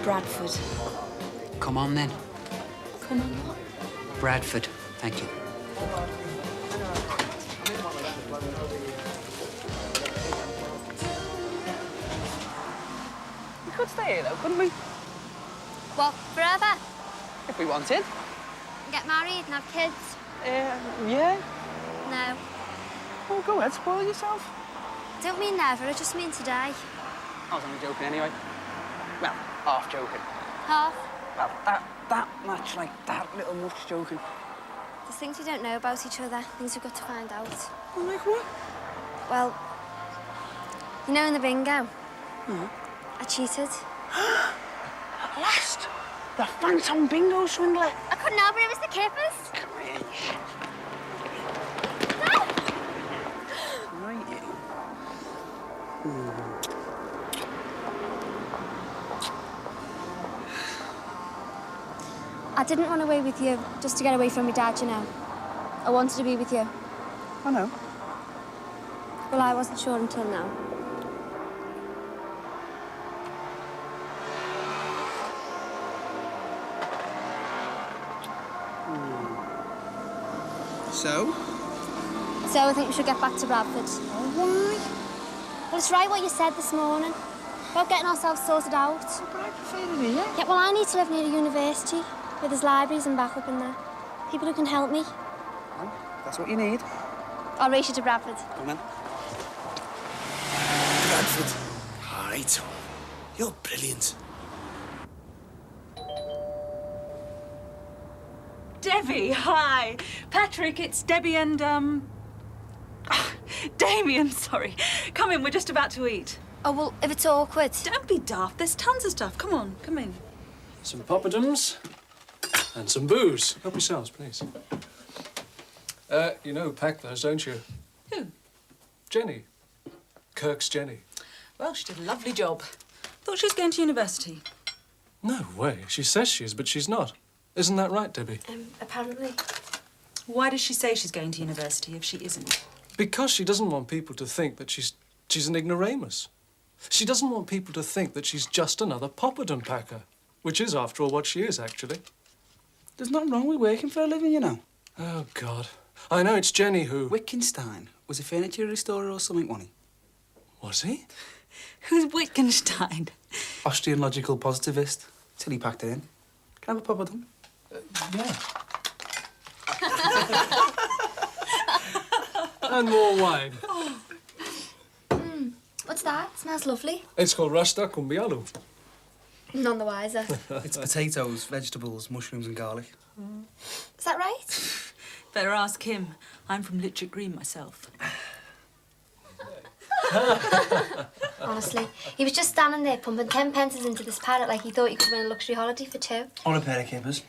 Speaker 3: Bradford.
Speaker 8: Come on, then.
Speaker 3: Come on, what?
Speaker 8: Bradford. Thank you.
Speaker 4: We could stay here, though, couldn't we?
Speaker 5: What, forever?
Speaker 4: If we wanted.
Speaker 5: Get married and have kids?
Speaker 4: Yeah.
Speaker 5: No.
Speaker 4: Oh, go ahead, spoil yourself.
Speaker 5: I don't mean never, I just mean today.
Speaker 4: I was only joking anyway. Well, half joking.
Speaker 5: Half.
Speaker 4: Well, that much, like, that little much joking.
Speaker 5: There's things we don't know about each other, things we've got to find out.
Speaker 4: Oh, like what?
Speaker 5: Well, you know in the bingo,
Speaker 4: Hmm.
Speaker 5: I cheated.
Speaker 4: At last! The phantom bingo swindler.
Speaker 5: I couldn't help it, it was the kippers.
Speaker 4: Right, you.
Speaker 5: I didn't run away with you just to get away from my dad, you know. I wanted to be with you.
Speaker 4: I know.
Speaker 5: Well, I wasn't sure until now.
Speaker 4: So?
Speaker 5: So I think we should get back to Bradford.
Speaker 4: Oh, why?
Speaker 5: Well, it's right what you said this morning about getting ourselves sorted out.
Speaker 4: But I prefer it here.
Speaker 5: Yeah, well, I need to live near a university where there's libraries and backup in there. People who can help me.
Speaker 4: Well, that's what you need.
Speaker 5: I'll race you to Bradford.
Speaker 4: Come on.
Speaker 12: Bradford. Hi, Tom. You're brilliant.
Speaker 15: Debbie, hi. Patrick, it's Debbie and, Damien, sorry. Come in, we're just about to eat.
Speaker 5: Oh, well, if it's awkward...
Speaker 15: Don't be daft, there's tons of stuff. Come on, come in.
Speaker 14: Some poppadoms and some booze. Help yourselves, please. You know who packed those, don't you?
Speaker 15: Who?
Speaker 14: Jenny. Kirk's Jenny.
Speaker 15: Well, she did a lovely job. Thought she was going to university.
Speaker 14: No way. She says she is, but she's not. Isn't that right, Debbie?
Speaker 5: Apparently.
Speaker 15: Why does she say she's going to university if she isn't?
Speaker 14: Because she doesn't want people to think that she's an ignoramus. She doesn't want people to think that she's just another poppadom packer, which is, after all, what she is, actually.
Speaker 4: There's nothing wrong with working for a living, you know.
Speaker 14: Oh, God. I know it's Jenny who...
Speaker 4: Wittgenstein was a furniture restorer or something, wasn't he?
Speaker 14: Was he?
Speaker 15: Who's Wittgenstein?
Speaker 4: Austrian logical positivist. Till he packed it in. Can I have a poppadom?
Speaker 14: Yeah. And more wine.
Speaker 5: What's that? Smells lovely.
Speaker 14: It's called Rasta Cumbialu.
Speaker 5: None the wiser.
Speaker 4: It's potatoes, vegetables, mushrooms and garlic.
Speaker 5: Is that right?
Speaker 15: Better ask him. I'm from Litchett Green myself.
Speaker 5: Honestly, he was just standing there pumping 10 pences into this parrot like he thought he could win a luxury holiday for two.
Speaker 4: Or a pair of kippers.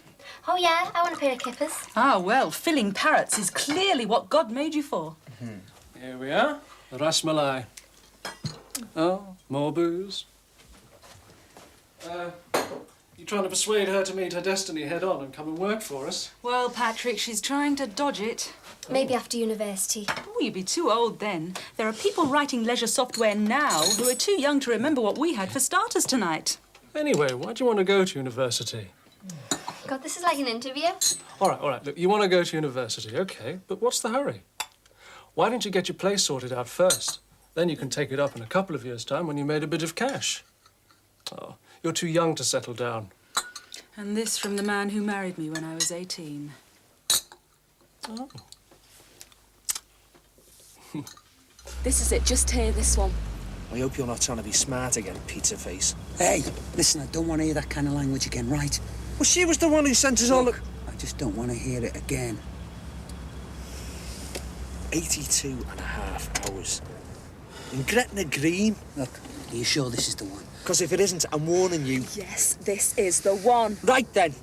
Speaker 5: Oh, yeah, I want a pair of kippers.
Speaker 15: Ah, well, filling parrots is clearly what God made you for.
Speaker 14: Here we are. The Rasmalai. Oh, more booze. You trying to persuade her to meet her destiny head on and come and work for us?
Speaker 15: Well, Patrick, she's trying to dodge it.
Speaker 5: Maybe after university.
Speaker 15: Oh, you'd be too old then. There are people writing leisure software now who are too young to remember what we had for starters tonight.
Speaker 14: Anyway, why do you want to go to university?
Speaker 5: God, this is like an interview.
Speaker 14: All right, look, you want to go to university, OK, but what's the hurry? Why don't you get your place sorted out first? Then you can take it up in a couple of years' time when you made a bit of cash. Oh, you're too young to settle down.
Speaker 15: And this from the man who married me when I was 18.
Speaker 14: Oh.
Speaker 3: This is it, just hear this one.
Speaker 12: I hope you're not trying to be smart again, pizza face.
Speaker 20: Hey, listen, I don't want to hear that kind of language again, right?
Speaker 12: Well, she was the one who sent us all the...
Speaker 20: I just don't want to hear it again.
Speaker 12: 82 and a half hours. In Gretna Green.
Speaker 20: Look, are you sure this is the one?
Speaker 12: Because if it isn't, I'm warning you.
Speaker 3: Yes, this is the one.
Speaker 12: Right then.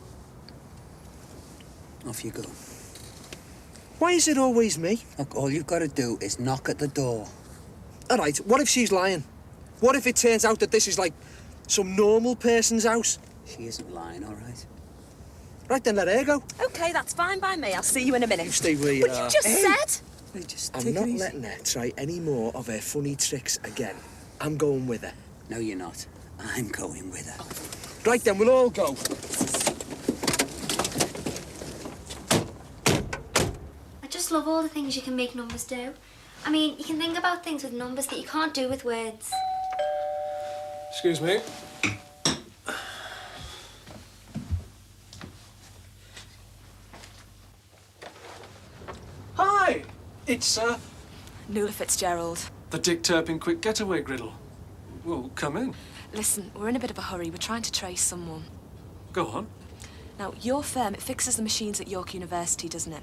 Speaker 20: Off you go.
Speaker 12: Why is it always me?
Speaker 20: Look, all you've got to do is knock at the door.
Speaker 12: All right, what if she's lying? What if it turns out that this is like some normal person's house?
Speaker 20: She isn't lying, all right?
Speaker 12: Right then, let her go.
Speaker 3: OK, that's fine by me. I'll see you in a minute.
Speaker 12: You stay where you
Speaker 3: But
Speaker 12: are.
Speaker 3: you just said...
Speaker 20: Hey, just
Speaker 12: I'm
Speaker 20: take
Speaker 12: not
Speaker 20: it easy.
Speaker 12: letting her try any more of her funny tricks again. I'm going with her.
Speaker 20: No, you're not. I'm going with her.
Speaker 12: Right then, we'll all go.
Speaker 5: I just love all the things you can make numbers do. I mean, you can think about things with numbers that you can't do with words.
Speaker 14: Excuse me. Hi! It's,
Speaker 3: Nuala Fitzgerald.
Speaker 14: the Dick Turpin quick getaway griddle. Well, come in.
Speaker 3: Listen, we're in a bit of a hurry. We're trying to trace someone.
Speaker 14: Go on.
Speaker 3: Now, your firm, it fixes the machines at York University, doesn't it?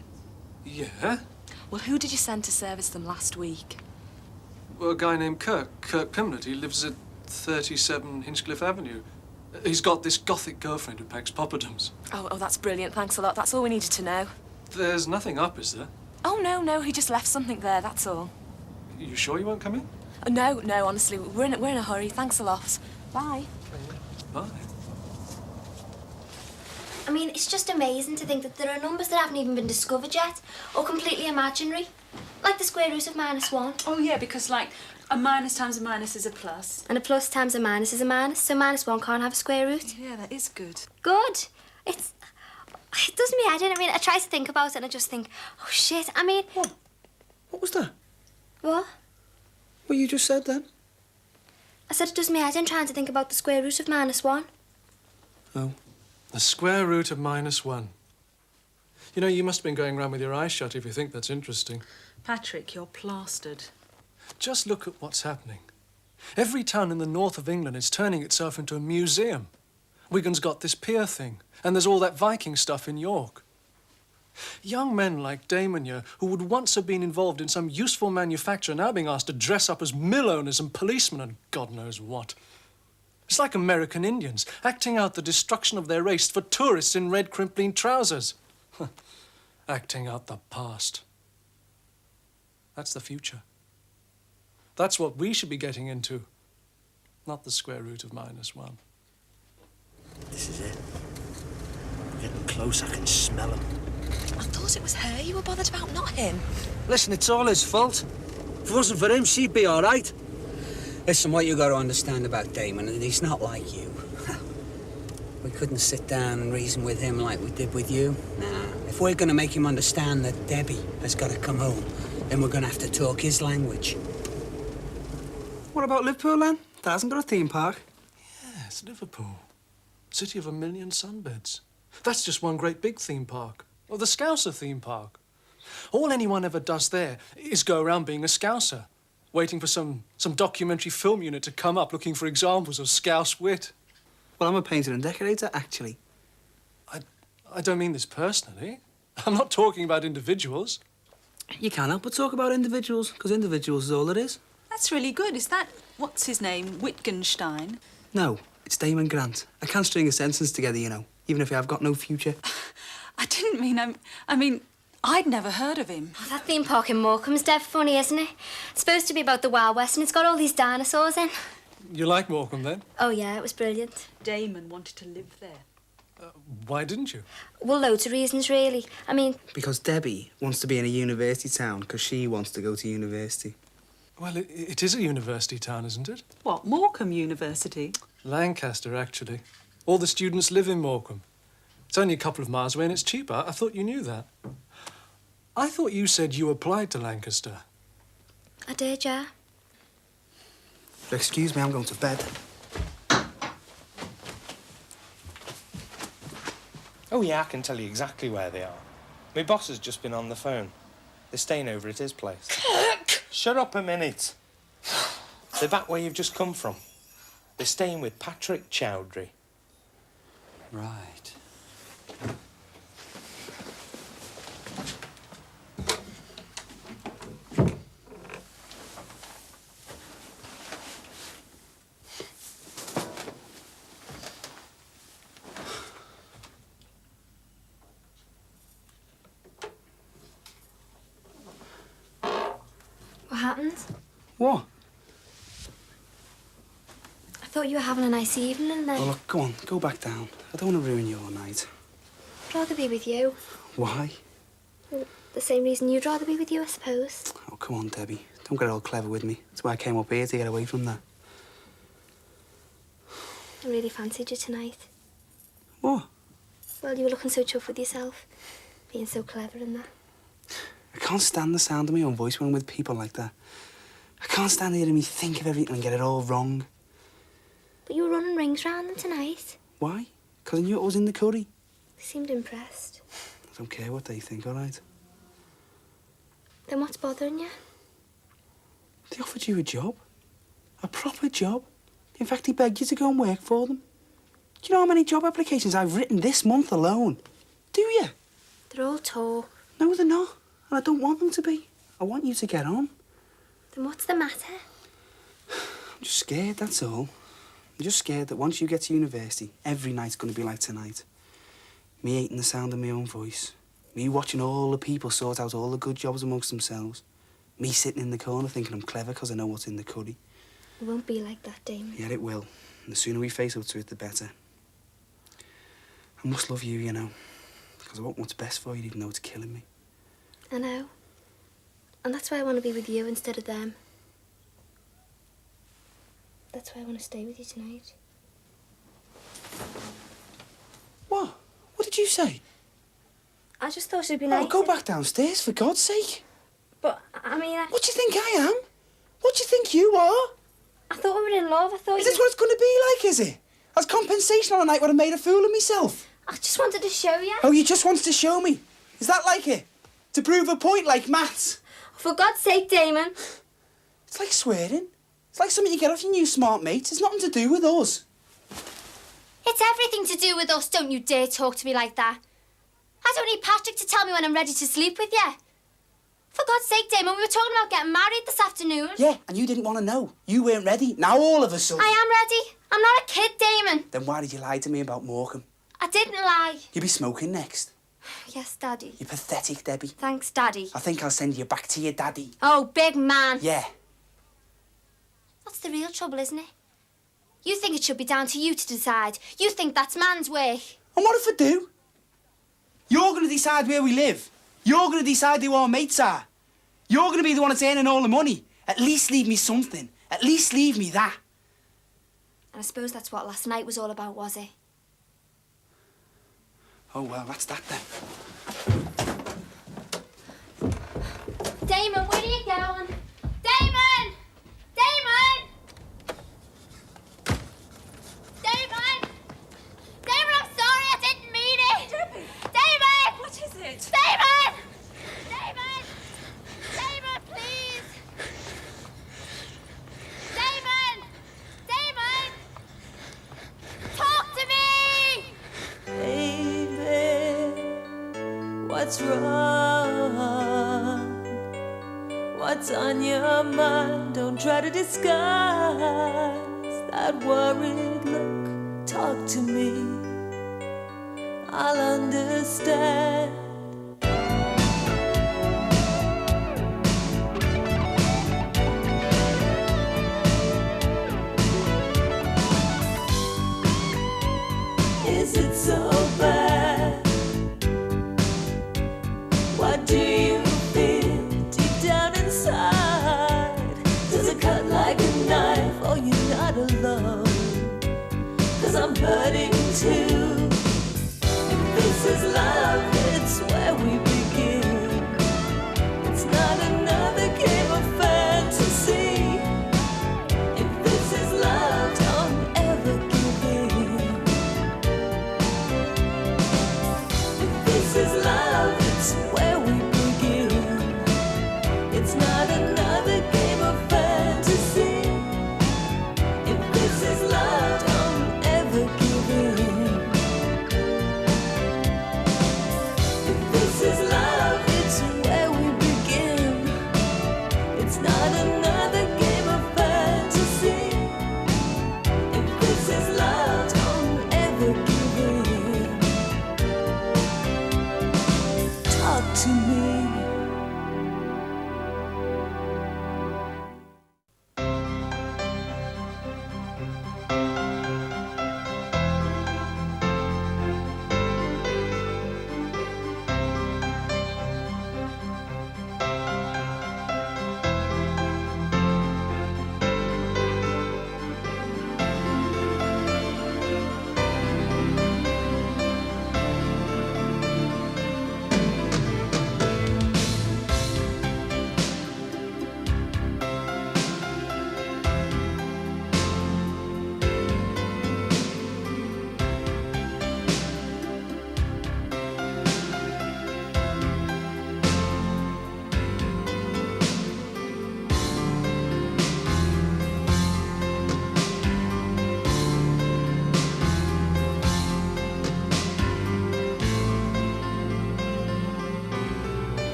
Speaker 14: Yeah?
Speaker 3: Well, who did you send to service them last week?
Speaker 14: Well, a guy named Kirk Pimlett. He lives at 37 Hinchcliffe Avenue. He's got this gothic girlfriend who packs poppadoms.
Speaker 3: Oh, that's brilliant. Thanks a lot. That's all we needed to know.
Speaker 14: There's nothing up, is there?
Speaker 3: Oh, no, he just left something there, that's all.
Speaker 14: You sure you won't come in?
Speaker 3: Oh, no, honestly, we're in a hurry. Thanks a lot. Bye.
Speaker 14: Bye.
Speaker 5: I mean, it's just amazing to think that there are numbers that haven't even been discovered yet, or completely imaginary. Like the square root of -1.
Speaker 15: Oh, yeah, because, like, a minus times a minus is a plus.
Speaker 5: And a plus times a minus is a minus, so -1 can't have a square root.
Speaker 15: Yeah, that is good.
Speaker 5: Good. It does me head in. I mean, I try to think about it and I just think, oh, shit. I mean...
Speaker 1: What was that?
Speaker 5: What?
Speaker 1: What you just said then?
Speaker 5: I said it does me head in trying to think about the square root of -1.
Speaker 1: Oh.
Speaker 14: The square root of -1. You know, you must have been going around with your eyes shut if you think that's interesting.
Speaker 15: Patrick, you're plastered.
Speaker 14: Just look at what's happening. Every town in the north of England is turning itself into a museum. Wigan's got this pier thing, and there's all that Viking stuff in York. Young men like Damon here, who would once have been involved in some useful manufacture, are now being asked to dress up as mill owners and policemen and God knows what. It's like American Indians, acting out the destruction of their race for tourists in red crimpling trousers. Acting out the past. That's the future. That's what we should be getting into, not the square root of -1.
Speaker 12: This is it. We're getting close. I can smell him.
Speaker 3: I thought it was her you were bothered about, not him.
Speaker 20: Listen, it's all his fault. If it wasn't for him, she'd be all right. Listen, what you got to understand about Damon, and he's not like you. We couldn't sit down and reason with him like we did with you. Nah. If we're going to make him understand that Debbie has got to come home, then we're going to have to talk his language.
Speaker 4: What about Liverpool, then? That hasn't got a theme park.
Speaker 14: Yes, Liverpool. City of a million sunbeds. That's just one great big theme park. Or the Scouser theme park. All anyone ever does there is go around being a Scouser, waiting for some documentary film unit to come up looking for examples of Scouse wit.
Speaker 4: Well, I'm a painter and decorator, actually.
Speaker 14: I don't mean this personally. I'm not talking about individuals.
Speaker 4: You can't help but talk about individuals, because individuals is all it is.
Speaker 15: That's really good. Is that, what's his name, Wittgenstein?
Speaker 4: No, it's Damon Grant. I can't string a sentence together, you know, even if I've got no future.
Speaker 15: I didn't mean, I mean, I'd never heard of him.
Speaker 5: Oh, that theme park in Morecambe's dead funny, isn't it? It's supposed to be about the Wild West and it's got all these dinosaurs in.
Speaker 14: You like Morecambe, then?
Speaker 5: Oh, yeah, it was brilliant.
Speaker 15: Damon wanted to live there.
Speaker 14: Why didn't you?
Speaker 5: Well, loads of reasons, really. I mean...
Speaker 4: Because Debbie wants to be in a university town because she wants to go to university.
Speaker 14: Well, it is a university town, isn't it?
Speaker 15: What, Morecambe University?
Speaker 14: Lancaster, actually. All the students live in Morecambe. It's only a couple of miles away and it's cheaper. I thought you knew that. I thought you said you applied to Lancaster.
Speaker 5: I did, yeah.
Speaker 4: Excuse me, I'm going to bed.
Speaker 11: Oh, yeah, I can tell you exactly where they are. My boss has just been on the phone. They're staying over at his place. Shut up a minute. They're back where you've just come from. They're staying with Patrick Chowdhury.
Speaker 8: Right.
Speaker 5: What happened?
Speaker 4: What?
Speaker 5: I thought you were having a nice evening and then...
Speaker 4: Oh, look, go on, go back down. I don't want to ruin your night.
Speaker 5: I'd rather be with you.
Speaker 4: Why?
Speaker 5: Well, the same reason you'd rather be with you, I suppose.
Speaker 4: Oh, come on, Debbie. Don't get all clever with me. That's why I came up here, to get away from that.
Speaker 5: I really fancied you tonight.
Speaker 4: What?
Speaker 5: Well, you were looking so chuffed with yourself. Being so clever and that.
Speaker 4: I can't stand the sound of my own voice when I'm with people like that. I can't stand hearing me think of everything and get it all wrong.
Speaker 5: But you were running rings round them tonight.
Speaker 4: Why? Because I knew it was in the curry.
Speaker 5: They seemed impressed.
Speaker 4: I don't care what they think, all right?
Speaker 5: Then what's bothering you?
Speaker 4: They offered you a job. A proper job. In fact, he begged you to go and work for them. Do you know how many job applications I've written this month alone? Do you?
Speaker 5: They're all talk.
Speaker 4: No, they're not. And I don't want them to be. I want you to get on.
Speaker 5: Then what's the matter?
Speaker 4: I'm just scared, that's all. I'm just scared that once you get to university, every night's going to be like tonight. Me hating the sound of my own voice. Me watching all the people sort out all the good jobs amongst themselves. Me sitting in the corner thinking I'm clever because I know what's in the curry.
Speaker 5: It won't be like that, Damon.
Speaker 4: Yeah, it will. And the sooner we face up to it, the better. I must love you, you know. Because I want what's best for you, even though it's killing me.
Speaker 5: I know. And that's why I want to be with you instead of them. That's why I want to stay with you tonight.
Speaker 4: What? What did you say?
Speaker 5: I just thought it'd be nice.
Speaker 4: Oh, go back downstairs, for God's sake.
Speaker 5: But, I mean...
Speaker 4: What do you think I am? What do you think you are?
Speaker 5: I thought we were in love. I thought
Speaker 4: Is this what it's going to be like, is it? As compensation on a night when I made a fool of myself?
Speaker 5: I just wanted to show you.
Speaker 4: Oh, you just wanted to show me? Is that like it? To prove a point like maths?
Speaker 5: For God's sake, Damon.
Speaker 4: It's like swearing. It's like something you get off your new smart mates. It's nothing to do with us.
Speaker 5: It's everything to do with us. Don't you dare talk to me like that. I don't need Patrick to tell me when I'm ready to sleep with you. For God's sake, Damon, we were talking about getting married this afternoon.
Speaker 4: Yeah, and you didn't want to know. You weren't ready. Now all of a sudden...
Speaker 5: I am ready. I'm not a kid, Damon.
Speaker 4: Then why did you lie to me about Morecambe?
Speaker 5: I didn't lie.
Speaker 4: You'll be smoking next.
Speaker 5: Yes, Daddy.
Speaker 4: You're pathetic, Debbie.
Speaker 5: Thanks, Daddy.
Speaker 4: I think I'll send you back to your daddy.
Speaker 5: Oh, big man.
Speaker 4: Yeah.
Speaker 5: That's the real trouble, isn't it? You think it should be down to you to decide. You think that's man's work.
Speaker 4: And what if I do? You're going to decide where we live. You're going to decide who our mates are. You're going to be the one that's earning all the money. At least leave me something. At least leave me that.
Speaker 5: And I suppose that's what last night was all about, was it?
Speaker 4: Oh, well, that's that then.
Speaker 5: Damon, where are you going? Damon! Damon! Damon! Damon, I'm sorry, I didn't mean it!
Speaker 15: Debbie!
Speaker 5: Damon!
Speaker 15: What is it?
Speaker 5: Damon! Damon! Damon, please! Damon! Damon! Talk to me!
Speaker 13: Baby, what's wrong? What's on your mind? Don't try to disguise that worried look. Talk to me, I'll understand. Is it so bad? What do you feel deep down inside? Does it cut like a knife? Oh, you're not alone. 'Cause I'm hurting too. If this is love, it's where we begin. It's not another game of fantasy. If this is love, don't ever give in. If this is love, it's where we begin. It's not another game of fantasy. If this is love, don't ever give in.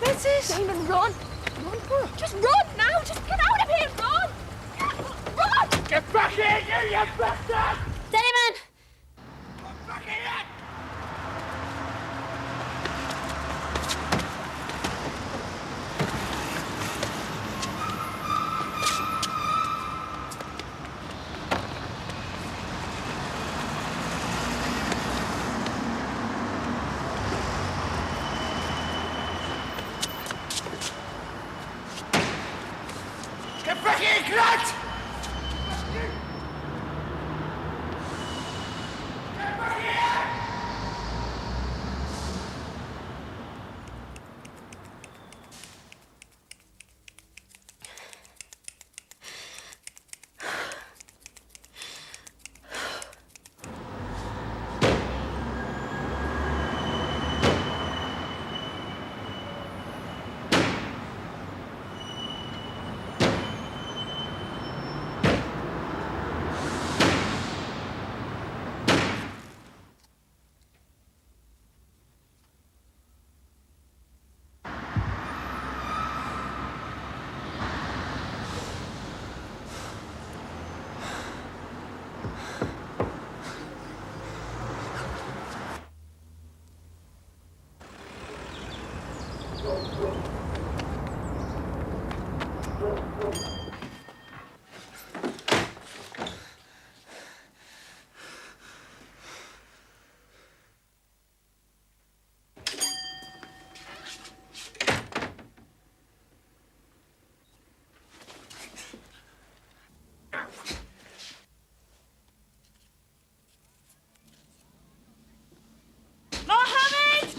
Speaker 2: Where's this? Damon, run. Run. Just run now. Just get out of here. Run. Run.
Speaker 11: Get back here, you bastard!
Speaker 5: Damon!
Speaker 11: Get back here! Get back here, Grant!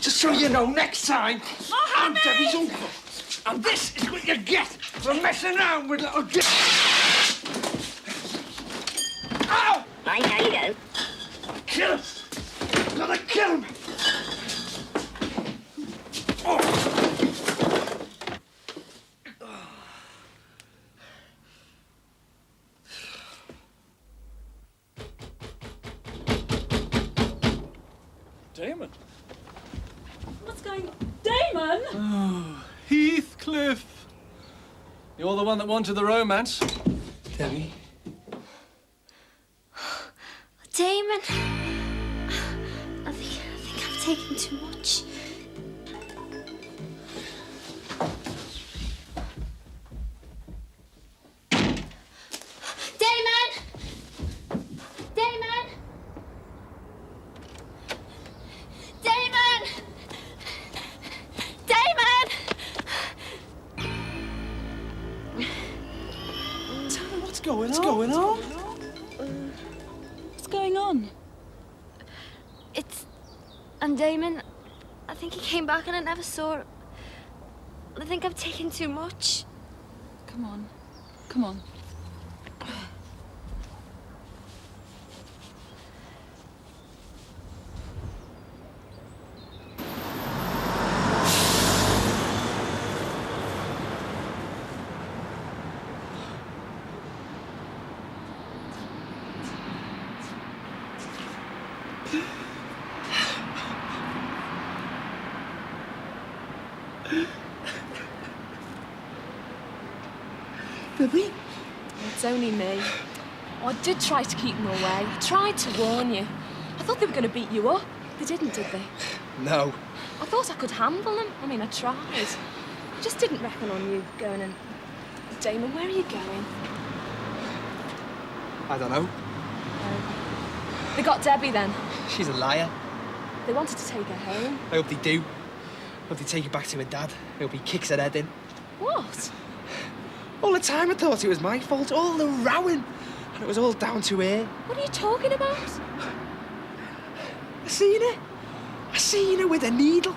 Speaker 11: Just so you know, next time, I'm Debbie's uncle. And this is what you get for messing around with little Deb. Ow!
Speaker 19: Mind how you go.
Speaker 11: Kill him! Gotta kill him! Oh.
Speaker 14: Damon.
Speaker 15: What's going on? Damon!
Speaker 14: Oh, Heathcliff. You're the one that wanted the romance.
Speaker 1: Debbie.
Speaker 5: Damon. I think I've taken too much. Damon! Damon! Damon! Damon!
Speaker 12: What's going on?
Speaker 15: What's going on?
Speaker 5: And Damon, I think he came back and I never saw it. I think I've taken too much.
Speaker 15: Come on. Come on.
Speaker 1: Debbie?
Speaker 2: It's only me. Oh, I did try to keep them away. I tried to warn you. I thought they were going to beat you up. They didn't, did they?
Speaker 1: No.
Speaker 2: I thought I could handle them. I mean, I tried. Just didn't reckon on you going and... Damon, where are you going?
Speaker 1: I don't know.
Speaker 2: They got Debbie then.
Speaker 1: She's a liar.
Speaker 2: They wanted to take her home.
Speaker 1: I hope they do. I hope they take her back to her dad. I hope he kicks her head in.
Speaker 2: What?
Speaker 1: All the time I thought it was my fault. All the rowing. And it was all down to her.
Speaker 2: What are you talking about?
Speaker 1: I seen her. I seen her with a needle.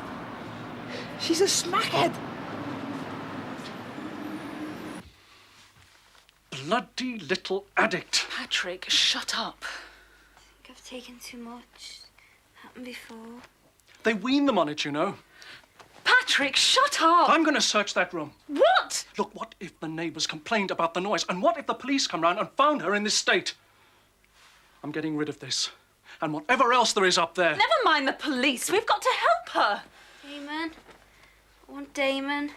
Speaker 1: She's a smackhead.
Speaker 14: Bloody little addict.
Speaker 15: Patrick, shut up.
Speaker 5: I think I've taken too much. Happened before.
Speaker 14: They wean them on it, you know.
Speaker 15: Patrick, shut up!
Speaker 14: I'm going to search that room.
Speaker 15: What?
Speaker 14: Look, what if the neighbours complained about the noise? And what if the police come round and found her in this state? I'm getting rid of this. And whatever else there is up there.
Speaker 15: Never mind the police. We've got to help her.
Speaker 5: Damon, I want Damon.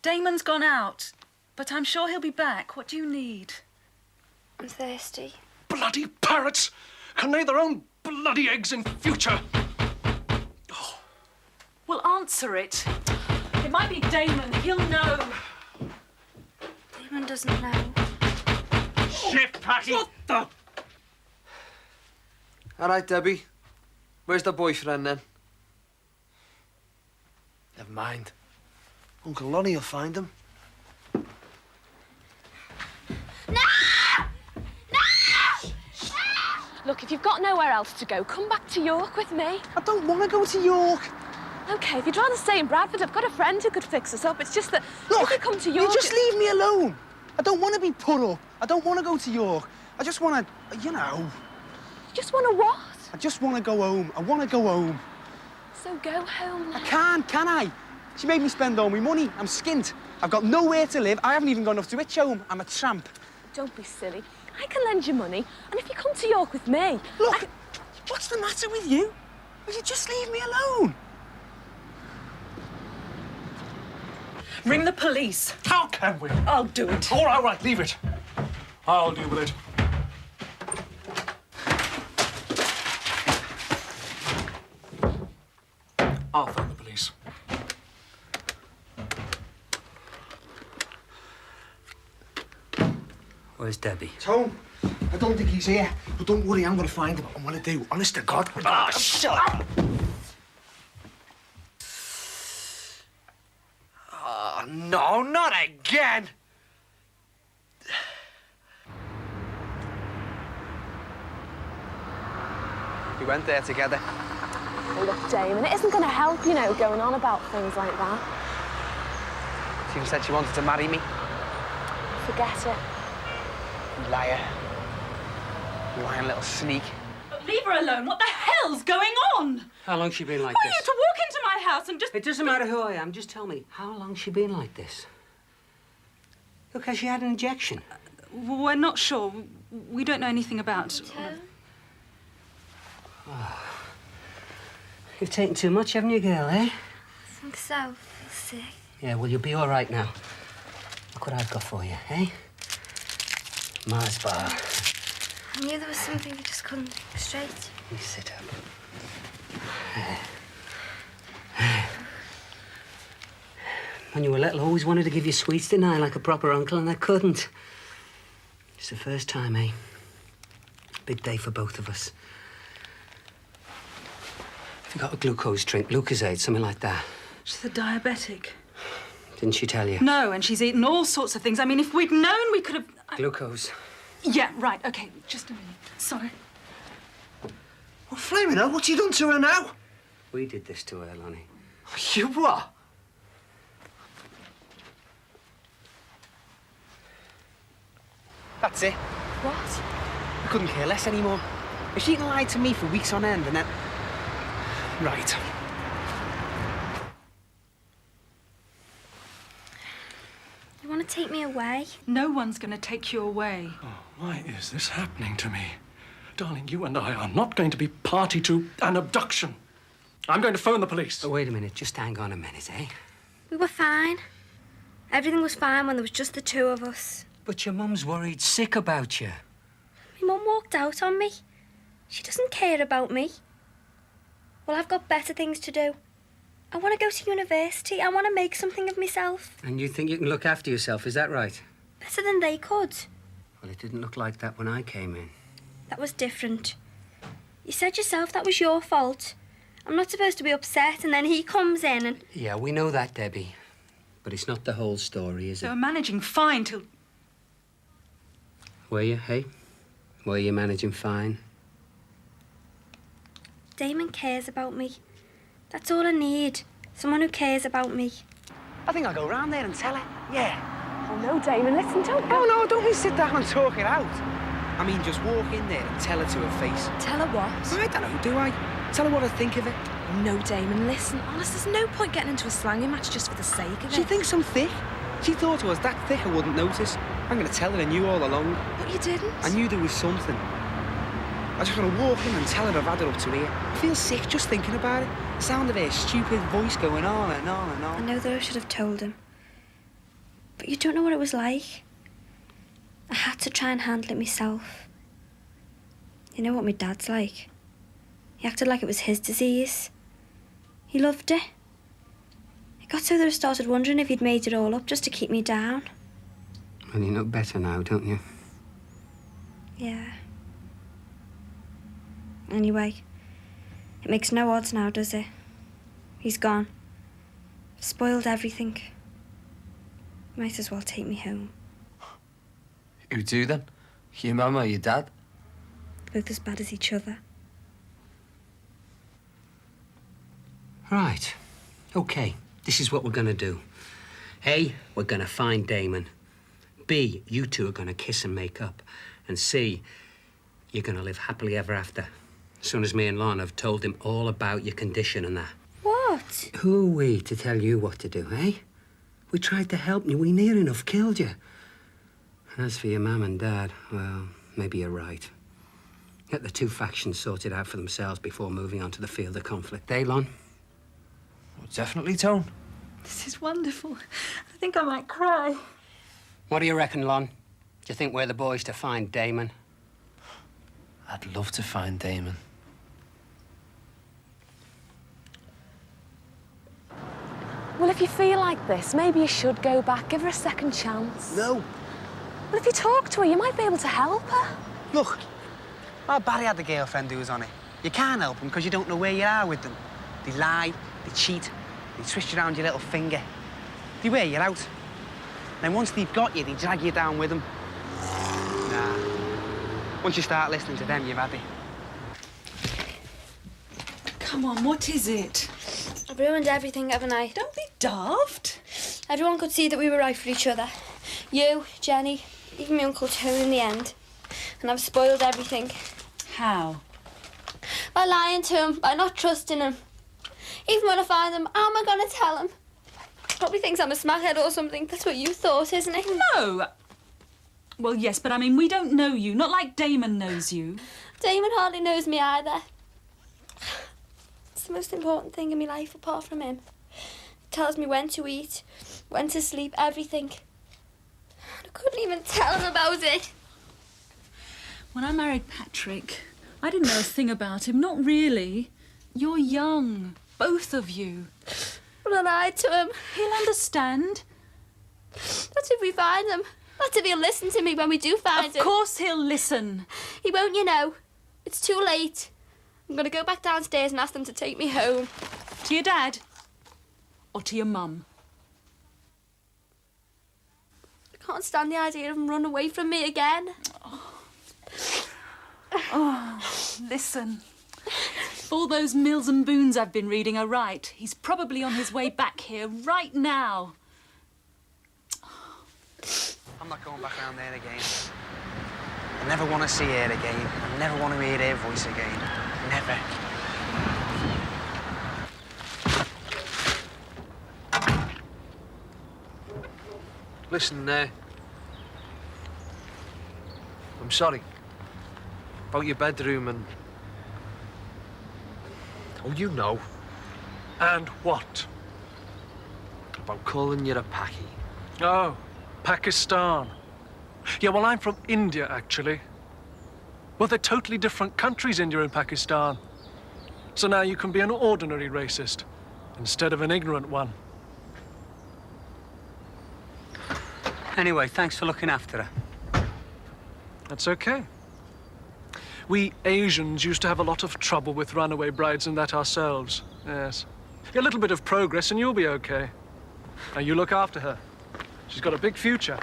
Speaker 15: Damon's gone out, but I'm sure he'll be back. What do you need?
Speaker 5: I'm thirsty.
Speaker 14: Bloody parrots! Can lay their own bloody eggs in future.
Speaker 15: Well, answer it. It might be Damon. He'll know.
Speaker 5: Damon doesn't know.
Speaker 14: Shit, Patty! What the?
Speaker 12: All right, Debbie. Where's the boyfriend, then? Never mind. Uncle Lonnie will find him.
Speaker 2: Look, if you've got nowhere else to go, come back to York with me.
Speaker 4: I don't want to go to York.
Speaker 2: OK, if you'd rather stay in Bradford, I've got a friend who could fix us up. It's just that
Speaker 4: Look,
Speaker 2: if you come to York...
Speaker 4: you just leave me alone. I don't want to be put up. I don't want to go to York. I just want to, you know...
Speaker 2: You just want to what?
Speaker 4: I just want to go home. I want to go home.
Speaker 2: So go home, then.
Speaker 4: I can't, can I? She made me spend all my money. I'm skint. I've got nowhere to live. I haven't even got enough to itch home. I'm a tramp.
Speaker 2: Don't be silly. I can lend you money, and if you come to York with me...
Speaker 4: Look, what's the matter with you? Will you just leave me alone?
Speaker 15: Ring the police.
Speaker 14: How can we?
Speaker 15: I'll do it.
Speaker 14: All right, leave it. I'll deal with it. I'll phone the police.
Speaker 8: Where's Debbie?
Speaker 12: Tom, I don't think he's here. But don't worry, I'm going to find him. I'm going to do. Honest to God.
Speaker 14: Ah, shut up!
Speaker 12: Oh, no, not again!
Speaker 4: We went there together.
Speaker 2: Oh, look, Damon, it isn't going to help, you know, going on about things like that.
Speaker 4: She even said she wanted to marry me.
Speaker 2: Forget it.
Speaker 4: Liar. Lying little sneak.
Speaker 15: Leave her alone. What the hell's going on?
Speaker 8: How long's she been like
Speaker 15: Who are
Speaker 8: this?
Speaker 15: you to walk into my house and just...
Speaker 8: It doesn't matter who I am. Just tell me, how long's she been like this? Look, has she had an injection?
Speaker 15: We're not sure. We don't know anything about...
Speaker 8: Oh. You've taken too much, haven't you, girl, eh?
Speaker 5: I think so. I feel sick.
Speaker 8: Yeah, well, you'll be all right now. Look what I've got for you, eh? Mars bar.
Speaker 5: I knew there was something you just couldn't think straight.
Speaker 8: You sit up. When you were little, I always wanted to give you sweets, didn't I? Like a proper uncle, and I couldn't. It's the first time, eh? Big day for both of us. Have you got a glucose drink, Lucozade, something like that?
Speaker 15: She's a diabetic.
Speaker 8: Didn't she tell you?
Speaker 15: No, and she's eaten all sorts of things. I mean, if we'd known, we could have...
Speaker 8: Glucose.
Speaker 15: Yeah, right, OK. Just a minute. Sorry.
Speaker 12: Well, flaming hell, what's you done to her now?
Speaker 8: We did this to her, Lonnie.
Speaker 12: You what?
Speaker 4: That's it.
Speaker 2: What?
Speaker 4: I couldn't care less anymore. If she lied to me for weeks on end and then... Right.
Speaker 5: You want to take me away?
Speaker 15: No one's going to take you away.
Speaker 14: Oh, why is this happening to me? Darling, you and I are not going to be party to an abduction. I'm going to phone the police.
Speaker 8: Oh, wait a minute. Just hang on a minute, eh?
Speaker 5: We were fine. Everything was fine when there was just the two of us.
Speaker 8: But your mum's worried sick about you.
Speaker 5: My mum walked out on me. She doesn't care about me. Well, I've got better things to do. I want to go to university. I want to make something of myself.
Speaker 8: And you think you can look after yourself, is that right?
Speaker 5: Better than they could.
Speaker 8: Well, it didn't look like that when I came in.
Speaker 5: That was different. You said yourself that was your fault. I'm not supposed to be upset, and then he comes in and...
Speaker 8: Yeah, we know that, Debbie. But it's not the whole story, is
Speaker 15: They
Speaker 8: it?
Speaker 15: were managing fine till...
Speaker 8: Were you, hey? Were you managing fine?
Speaker 5: Damon cares about me. That's all I need. Someone who cares about me.
Speaker 4: I think I'll go round there and tell her. Yeah.
Speaker 2: Oh, no, Damon, listen, don't go.
Speaker 4: Oh, no, don't mean sit down and talk it out. I mean, just walk in there and tell her to her face.
Speaker 2: Tell her what?
Speaker 4: I don't know, do I? Tell her what I think of it.
Speaker 2: No, Damon, listen. Honest, there's no point getting into a slanging match just for the sake of it.
Speaker 4: She thinks I'm thick. She thought I was that thick I wouldn't notice. I'm going to tell her I knew all along.
Speaker 2: But you didn't.
Speaker 4: I knew there was something. I I just want to walk in and tell her I've had it up to here. I feel sick just thinking about it. The sound of her stupid voice going on and on and on.
Speaker 16: I know that I should have told him. But you don't know what it was like. I had to try and handle it myself. You know what my dad's like? He acted like it was his disease. He loved it. It got so that I started wondering if he'd made it all up just to keep me down.
Speaker 20: Well, you know better now, don't you?
Speaker 16: Yeah. Anyway, it makes no odds now, does it? He's gone. I've spoiled everything. Might as well take me home.
Speaker 12: Who do then? Your mum or your dad?
Speaker 16: Both as bad as each other.
Speaker 20: Right. OK, this is what we're going to do. A, we're going to find Damon. B, you two are going to kiss and make up. And C, you're going to live happily ever after. As soon as me and Lon have told him all about your condition and that.
Speaker 16: What?
Speaker 20: Who are we to tell you what to do, eh? We tried to help you. We near enough killed you. And as for your mum and dad, well, maybe you're right. Get the two factions sorted out for themselves before moving on to the field of conflict. Eh, Lon?
Speaker 12: Well, definitely, Tone.
Speaker 15: This is wonderful. I think I might cry.
Speaker 20: What do you reckon, Lon? Do you think we're the boys to find Damon?
Speaker 12: I'd love to find Damon.
Speaker 3: Well, if you feel like this, maybe you should go back, give her a second chance.
Speaker 4: No.
Speaker 3: Well, if you talk to her, you might be able to help her.
Speaker 4: Look, our Barry had a girlfriend who was on it. You can't help them because you don't know where you are with them. They lie, they cheat, they twist you around your little finger. They wear you out. And once they've got you, they drag you down with them. Nah. Once you start listening to them, you've had it.
Speaker 15: Come on, what is it?
Speaker 16: I've ruined everything, haven't I?
Speaker 15: Don't be daft.
Speaker 16: Everyone could see that we were right for each other. You, Jenny, even my Uncle Tony in the end. And I've spoiled everything.
Speaker 15: How?
Speaker 16: By lying to him, by not trusting him. Even when I find him, how am I going to tell him? Probably thinks I'm a smackhead or something. That's what you thought, isn't it?
Speaker 15: No. Well, yes, but I mean, we don't know you. Not like Damon knows you.
Speaker 16: Damon hardly knows me either. It's the most important thing in my life apart from him. He tells me when to eat, when to sleep, everything. I couldn't even tell him about it.
Speaker 15: When I married Patrick, I didn't know a thing about him. Not really. You're young, both of you.
Speaker 16: But I lied to him.
Speaker 15: He'll understand.
Speaker 16: That's if we find him. That's if he'll listen to me when we do find him.
Speaker 15: Of course he'll listen.
Speaker 16: He won't, you know. It's too late. I'm going to go back downstairs and ask them to take me home.
Speaker 15: To your dad? Or to your mum?
Speaker 16: I can't stand the idea of him running away from me again.
Speaker 15: Oh, listen. If all those Mills and Boons I've been reading are right, he's probably on his way back here right now.
Speaker 4: I'm not going back around there again. I never want to see her again. I never want to hear her voice again. Never.
Speaker 14: Listen, I'm sorry. About your bedroom and... Oh, you know. And what? About calling you a Paki. Oh, Pakistan. Yeah, well, I'm from India, actually. Well, they're totally different countries, India and Pakistan. So now you can be an ordinary racist instead of an ignorant one.
Speaker 20: Anyway, thanks for looking after her.
Speaker 14: That's okay. We Asians used to have a lot of trouble with runaway brides and that ourselves. Yes. A little bit of progress and you'll be okay. Now you look after her. She's got a big future.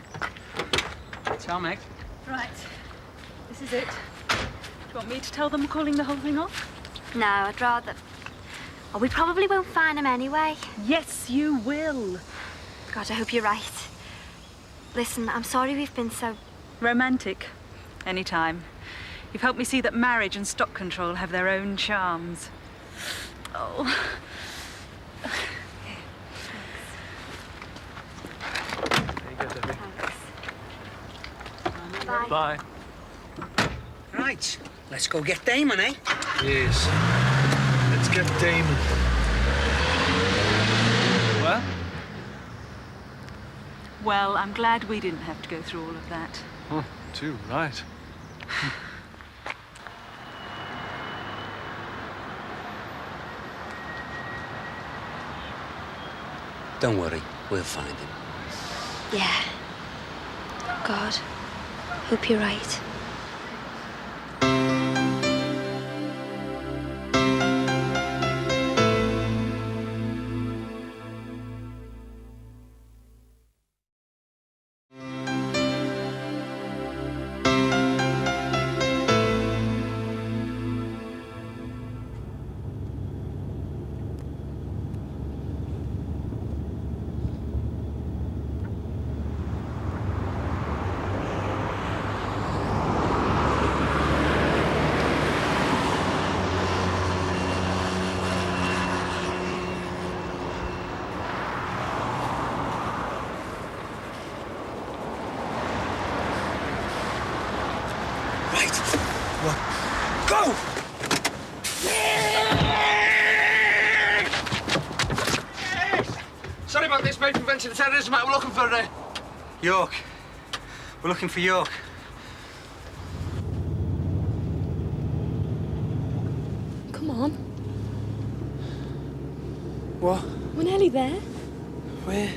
Speaker 20: Ciao, Meg.
Speaker 15: Right. This is it. Do you want me to tell them we're calling the whole thing off?
Speaker 16: No, I'd rather... Oh, we probably won't find him anyway.
Speaker 15: Yes, you will.
Speaker 16: God, I hope you're right. Listen, I'm sorry we've been so...
Speaker 15: Romantic. Anytime. You've helped me see that marriage and stock control have their own charms. Oh.
Speaker 14: There you go, Debbie.
Speaker 16: Bye.
Speaker 14: Bye.
Speaker 20: Right. Let's go get Damon, eh?
Speaker 12: Yes. Let's get Damon.
Speaker 14: Well?
Speaker 15: Well, I'm glad we didn't have to go through all of that.
Speaker 14: Oh, too right.
Speaker 20: Don't worry, we'll find him.
Speaker 16: Yeah. God, hope you're right.
Speaker 4: Go!
Speaker 12: Sorry about this, mate. Prevention of terrorism. We're looking for
Speaker 20: York. We're looking for York.
Speaker 3: Come on.
Speaker 4: What?
Speaker 3: We're nearly there.
Speaker 4: Where?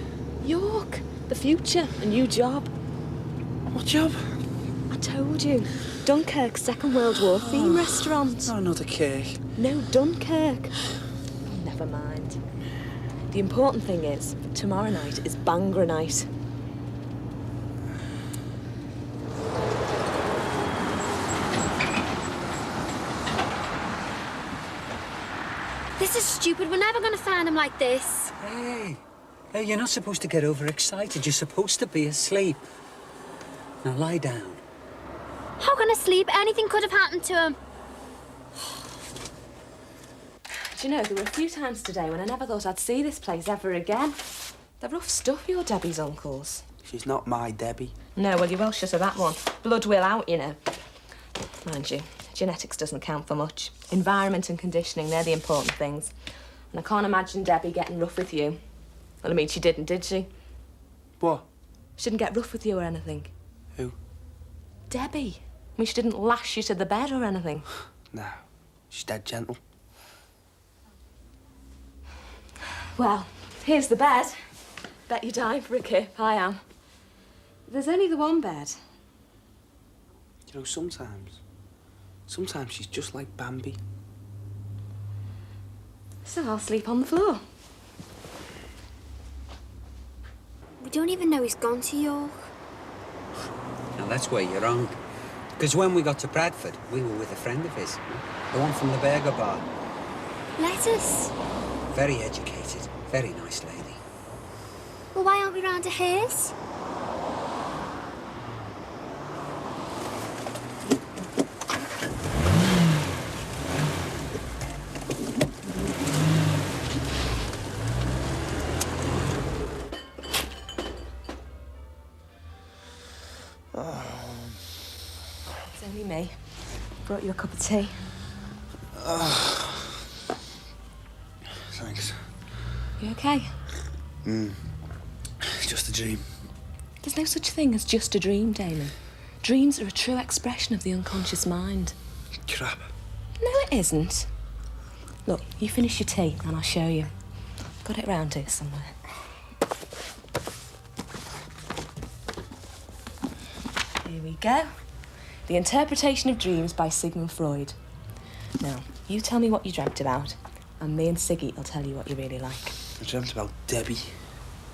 Speaker 3: York. The future. A new job.
Speaker 4: What job?
Speaker 3: I told you. Dunkirk Second World War theme restaurant.
Speaker 4: Not another cake.
Speaker 3: No, Dunkirk. Never mind. The important thing is, tomorrow night is Bangra night.
Speaker 5: This is stupid. We're never going to find him like this.
Speaker 20: Hey, you're not supposed to get overexcited. You're supposed to be asleep. Now lie down.
Speaker 5: How can I sleep? Anything could have happened to him.
Speaker 3: Do you know, there were a few times today when I never thought I'd see this place ever again. They're rough stuff, your Debbie's uncles.
Speaker 4: She's not my Debbie.
Speaker 3: No, well, you're well shut of that one. Blood will out, you know. Mind you, genetics doesn't count for much. Environment and conditioning, they're the important things. And I can't imagine Debbie getting rough with you. Well, I mean, she didn't, did she?
Speaker 4: What?
Speaker 3: She didn't get rough with you or anything.
Speaker 4: Who?
Speaker 3: Debbie. I mean, she didn't lash you to the bed or anything.
Speaker 4: No, she's dead gentle.
Speaker 3: Well, here's the bed. Bet you're dying for a kip, I am. There's only the one bed.
Speaker 4: You know, sometimes she's just like Bambi.
Speaker 3: So I'll sleep on the floor.
Speaker 5: We don't even know he's gone to York.
Speaker 20: Now, that's where you're wrong. Because when we got to Bradford, we were with a friend of his. The one from the burger bar.
Speaker 5: Lettuce.
Speaker 20: Very educated, very nice lady.
Speaker 5: Well, why aren't we round to his?
Speaker 3: It's only me. Brought you a cup of tea.
Speaker 4: Thanks.
Speaker 3: You okay?
Speaker 4: Just a dream.
Speaker 3: There's no such thing as just a dream, Damon. Dreams are a true expression of the unconscious mind.
Speaker 4: Crap.
Speaker 3: No, it isn't. Look, you finish your tea and I'll show you. I've got it round here somewhere. Here we go. The Interpretation of Dreams by Sigmund Freud. Now, you tell me what you dreamt about, and me and Siggy will tell you what you really like.
Speaker 4: I dreamt about Debbie.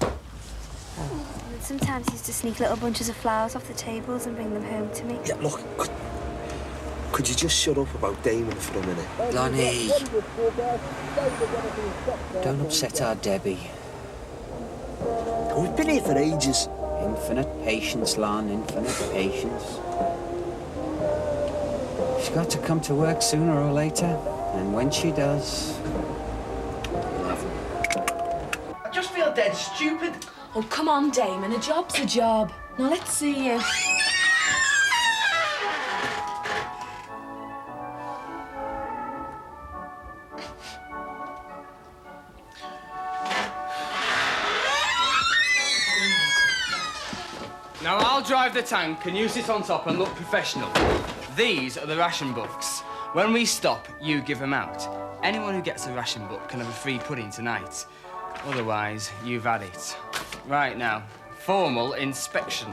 Speaker 5: And sometimes he used to sneak little bunches of flowers off the tables and bring them home to me.
Speaker 12: Yeah, look, could you just shut up about Damon for a minute?
Speaker 20: Lonnie. Don't upset our Debbie.
Speaker 12: We've been here for ages.
Speaker 20: Infinite patience, Lon, infinite patience. She's got to come to work sooner or later, and when she does...
Speaker 12: I just feel dead stupid.
Speaker 3: Oh, come on, Damon. A job's a job. Now, let's see you.
Speaker 21: Now I'll drive the tank and you sit on top and look professional. These are the ration books. When we stop, you give them out. Anyone who gets a ration book can have a free pudding tonight. Otherwise, you've had it. Right now, formal inspection.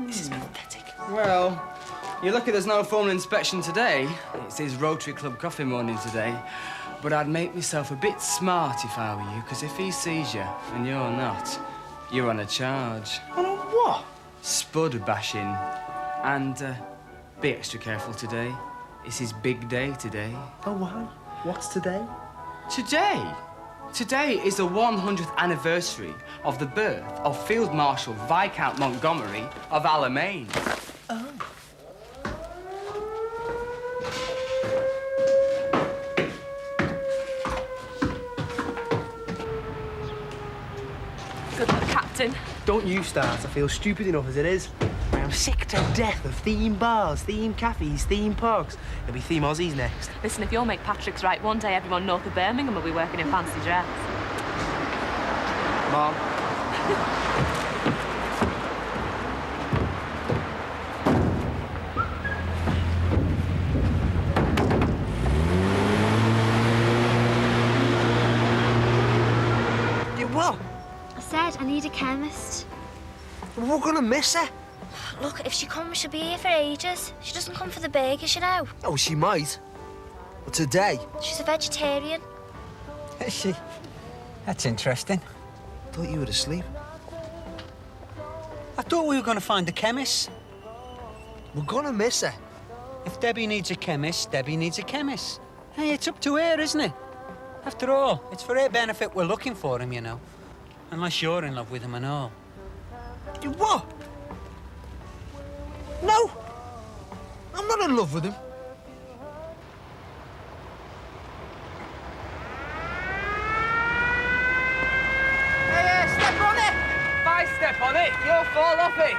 Speaker 20: This is pathetic.
Speaker 21: Well, you're lucky there's no formal inspection today. It's his Rotary Club coffee morning today. But I'd make myself a bit smart if I were you, because if he sees you and you're not, you're on a charge.
Speaker 4: On a what?
Speaker 21: Spud bashing. And be extra careful today. It's his big day today.
Speaker 4: Oh, why? What's today?
Speaker 21: Today? Today is the 100th anniversary of the birth of Field Marshal Viscount Montgomery of Alamein.
Speaker 4: Oh.
Speaker 9: Good luck, Captain.
Speaker 12: Don't you start. I feel stupid enough as it is. I am sick to death of theme bars, theme cafes, theme parks. It'll be theme Aussies next.
Speaker 3: Listen, if you'll make Patrick's right, one day everyone north of Birmingham will be working in fancy dress.
Speaker 12: Mom. You what?
Speaker 16: I said I need a chemist.
Speaker 12: We're gonna miss her.
Speaker 16: Look, if she comes, she'll be here for ages. She doesn't come for the burgers, you know.
Speaker 12: Oh, she might. But today?
Speaker 16: She's a vegetarian.
Speaker 20: Is she? That's interesting.
Speaker 12: Thought you were asleep.
Speaker 20: I thought we were going to find a chemist.
Speaker 12: We're gonna miss her.
Speaker 20: If Debbie needs a chemist, Debbie needs a chemist. Hey, it's up to her, isn't it? After all, it's for her benefit we're looking for him, you know. Unless you're in love with him and all.
Speaker 12: You what? No! I'm not in love with him.
Speaker 21: Hey, step on it! If I step on it, you'll fall off it.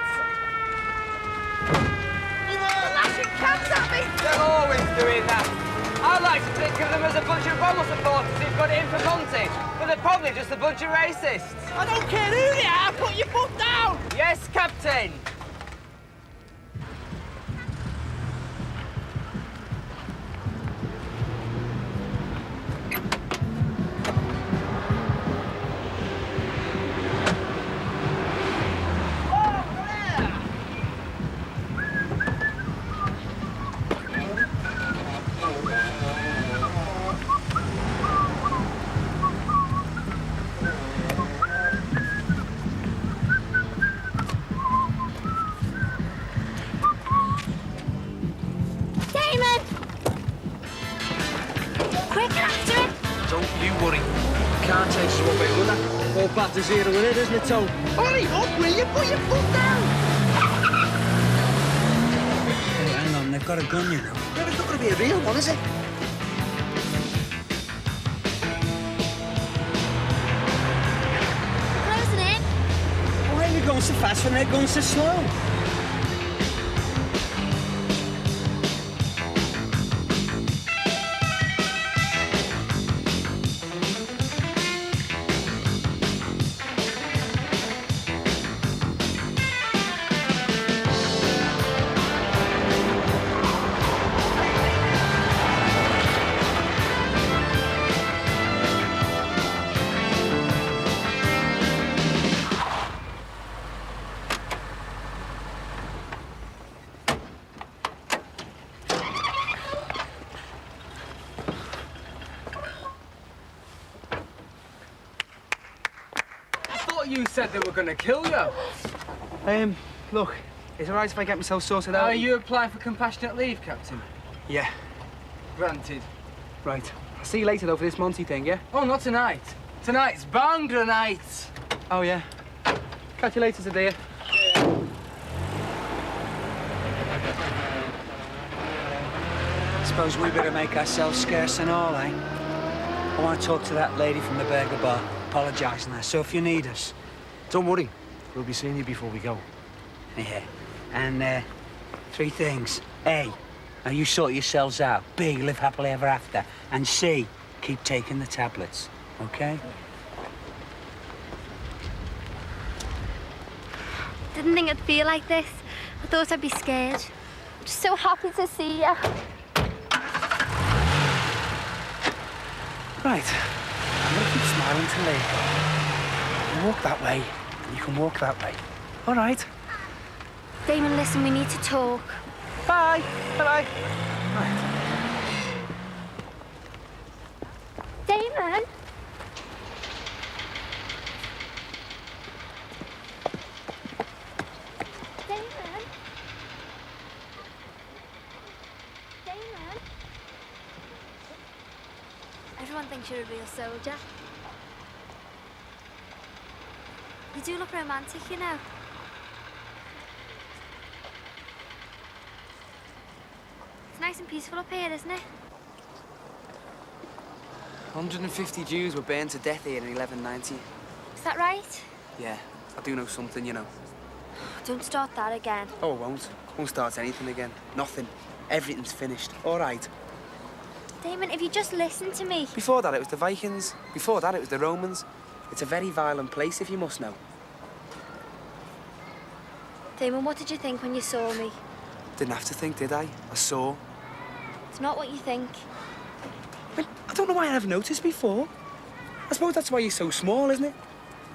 Speaker 10: You're lashing cans at me!
Speaker 21: They're always doing that. I like to think of them as a bunch of Rommel supporters who've got it in for Monty, but they're probably just a bunch of racists.
Speaker 10: I don't care who they are, put your foot down!
Speaker 21: Yes, Captain.
Speaker 16: Damon! Quick, after him!
Speaker 12: Don't you worry. Can't chase you away, will I? All bad to zero in it, isn't it, Tom?
Speaker 10: Hurry up, will you? Put your foot down!
Speaker 20: Hey, hang on, they've got a gun, you know.
Speaker 12: Yeah, it's not gonna be a real one, is it?
Speaker 16: Closing in.
Speaker 20: Why are you going so fast when they're going so slow?
Speaker 21: You said they were going to kill you.
Speaker 4: Look, is it all right if I get myself sorted out?
Speaker 21: Are you applying for compassionate leave, Captain?
Speaker 4: Yeah.
Speaker 21: Granted.
Speaker 4: Right. I'll see you later, though, for this Monty thing, yeah?
Speaker 21: Oh, not tonight. Tonight's Bhangra night.
Speaker 4: Oh, yeah. Catch you later, dear.
Speaker 20: Suppose we better make ourselves scarce and all, eh? I want to talk to that lady from the burger bar, apologising her. So if you need us.
Speaker 12: Don't worry. We'll be seeing you before we go.
Speaker 20: Yeah. And, 3 things. A, now you sort yourselves out. B, live happily ever after. And C, keep taking the tablets, okay?
Speaker 5: Didn't think it'd feel like this. I thought I'd be scared. I'm just so happy to see you.
Speaker 4: Right. I'm gonna keep smiling till later. You walk that way, and you can walk that way. All right.
Speaker 5: Damon, listen, we need to talk.
Speaker 4: Bye. Bye-bye. Right.
Speaker 5: Damon? Damon? Damon? Everyone thinks you're a real soldier. You do look romantic, you know. It's nice and peaceful up here, isn't it?
Speaker 4: 150 Jews were burned to death here in 1190.
Speaker 5: Is that right?
Speaker 4: Yeah, I do know something, you know.
Speaker 5: Don't start that again.
Speaker 4: Oh, I won't. Won't start anything again. Nothing. Everything's finished. All right.
Speaker 5: Damon, if you just listen to me.
Speaker 4: Before that, it was the Vikings. Before that, it was the Romans. It's a very violent place, if you must know.
Speaker 5: Damon, what did you think when you saw me?
Speaker 4: Didn't have to think, did I? I saw.
Speaker 5: It's not what you think.
Speaker 4: I don't know why I never noticed before. I suppose that's why you're so small, isn't it?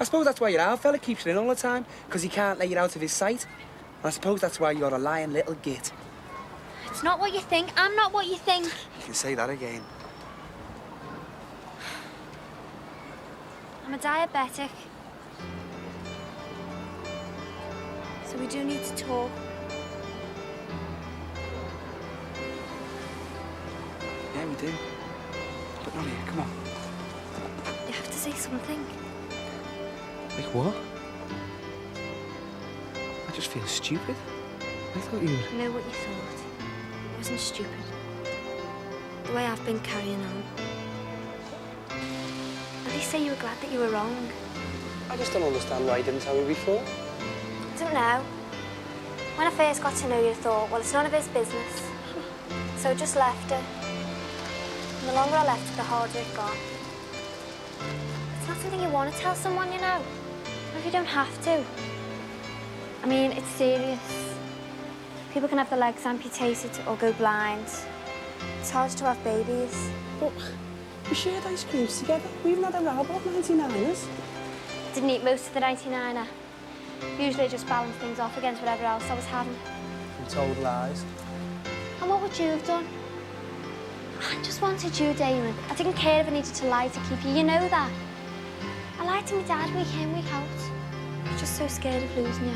Speaker 4: I suppose that's why your old fella keeps you in all the time, because he can't let you out of his sight. And I suppose that's why you're a lying little git.
Speaker 5: It's not what you think. I'm not what you think.
Speaker 4: You can say that again.
Speaker 5: I'm a diabetic. So we do need to talk.
Speaker 4: Yeah, we do. But not here, come on.
Speaker 5: You have to say something.
Speaker 4: Like what? I just feel stupid. I thought you...
Speaker 5: I know what you thought. It wasn't stupid. The way I've been carrying on. At least say you were glad that you were wrong.
Speaker 4: I just don't understand why you didn't tell me before.
Speaker 5: I don't know. When I first got to know you, I thought, well, it's none of his business. So I just left it. And the longer I left it, the harder it got. It's not something you want to tell someone, you know. Or if you don't have to. I mean, it's serious. People can have their legs amputated or go blind. It's hard to have babies.
Speaker 4: But we shared ice creams together. We even had a row about 99ers.
Speaker 5: Didn't eat most of the 99er. Usually I just balance things off against whatever else I was having.
Speaker 4: You told lies.
Speaker 5: And what would you have done? I just wanted you, Damon. I didn't care if I needed to lie to keep you. You know that. I lied to my dad week in, week out. I was just so scared of losing you.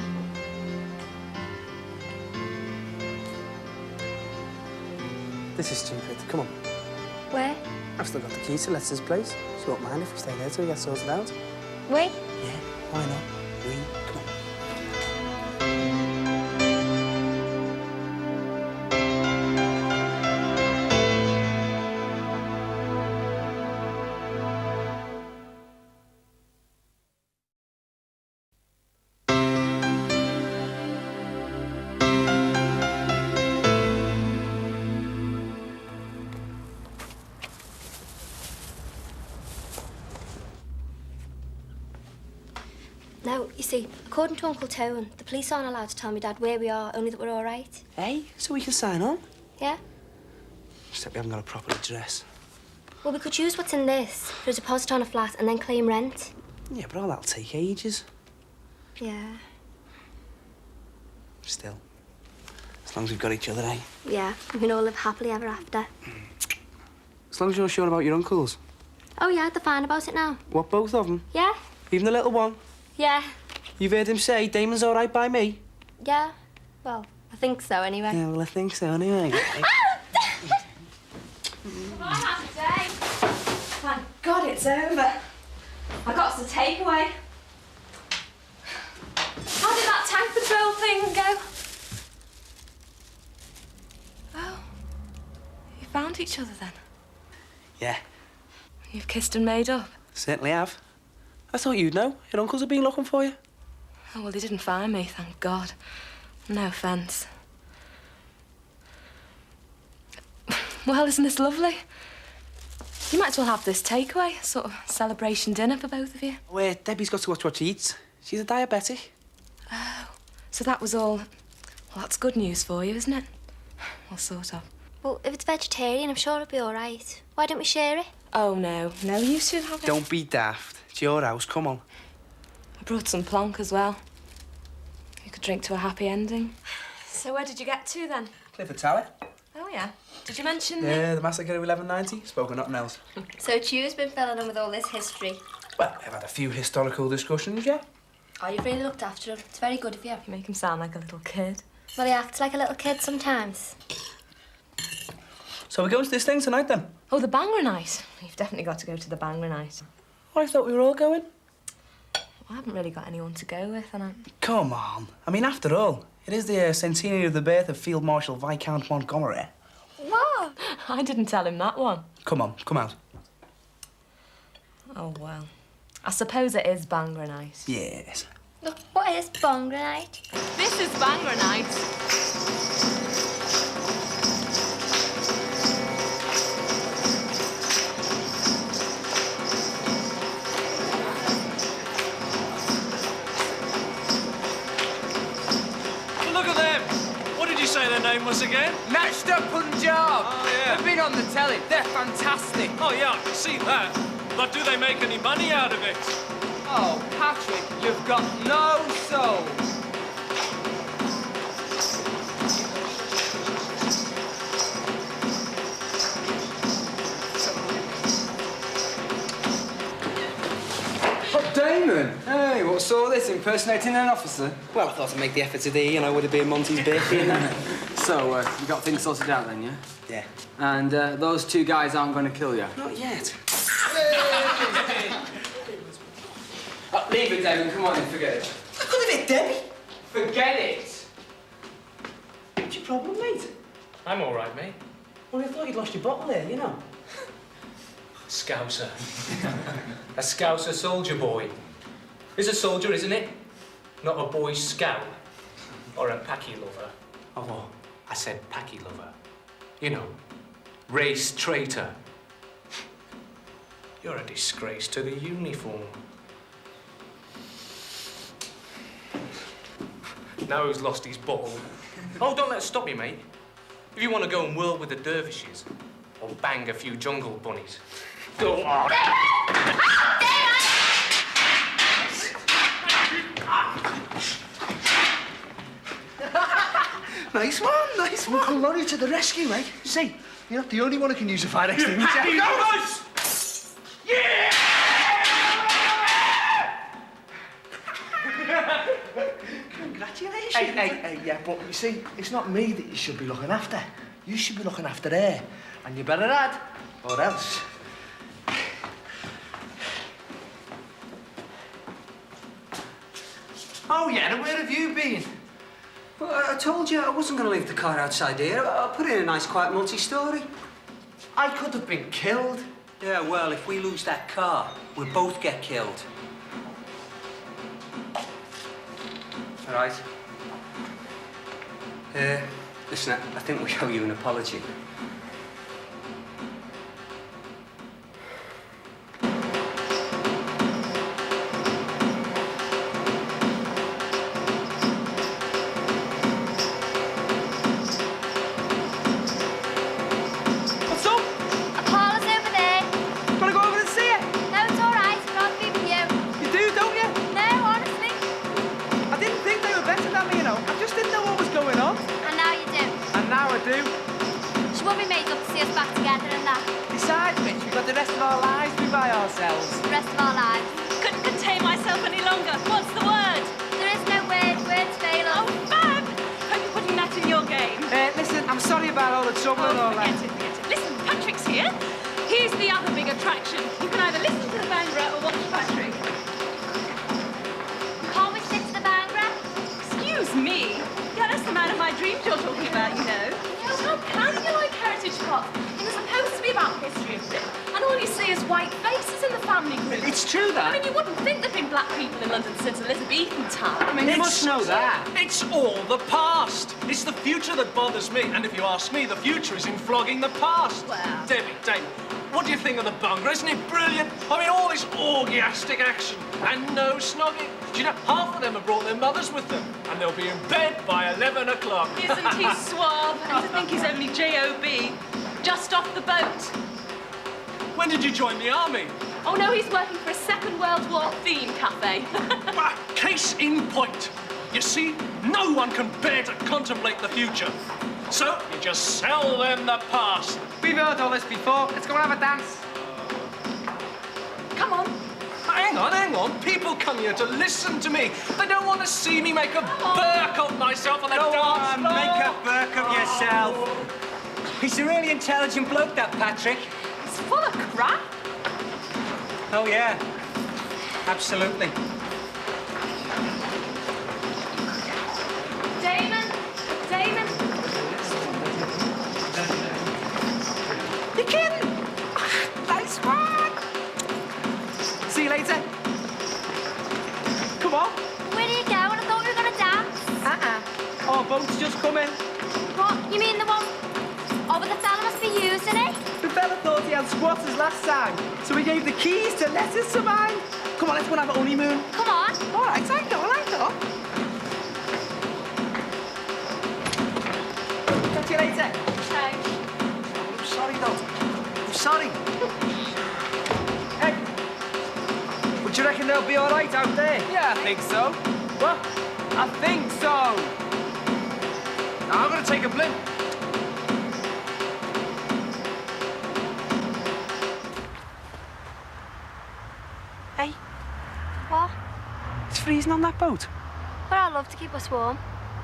Speaker 4: This is stupid. Come on.
Speaker 5: Where?
Speaker 4: I've still got the key to Lester's place. She won't mind if we stay there till we get sorted out.
Speaker 5: We?
Speaker 4: Yeah, why not? We, come on.
Speaker 5: No, you see, according to Uncle Tone, the police aren't allowed to tell me Dad where we are, only that we're all right.
Speaker 4: Hey, so we can sign on?
Speaker 5: Yeah?
Speaker 4: Except we haven't got a proper address.
Speaker 5: Well, we could use what's in this for a deposit on a flat and then claim rent.
Speaker 4: Yeah, but all that'll take ages.
Speaker 5: Yeah.
Speaker 4: Still. As long as we've got each other, eh?
Speaker 5: Yeah, we can all live happily ever after.
Speaker 4: As long as you're sure about your uncles.
Speaker 5: Oh, yeah, they're fine about it now.
Speaker 4: What, both of them?
Speaker 5: Yeah?
Speaker 4: Even the little one?
Speaker 5: Yeah.
Speaker 4: You've heard him say Damon's all right by me?
Speaker 5: Yeah. Well, I think so, anyway.
Speaker 4: Yeah, well, I think so, anyway.
Speaker 3: Thank God it's over. I got us a takeaway. How did that tank patrol thing go? Oh, you found each other then?
Speaker 4: Yeah,
Speaker 3: You've kissed and made up?
Speaker 4: certainly have. I thought you'd know. Your uncles have been looking for you.
Speaker 3: Oh, well, they didn't find me, thank God. No offence. Well, isn't this lovely? You might as well have this takeaway, sort of celebration dinner for both of you.
Speaker 4: Wait, Debbie's got to watch what she eats. She's a diabetic.
Speaker 3: Oh, So that was all... Well, that's good news for you, isn't it? Well, sort of.
Speaker 5: Well, if it's vegetarian, I'm sure it'll be all right. Why don't we share it?
Speaker 3: Oh, no. No, you two have it.
Speaker 4: Don't be daft. It's your house, come on.
Speaker 3: I brought some plonk as well. You could drink to a happy ending. So where did you get to, then?
Speaker 4: Clifford Tower.
Speaker 3: Oh, yeah. Did you mention
Speaker 4: Yeah, the massacre of 1190. Spoke of nothing else.
Speaker 5: So Chew's been filling in with all this history.
Speaker 4: Well, I've had a few historical discussions, yeah.
Speaker 5: Oh, you've really looked after him. It's very good of you.
Speaker 3: You make him sound like a little kid.
Speaker 5: Well, he acts like a little kid sometimes.
Speaker 4: So we're going to this thing tonight, then?
Speaker 3: Oh, the Bhangra night. You've definitely got to go to the Bhangra night.
Speaker 4: I thought we were all going.
Speaker 3: I haven't really got anyone to go with, and
Speaker 4: Come on. I mean, after all, it is the centenary of the birth of Field Marshal Viscount Montgomery.
Speaker 3: What? I didn't tell him that one.
Speaker 4: Come on, come out.
Speaker 3: Oh, well. I suppose it is Bhangra night.
Speaker 4: Yes.
Speaker 5: Look, what is Bhangra night?
Speaker 3: This is Bhangra night.
Speaker 14: Look at them. What did you say their name was again?
Speaker 21: Matched Up Punjab.
Speaker 14: Oh, yeah.
Speaker 21: They've been on the telly. They're fantastic.
Speaker 14: Oh, yeah, I can see that. But do they make any money out of it?
Speaker 21: Oh, Patrick, you've got no soul.
Speaker 4: Oh, Damon!
Speaker 21: Hey, what's all this? Impersonating an officer?
Speaker 4: Well, I thought I'd make the effort today, you know, would it be Monty's birthday?
Speaker 21: So, you got things sorted out then, yeah?
Speaker 4: Yeah.
Speaker 21: And those two guys aren't going to kill you?
Speaker 4: Not yet.
Speaker 21: Leave it, Damon. Come on in, forget it.
Speaker 4: I could have hit Debbie.
Speaker 21: Forget it.
Speaker 4: What's your problem, mate?
Speaker 7: I'm all right, mate.
Speaker 4: Well, I thought you'd lost your bottle there, you know.
Speaker 7: Scouser. A Scouser soldier boy. Is a soldier, isn't it? Not a boy scout. Or a packy lover. Oh, I said packy lover. You know, race traitor. You're a disgrace to the uniform. Now who's lost his bottle? Oh, don't let it stop you, mate. If you want to go and whirl with the dervishes, or bang a few jungle bunnies, go on.
Speaker 12: Nice one, nice one. Uncle Laurie to the rescue, mate. See, you're not the only one who can use a fire extinguisher.
Speaker 7: Happy numbers! Yeah!
Speaker 12: Congratulations. Hey, yeah, but you see, it's not me that you should be looking after. You should be looking after her. And you better add, or else. Oh, yeah, and where have you been?
Speaker 20: Well, I told you I wasn't going to leave the car outside here. I'll put it in a nice, quiet multi-story.
Speaker 12: I could have been killed.
Speaker 20: Yeah, well, if we lose that car, we'll both get killed. All right. Listen, I think we owe you an apology.
Speaker 5: What's up? Paula's over there.
Speaker 21: Wanna go over and see her?
Speaker 5: No, it's all right. I'd rather be with you.
Speaker 21: You do, don't you?
Speaker 5: No, honestly.
Speaker 21: I didn't think they were better than me, you know. I just didn't know what was going on.
Speaker 5: And now you do.
Speaker 21: And now I do.
Speaker 5: She won't be made up to see us back together and that.
Speaker 21: Besides which, we've got the rest of our lives to be by ourselves.
Speaker 5: The rest of our lives.
Speaker 15: Couldn't contain myself any longer. What's the word?
Speaker 5: There is no word. Words fail us.
Speaker 15: Oh, fab! Hope you're putting that in your game.
Speaker 21: Listen, I'm sorry about all the trouble and all that.
Speaker 15: Forget it. Listen, Patrick's here. Here's the other big attraction. You can either listen to the Bhangra or watch Patrick.
Speaker 5: Can't we stick to the Bhangra?
Speaker 15: Excuse me. Yeah, that's the man of my dreams you're talking about, you know.
Speaker 3: How can you like heritage pop? It's supposed to be about history of Britain, and all you see is white faces in the family group.
Speaker 21: It's true, that.
Speaker 3: I mean, you wouldn't think there'd been black people in London since Elizabethan time.
Speaker 21: I mean, you must know that.
Speaker 14: It's all the past. It's the future that bothers me. And if you ask me, the future is in flogging the past.
Speaker 15: Well.
Speaker 14: Debbie, Damon, What do you think of the bunker? Isn't it brilliant? I mean, all this orgiastic action and no snogging. Do you know, half of them have brought their mothers with them, and they'll be in bed by 11 o'clock.
Speaker 15: Isn't he suave? And to think he's only J.O.B. Just off the boat.
Speaker 14: When did you join the army?
Speaker 15: Oh, no, he's working for a Second World War theme cafe.
Speaker 14: Case in point. You see, no one can bear to contemplate the future. So you just sell them the past.
Speaker 21: We've heard all this before. Let's go and have a dance.
Speaker 15: Come on.
Speaker 14: Hang on. People come here to listen to me. They don't want to see me make a burk of myself on the
Speaker 20: Go
Speaker 14: dance
Speaker 20: on,
Speaker 14: floor.
Speaker 20: make a burk of yourself. He's a really intelligent bloke, that Patrick.
Speaker 15: He's full of crap.
Speaker 20: Oh, yeah. Absolutely.
Speaker 2: Damon!
Speaker 21: You're kidding? Nice one. See you later. Come on.
Speaker 5: Where are you going? I thought we were going to dance.
Speaker 21: Our boat's just come in.
Speaker 5: What? You mean the one... Oh, but the fella must be using it.
Speaker 21: The fella thought he had squatters last time, so we gave the keys to let us to mine. Come on, let's go and have a honeymoon.
Speaker 5: Come on.
Speaker 21: All right, hang on. Talk to you later.
Speaker 2: Okay.
Speaker 21: I'm sorry, though. I'm sorry. Hey, would you reckon they'll be all right out there? Yeah, I think so. What? I think so. Now, I'm going to take a blimp. Hey.
Speaker 5: What?
Speaker 4: It's freezing on that boat.
Speaker 5: But I'd love to keep us warm.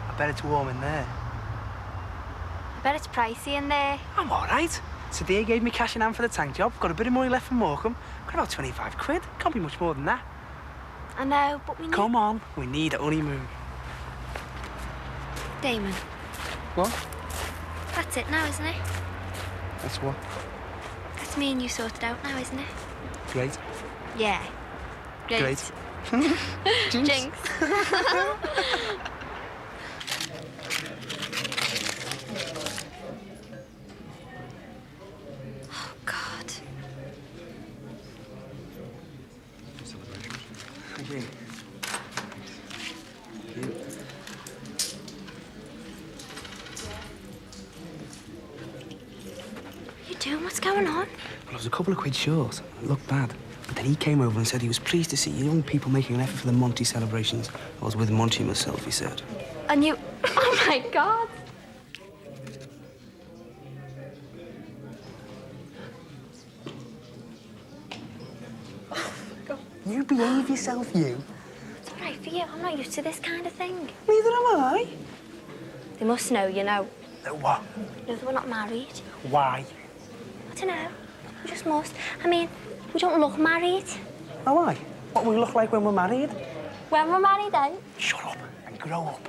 Speaker 4: I bet it's warm in there.
Speaker 5: I bet it's pricey in there.
Speaker 4: I'm all right. Today gave me cash in hand for the tank job. Got a bit of money left from Morecambe. Got about 25 quid. Can't be much more than that.
Speaker 5: I know, but we need...
Speaker 4: Come on, we need a honeymoon.
Speaker 5: Damon,
Speaker 4: What?
Speaker 5: that's it now, isn't it?
Speaker 4: That's what?
Speaker 5: That's me and you sorted out now, isn't it?
Speaker 4: Great.
Speaker 5: Yeah.
Speaker 4: Great.
Speaker 5: Jinx. Oh, God.
Speaker 4: Thank you.
Speaker 5: What are you doing? What's going on?
Speaker 4: Well, I was a couple of quid short. It looked bad. But then he came over and said he was pleased to see young people making an effort for the Monty celebrations. I was with Monty myself, he said.
Speaker 5: And you... Oh, my God.
Speaker 4: You behave yourself, you.
Speaker 5: It's all right for you. I'm not used to this kind of thing.
Speaker 4: Neither am I.
Speaker 5: They must know, you know.
Speaker 4: Know what?
Speaker 5: No, that we're not married.
Speaker 4: Why?
Speaker 5: I don't know. We just must. I mean, we don't look married.
Speaker 4: Oh, why? What we look like when we're married?
Speaker 5: When we're married, then.
Speaker 4: Shut up and grow up.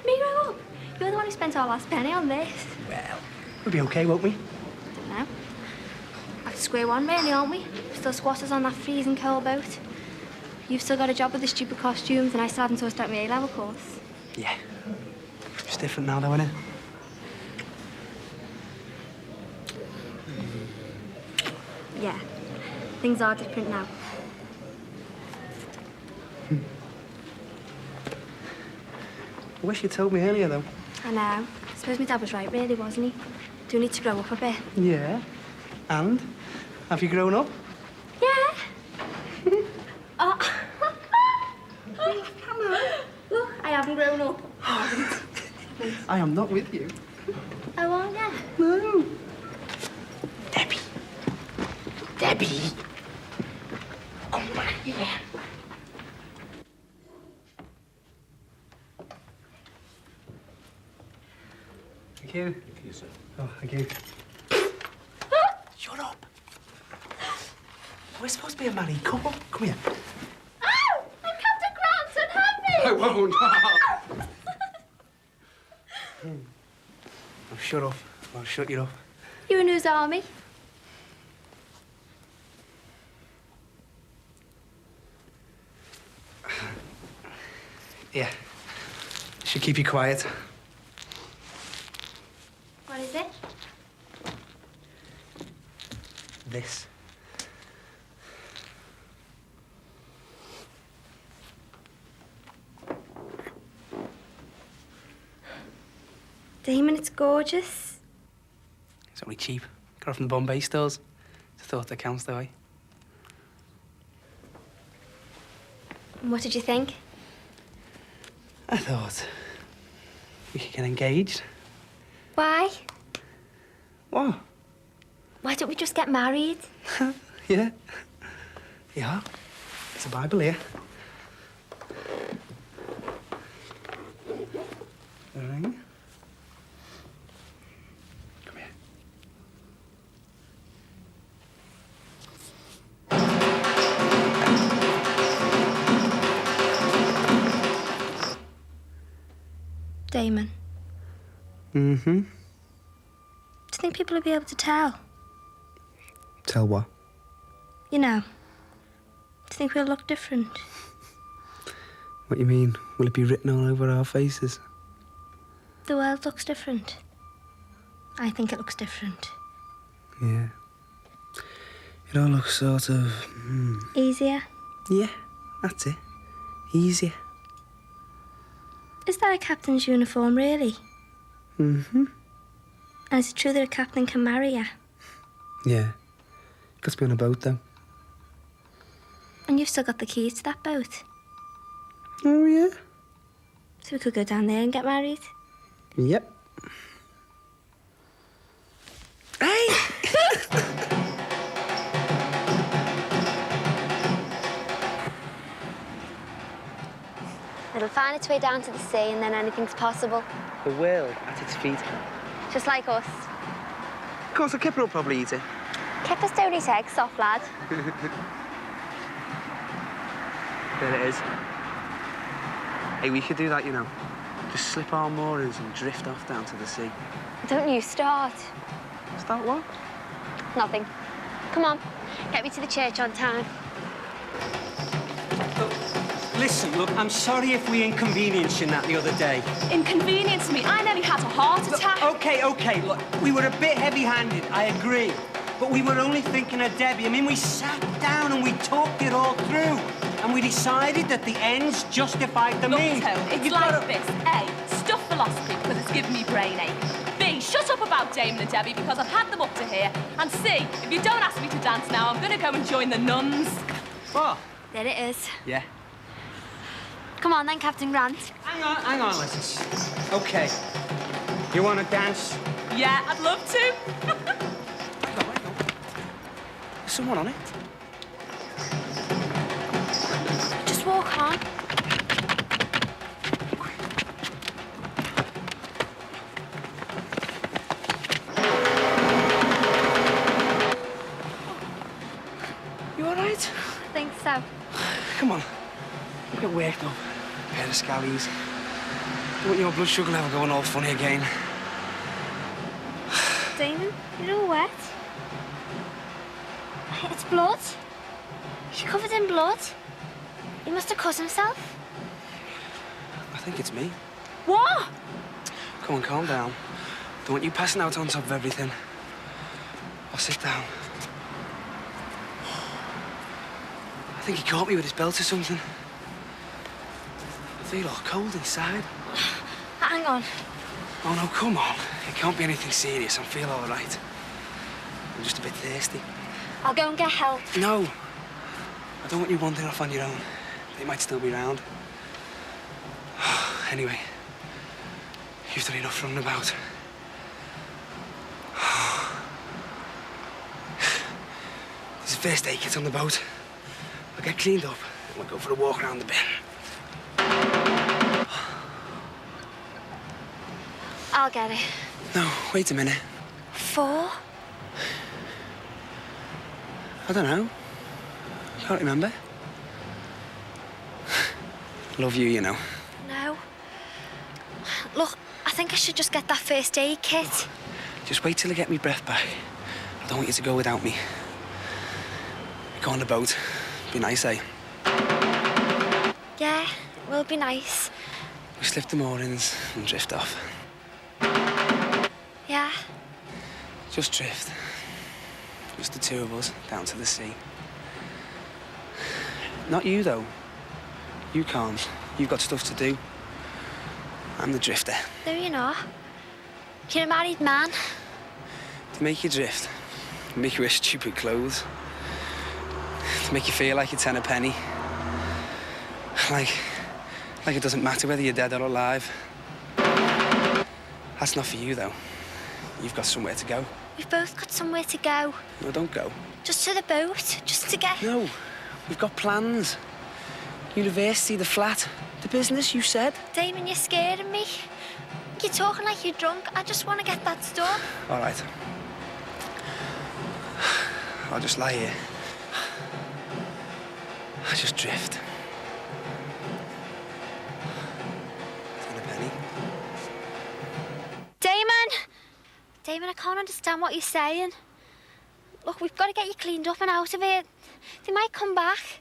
Speaker 5: Me grow up. You're the one who spent our last penny on this.
Speaker 4: Well, we'll be okay, won't we?
Speaker 5: Don't know. Back to square one, really, aren't we? Still squatters on that freezing cold boat. You've still got a job with the stupid costumes, and I still haven't sorted out my A-level course.
Speaker 4: Yeah. It's different now, though, isn't it?
Speaker 5: Yeah. Things are different now.
Speaker 4: I wish you'd told me earlier, though.
Speaker 5: I know. I suppose my dad was right, really, wasn't he? Do need to grow up a bit.
Speaker 4: Yeah. And? Have you grown up?
Speaker 5: Yeah. Oh. Come on. Look, I haven't grown up.
Speaker 4: I am not with you.
Speaker 5: Oh, aren't you?
Speaker 4: No. Debbie. Debbie. Come back here. Thank you. Thank you, sir. Oh, thank you. Shut up. We're supposed to be a married couple. Come here.
Speaker 5: Oh! I'm Captain Granson, happy!
Speaker 4: I won't. Oh, shut up. I'll shut you up.
Speaker 5: You in whose army?
Speaker 4: Yeah. Should keep you quiet.
Speaker 5: What is it?
Speaker 4: this.
Speaker 16: Damon, it's gorgeous.
Speaker 4: It's only cheap. Got it from the Bombay stores. It's a thought that counts, though, eh?
Speaker 16: And what did you think?
Speaker 4: I thought we could get engaged.
Speaker 16: Why?
Speaker 4: What?
Speaker 16: Why don't we just get married?
Speaker 4: Yeah. Yeah. There's a Bible here. The ring. Come here.
Speaker 16: Damon,
Speaker 4: Mm-hmm.
Speaker 16: do you think people will be able to tell?
Speaker 4: Tell what?
Speaker 16: You know, do you think we'll look different?
Speaker 4: What you mean? Will it be written all over our faces?
Speaker 16: The world looks different. I think it looks different.
Speaker 4: Yeah. It all looks sort of...
Speaker 16: Easier?
Speaker 4: Yeah, that's it. Easier.
Speaker 16: Is that a captain's uniform, really?
Speaker 4: Mm-hmm.
Speaker 16: And is it true that a captain can marry you?
Speaker 4: Yeah. Got to be on a boat, though.
Speaker 16: And you've still got the keys to that boat.
Speaker 4: Oh, yeah?
Speaker 16: So we could go down there and get married?
Speaker 4: Yep. Hey!
Speaker 16: It'll find its way down to the sea and then anything's possible.
Speaker 4: The world at its feet.
Speaker 16: Just like us.
Speaker 4: Of course, a kipper will probably eat it.
Speaker 16: Kippers don't eat eggs, soft lad.
Speaker 4: There it is. Hey, we could do that, you know. Just slip our moorings and drift off down to the sea.
Speaker 16: Don't you start.
Speaker 4: Start what?
Speaker 16: Nothing. Come on, get me to the church on time.
Speaker 20: Listen, look, I'm sorry if we inconvenienced you that the other day.
Speaker 3: Inconvenience me. I nearly had a heart attack.
Speaker 20: Okay, look, we were a bit heavy-handed, I agree. But we were only thinking of Debbie. I mean, we sat down and we talked it all through. And we decided that the ends justified the means.
Speaker 3: Look, Tone, it's like this. A, stuff philosophy because it's giving me brain ache. B, shut up about Damon and Debbie because I've had them up to here. And C, if you don't ask me to dance now, I'm going to go and join the nuns.
Speaker 20: What?
Speaker 16: There it is.
Speaker 20: Yeah.
Speaker 16: Come on then, Captain Grant.
Speaker 20: Hang on, Alexis. Okay. You want to dance?
Speaker 3: Yeah, I'd love to.
Speaker 4: There's someone on it.
Speaker 16: Just walk on.
Speaker 4: You all right?
Speaker 16: I think so.
Speaker 4: Come on. Don't get worked up. Pair of scallies. Don't want your blood sugar level going all funny again.
Speaker 16: Damon, you're all wet. It's blood. You're covered in blood. He must have cut himself.
Speaker 4: I think it's me.
Speaker 16: What?
Speaker 4: Come on, calm down. Don't want you passing out on top of everything. I'll sit down. I think he caught me with his belt or something. I feel all cold inside.
Speaker 16: Hang on.
Speaker 4: Oh, no, come on. It can't be anything serious. I feel all right. I'm just a bit thirsty.
Speaker 16: I'll go and get help.
Speaker 4: No. I don't want you wandering off on your own. They might still be round. Anyway, you've done enough running about. There's a first aid kit on the boat. I'll get cleaned up and we'll go for a walk around the bend.
Speaker 16: I'll get it.
Speaker 4: No, wait a minute.
Speaker 16: 4?
Speaker 4: I don't know. Can't remember. Love you, you know.
Speaker 16: No. Look, I think I should just get that first aid kit.
Speaker 4: Just wait till I get my breath back. I don't want you to go without me. Go on the boat. Be nice, eh?
Speaker 16: Yeah, will be nice.
Speaker 4: We slip the moorings and drift off.
Speaker 16: Yeah.
Speaker 4: Just drift. Just the two of us, down to the sea. Not you, though. You can't. You've got stuff to do. I'm the drifter.
Speaker 16: No, you're not. You're a married man.
Speaker 4: To make you drift. To make you wear stupid clothes. To make you feel like you're 10 a penny. Like it doesn't matter whether you're dead or alive. That's not for you, though. You've got somewhere to go.
Speaker 16: We've both got somewhere to go.
Speaker 4: No, don't go.
Speaker 16: Just to the boat, just to get...
Speaker 4: No, we've got plans. University, the flat, the business, you said.
Speaker 16: Damon, you're scaring me. You're talking like you're drunk. I just want to get that done.
Speaker 4: All right. I'll just lie here. I just drift. 10 a penny.
Speaker 16: Damon! Damon, I can't understand what you're saying. Look, we've got to get you cleaned up and out of here. They might come back.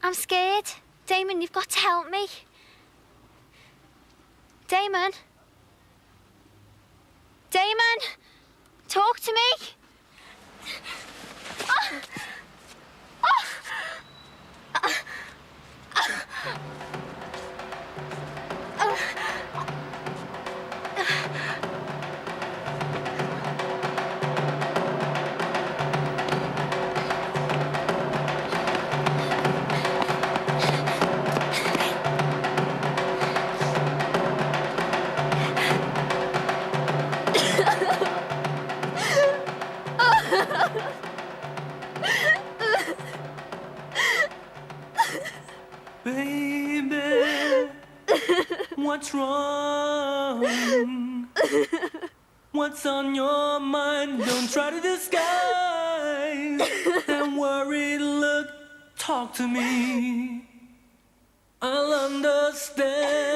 Speaker 16: I'm scared. Damon, you've got to help me. Damon? Damon? Talk to me. Oh. Oh.
Speaker 13: Baby, what's wrong? What's on your mind? Don't try to disguise that worried look. Talk to me. I'll understand.